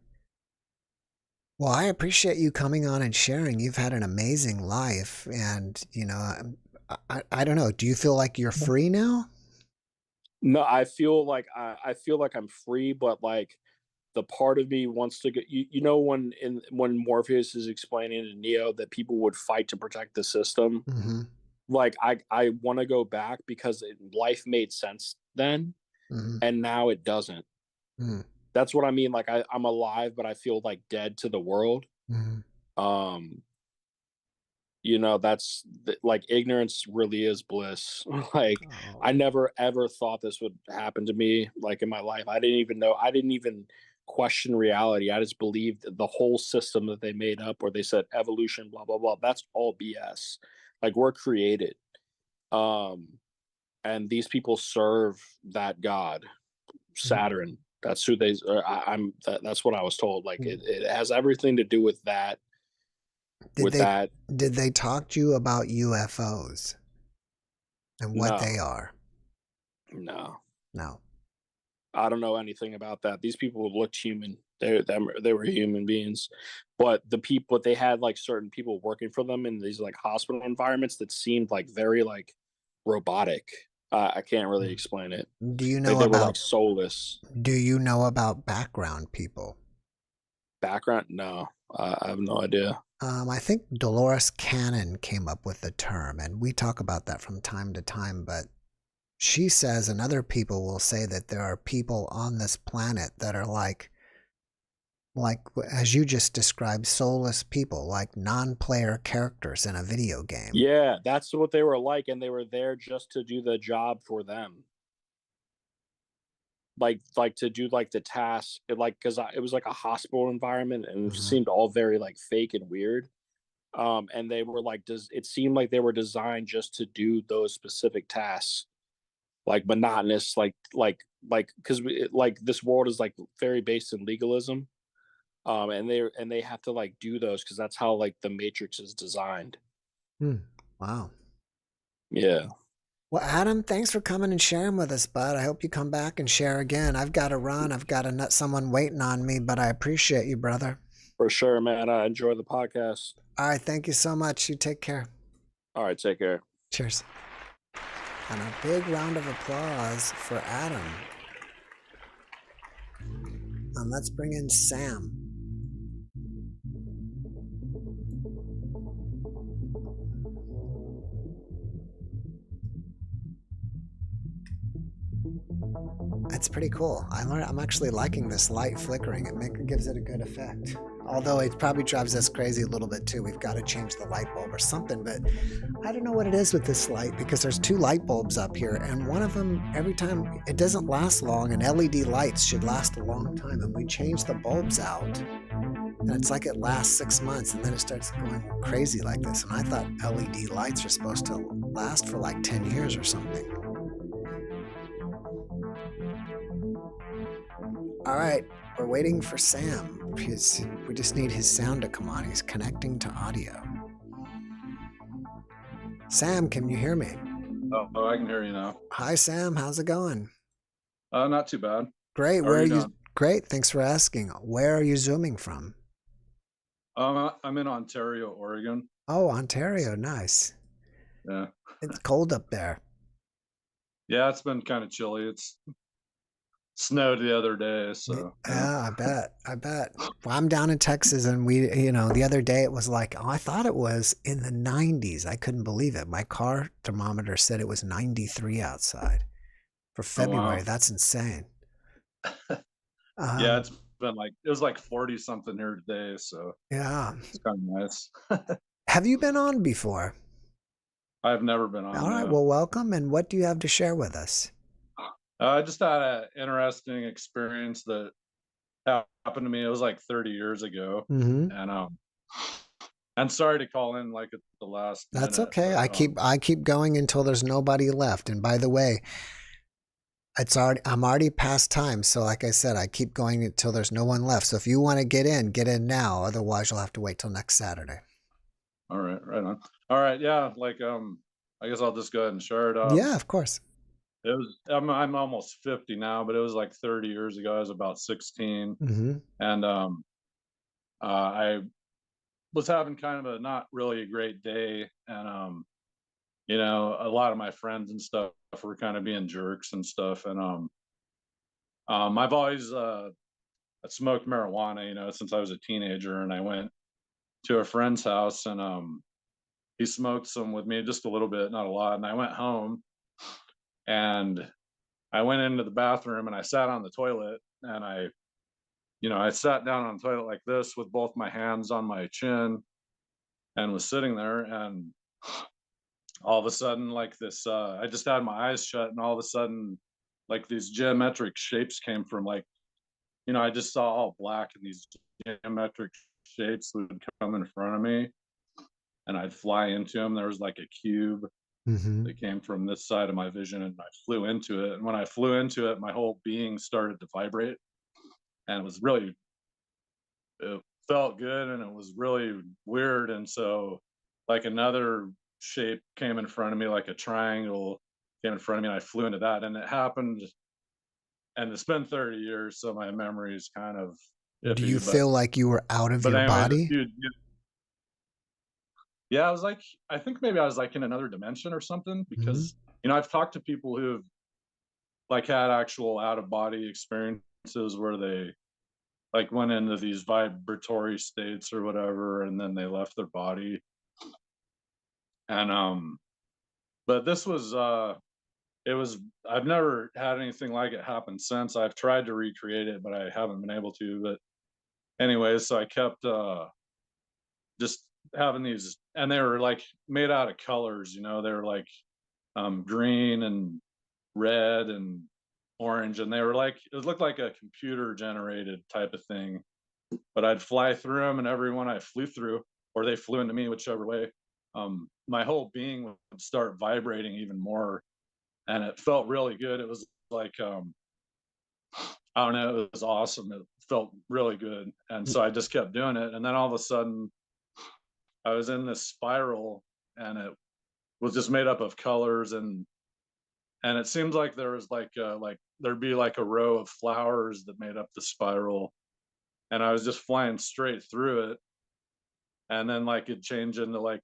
Well, I appreciate you coming on and sharing. You've had an amazing life, and I don't know. Do you feel like you're free now? No, I feel like I'm free, but like the part of me wants to get when Morpheus is explaining to Neo that people would fight to protect the system. Mm-hmm. Like I want to go back because life made sense then, and now it doesn't. That's what I mean. Like I'm alive, but I feel like dead to the world. That's like ignorance really is bliss. Like I never ever thought this would happen to me. Like in my life, I didn't even question reality. I just believed the whole system that they made up, where they said evolution, blah blah blah. That's all BS. Like we're created, and these people serve that god, Saturn. That's who they. That's what I was told. Like it has everything to do with that. Did they talk to you about UFOs and what they are? No. No. I don't know anything about that. These people looked human. They were human beings, but they had like certain people working for them in these like hospital environments that seemed like very like robotic. I can't really explain it. Do you know they were like soulless? Do you know about background people? Background? No, I have no idea. I think Dolores Cannon came up with the term, and we talk about that from time to time, but she says, and other people will say, that there are people on this planet that are like as you just described, soulless people, like non-player characters in a video game. Yeah, that's what they were like, and they were there just to do the job for them. Like to do like the task, like because it was like a hospital environment, and it seemed all very like fake and weird. And they were like, it seemed like they were designed just to do those specific tasks, like monotonous, like because like this world is like very based in legalism. And they have to like do those because that's how like the Matrix is designed. Wow. Yeah. Well, Adam, thanks for coming and sharing with us, bud. I hope you come back and share again. I've got to run. I've got someone waiting on me, but I appreciate you, brother. For sure, man. I enjoy the podcast. All right. Thank you so much. You take care. All right. Take care. Cheers. And a big round of applause for Adam. And let's bring in Sam. It's pretty cool. I'm actually liking this light flickering. It gives it a good effect. Although it probably drives us crazy a little bit too. We've got to change the light bulb or something, but I don't know what it is with this light because there's 2 light bulbs up here, and one of them, every time, it doesn't last long, and LED lights should last a long time, and we change the bulbs out, and it's like it lasts 6 months, and then it starts going crazy like this, and I thought LED lights are supposed to last for like 10 years or something. All right, we're waiting for Sam. We just need his sound to come on. He's connecting to audio. Sam, can you hear me? Oh, I can hear you now. Hi, Sam. How's it going? Not too bad. Great. How Where are are you you? doing? Great. Thanks for asking. Where are you zooming from? I'm in Ontario, Oregon. Oh, Ontario. Nice. Yeah. It's cold up there. Yeah, it's been kind of chilly. It's snowed the other day, so. Yeah, I bet. Well, I'm down in Texas, and the other day it was like, I thought it was in the 90s. I couldn't believe it. My car thermometer said it was 93 outside for February. Wow. That's insane. Yeah, it's been it was like 40 something here today, so. Yeah. It's kind of nice. Have you been on before? I've never been on. All right. Well, welcome. And what do you have to share with us? I just had an interesting experience that happened to me. It was like 30 years ago, and sorry to call in at the last. That's minute, okay. but, I keep going until there's nobody left. And by the way, I'm already past time. So like I said, I keep going until there's no one left. So if you want to get in now. Otherwise, you'll have to wait till next Saturday. All right, right on. All right, yeah. I guess I'll just go ahead and share it. Yeah, of course. It was. I'm almost 50 now, but it was like 30 years ago. I was about 16, and I was having kind of a not really a great day, and a lot of my friends and stuff were kind of being jerks and stuff, and I've always smoked marijuana, since I was a teenager, and I went to a friend's house, and he smoked some with me, just a little bit, not a lot, and I went home. And I went into the bathroom and I sat on the toilet, and I sat down on the toilet like this with both my hands on my chin and was sitting there, and all of a sudden this, I just had my eyes shut, and all of a sudden these geometric shapes came from I just saw all black, and these geometric shapes would come in front of me, and I'd fly into them. There was a cube that came from this side of my vision, and I flew into it. And when I flew into it, my whole being started to vibrate, and it felt good, and it was really weird. And so another shape came in front of me, like a triangle came in front of me, and I flew into that, and it happened. And it's been 30 years, so my memory is kind of iffy, Do you feel like you were out of your body? Yeah, I think maybe I was in another dimension or something, because, I've talked to people who've had actual out of body experiences where they went into these vibratory states or whatever, and then they left their body. And, but this was, I've never had anything like it happen since. I've tried to recreate it, but I haven't been able to. But anyways, so I kept, just having these, and they were made out of colors, they were green and red and orange, and they were it looked like a computer generated type of thing. But I'd fly through them, and everyone I flew through, or they flew into me, whichever way, my whole being would start vibrating even more, and it felt really good. It was I don't know, it was awesome. It felt really good, and so I just kept doing it, and then all of a sudden I was in this spiral, and it was just made up of colors, and it seems like there was there'd be a row of flowers that made up the spiral, and I was just flying straight through it, and then it'd change into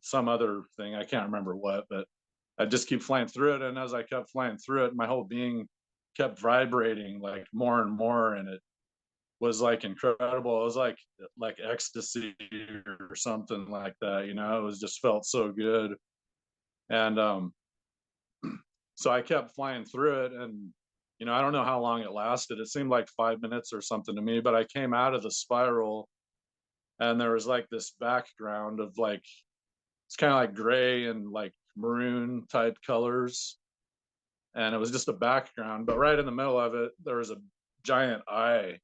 some other thing. I can't remember what, but I just keep flying through it, and as I kept flying through it, my whole being kept vibrating more and more, and it was incredible. It was like ecstasy or something like that, it was just felt so good. And so I kept flying through it, and you know, I don't know how long it lasted. It seemed like 5 minutes or something to me, but I came out of the spiral and there was like this background of like, it's kind of like gray and like maroon type colors. And it was just a background, but right in the middle of it, there was a giant eye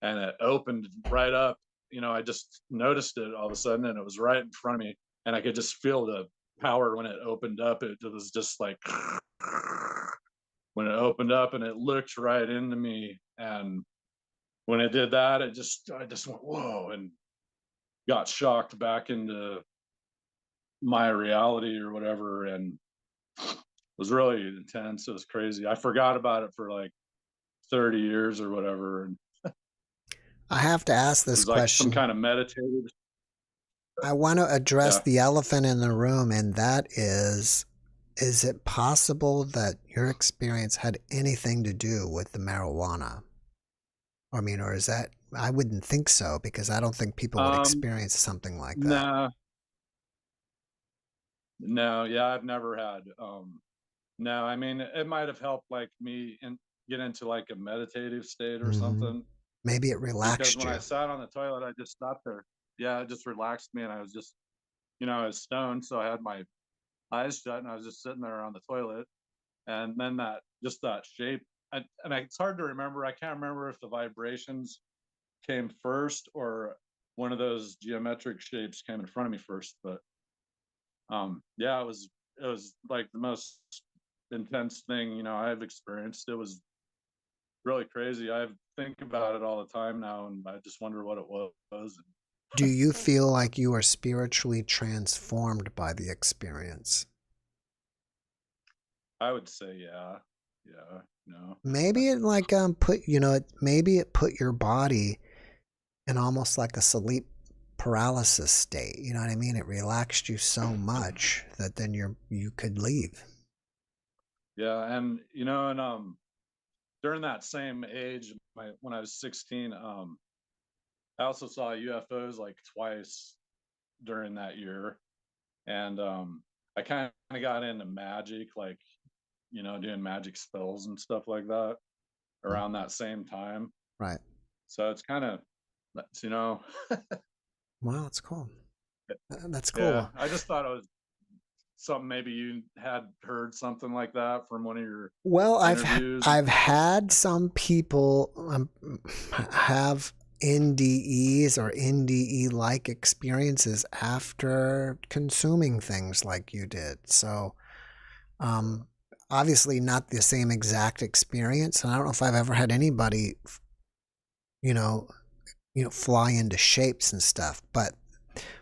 and it opened right up. You know, I just noticed it all of a sudden and it was right in front of me and I could just feel the power when it opened up. It was just like when it opened up and it looked right into me. And when it did that, I just went, whoa, and got shocked back into my reality or whatever. And it was really intense. It was crazy. I forgot about it for like 30 years or whatever. And I have to ask this like question. some kind of meditative. I want to address the elephant in the room, and that is it possible that your experience had anything to do with the marijuana? I mean, or is that, I wouldn't think so, because I don't think people would experience something like that. No, yeah, I've never had. No, I mean, it might have helped like me get into like a meditative state or something. Maybe it relaxed because when I sat on the toilet, I just sat there. Yeah, it just relaxed me, and I was just, you know, I was stoned, so I had my eyes shut, and I was just sitting there on the toilet, and then that shape, it's hard to remember. I can't remember if the vibrations came first or one of those geometric shapes came in front of me first, but yeah, it was like the most intense thing, you know, I've experienced. It was really crazy. I think about it all the time now, and I just wonder what it was. Do you feel like you are spiritually transformed by the experience? I would say, yeah. No. Maybe it like maybe it put your body in almost like a sleep paralysis state. You know what I mean? It relaxed you so much that then you could leave. Yeah, and you know, and during that same age, when I was 16, I also saw UFOs like twice during that year, and I kind of got into magic, like, you know, doing magic spells and stuff like that around that same time. Right. So it's kind of, you know. Wow, that's cool. That's cool. Yeah, I just thought it was something, maybe you had heard something like that from one of your interviews. I've had some people have NDEs or NDE-like experiences after consuming things like you did. So obviously not the same exact experience. And I don't know if I've ever had anybody, you know, fly into shapes and stuff. But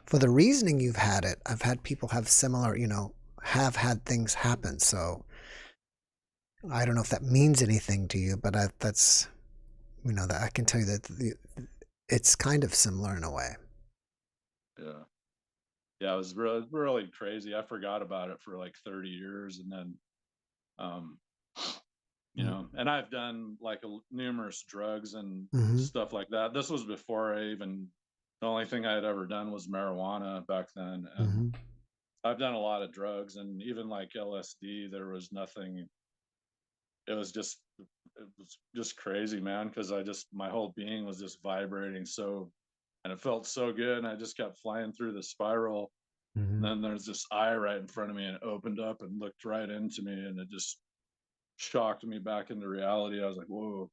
for the reasoning you've had it, I've had people have similar, you know, have had things happen. So I don't know if that means anything to you, but that's, you know, that I can tell you that it's kind of similar in a way. Yeah, it was really, really crazy. I forgot about it for like 30 years. And then, you know, and I've done like numerous drugs and stuff like that. This was before the only thing I had ever done was marijuana back then. And I've done a lot of drugs, and even like LSD, there was nothing. It was just crazy, man. Cause my whole being was just vibrating and it felt so good. And I just kept flying through the spiral. And then there's this eye right in front of me, and it opened up and looked right into me, and it just shocked me back into reality. I was like, whoa.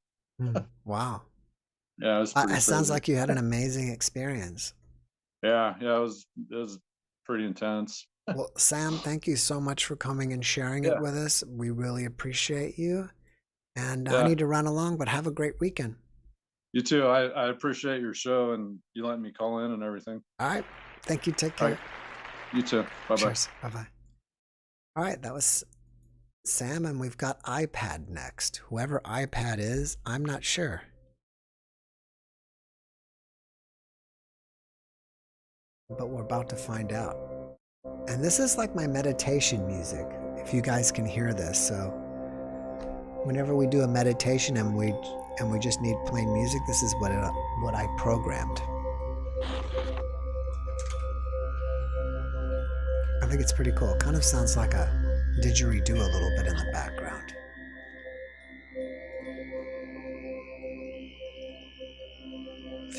Wow. Yeah, it was pretty crazy. Sounds like you had an amazing experience. Yeah, it was pretty intense. Well, Sam, thank you so much for coming and sharing it with us. We really appreciate you. And I need to run along, but have a great weekend. You too. I appreciate your show and you letting me call in and everything. All right. Thank you. Take care. Right. You too. Bye-bye. Cheers. Bye-bye. All right. That was Sam, and we've got iPad next. Whoever iPad is, I'm not sure. But we're about to find out. And this is like my meditation music, if you guys can hear this. So whenever we do a meditation and we just need plain music, this is what I programmed. I think it's pretty cool. It kind of sounds like a didgeridoo a little bit in the background.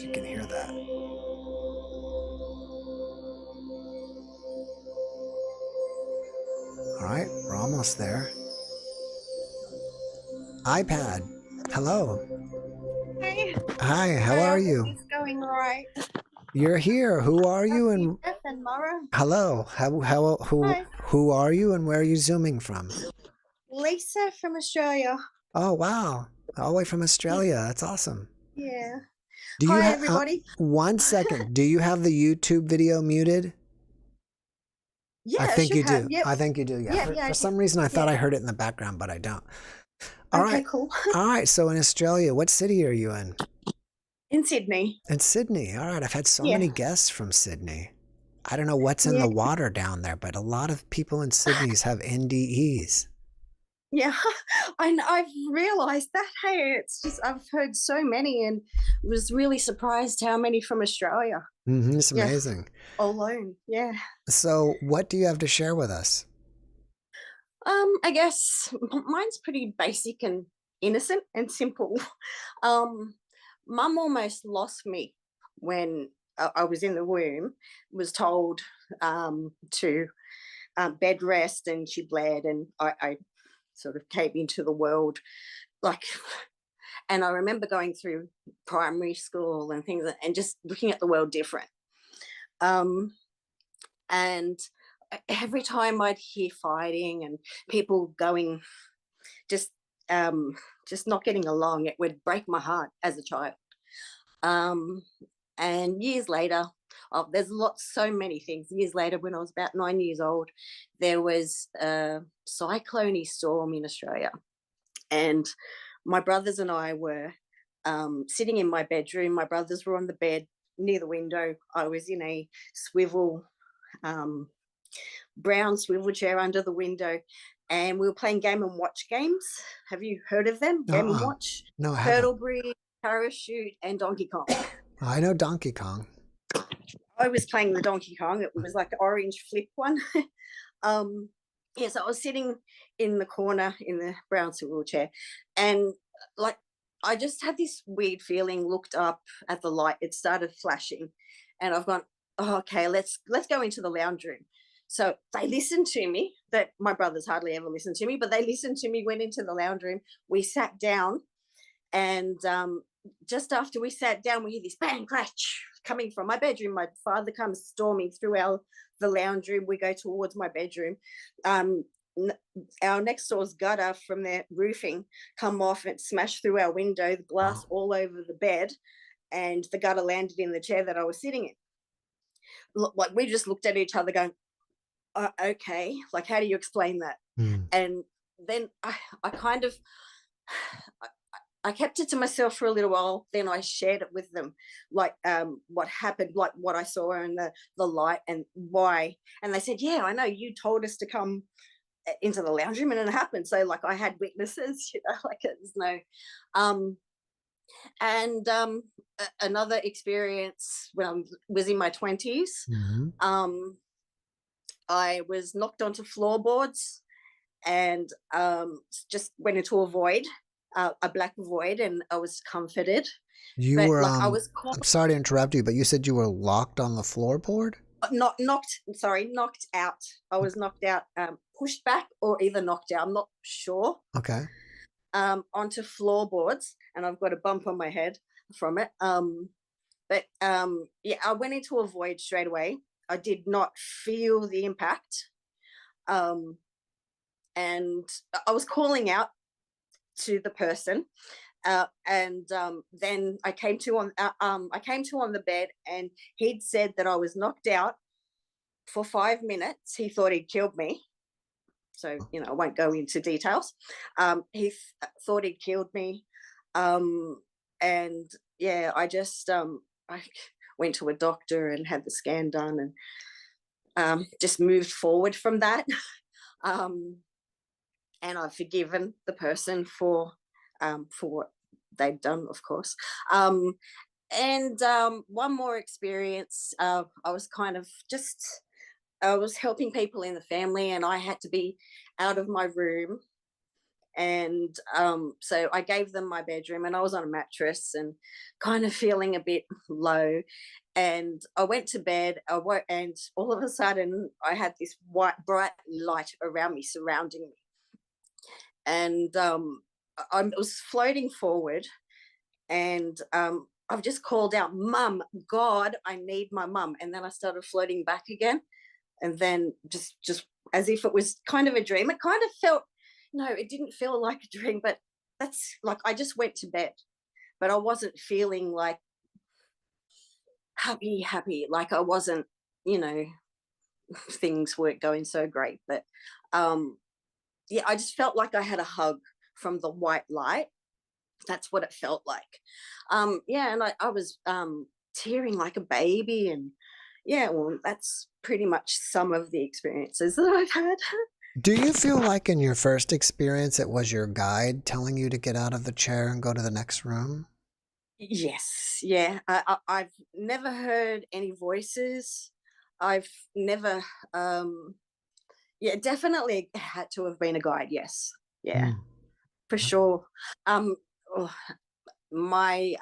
if you can hear that. All right, we're almost there. iPad, hello. Hey. Hi, how are you? It's going all right. You're here. Who are you? And Jeff and Mara. hello. Who are you and where are you zooming from? Lisa from Australia. Oh, wow. All the way from Australia. That's awesome. Yeah. Do you Hi, have everybody. 1 second? Do you have the YouTube video muted? Yeah, I think you do. Yep. I think you do. Yeah. For some reason, I thought I heard it in the background, but I don't. All right. Cool. All right. So in Australia, what city are you in? In Sydney. In Sydney. All right. I've had so many guests from Sydney. I don't know what's in the water down there, but a lot of people in Sydney's have NDEs. Yeah, I've realized that. Hey, it's just I've heard so many and was really surprised how many from Australia. It's amazing. Alone, yeah. So what do you have to share with us? I guess mine's pretty basic and innocent and simple. Mum almost lost me when I was in the womb, was told to bed rest, and she bled, and I sort of came into the world and I remember going through primary school and things and just looking at the world different. And every time I'd hear fighting and people going just not getting along, it would break my heart as a child. And years later, there's so many things. Years later, when I was about 9 years old, there was a cyclone storm in Australia. And my brothers and I were sitting in my bedroom. My brothers were on the bed near the window. I was in a brown swivel chair under the window. And we were playing Game and Watch games. Have you heard of them? Game and Watch? No, I haven't. Turtle Bridge, Parachute, and Donkey Kong. I know Donkey Kong. I was playing the Donkey Kong. It was like the orange flip one. So I was sitting in the corner in the brown swivel chair, and I just had this weird feeling. Looked up at the light. It started flashing, and I've gone, oh, okay, let's go into the lounge room. So they listened to me. That my brothers hardly ever listened to me, but they listened to me. Went into the lounge room. We sat down, and just after we sat down, we hear this bang crash coming from my bedroom. My father comes storming through the lounge room. We go towards my bedroom. Our next door's gutter from their roofing come off and smashed through our window, the glass all over the bed, and the gutter landed in the chair that I was sitting in. We just looked at each other going, okay, how do you explain that? And then I kind of I kept it to myself for a little while. Then I shared it with them, what happened, what I saw in the light and why. And they said, yeah, I know, you told us to come into the lounge room and it happened. So I had witnesses, it's no. Another experience when I was in my 20s, I was knocked onto floorboards and just went into a void. A black void, and I was comforted. You were I'm sorry to interrupt you, but you said you were locked on the floorboard? Knocked out. I was knocked out, pushed back or either knocked out. I'm not sure. Okay. Onto floorboards, and I've got a bump on my head from it. I went into a void straight away. I did not feel the impact. And I was calling out to the person, then I came to on the bed, and he'd said that I was knocked out for 5 minutes. He thought he'd killed me, so I won't go into details. He thought he'd killed me, and I just I went to a doctor and had the scan done, and just moved forward from that. And I've forgiven the person for what they've done, of course. One more experience, I was I was helping people in the family, and I had to be out of my room And so I gave them my bedroom, and I was on a mattress and kind of feeling a bit low. And I went to bed, and all of a sudden I had this white, bright light around me, surrounding me. And I was floating forward, and I've just called out, "Mum, God, I need my mum." And then I started floating back again. And then just as if it was kind of a dream. It kind of felt, no, it didn't feel like a dream, but that's like, I just went to bed, but I wasn't feeling like happy. Like I wasn't, things weren't going so great. But yeah, I just felt like I had a hug from the white light. That's what it felt like. Yeah, and I was tearing like a baby. And yeah, well, that's pretty much some of the experiences that I've had. Do you feel like in your first experience it was your guide telling you to get out of the chair and go to the next room? Yes, yeah. I've never heard any voices. I've never, yeah, definitely had to have been a guide. Yes, yeah, for sure. Oh, my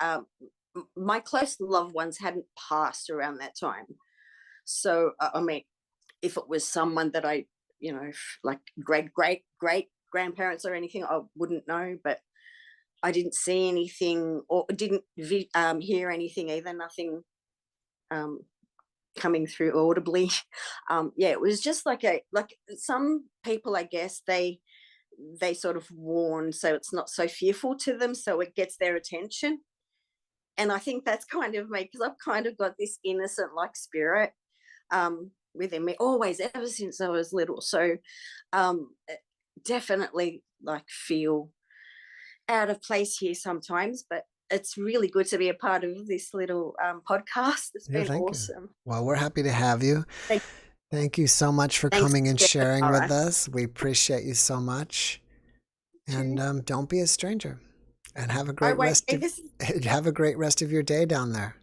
close loved ones hadn't passed around that time. So, I mean, if it was someone that I, like great grandparents or anything, I wouldn't know, but I didn't see anything or didn't hear anything either, nothing coming through audibly. Yeah, it was just like some people, I guess, they sort of warn, so it's not so fearful to them, so it gets their attention. And I think that's kind of me, because I've kind of got this innocent like spirit within me always, ever since I was little. So definitely like feel out of place here sometimes, but it's really good to be a part of this little podcast. It's been awesome. Well, we're happy to have you. Thank you so much for coming and sharing with us. We appreciate you so much. And don't be a stranger. And have a great have a great rest of your day down there.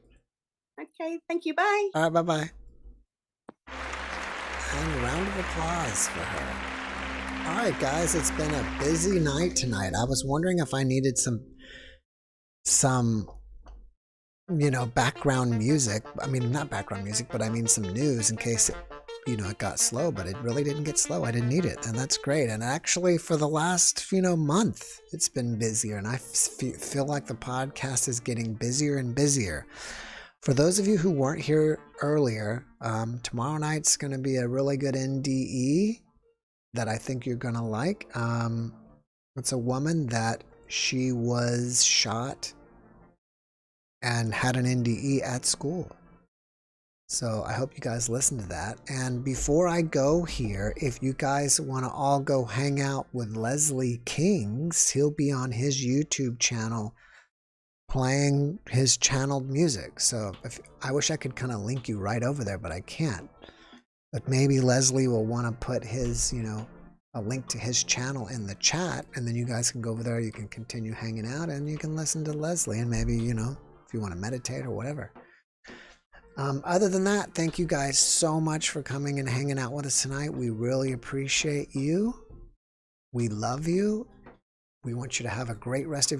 Okay, thank you. Bye. All right, bye-bye. And a round of applause for her. All right, guys, it's been a busy night tonight. I was wondering if I needed some background music. I mean, not background music, but I mean some news in case it got slow, but it really didn't get slow. I didn't need it, and that's great. And actually, for the last, month, it's been busier, and I feel like the podcast is getting busier and busier. For those of you who weren't here earlier, tomorrow night's going to be a really good NDE that I think you're going to like. It's a woman that she was shot and had an NDE at school. So I hope you guys listen to that. And before I go here, if you guys want to all go hang out with Leslie Kings, he'll be on his YouTube channel playing his channeled music. So I wish I could kind of link you right over there, but I can't. But maybe Leslie will want to put his, a link to his channel in the chat, and then you guys can go over there, you can continue hanging out, and you can listen to Leslie, and maybe, if you want to meditate or whatever. Other than that, thank you guys so much for coming and hanging out with us tonight. We really appreciate you. We love you. We want you to have a great rest of your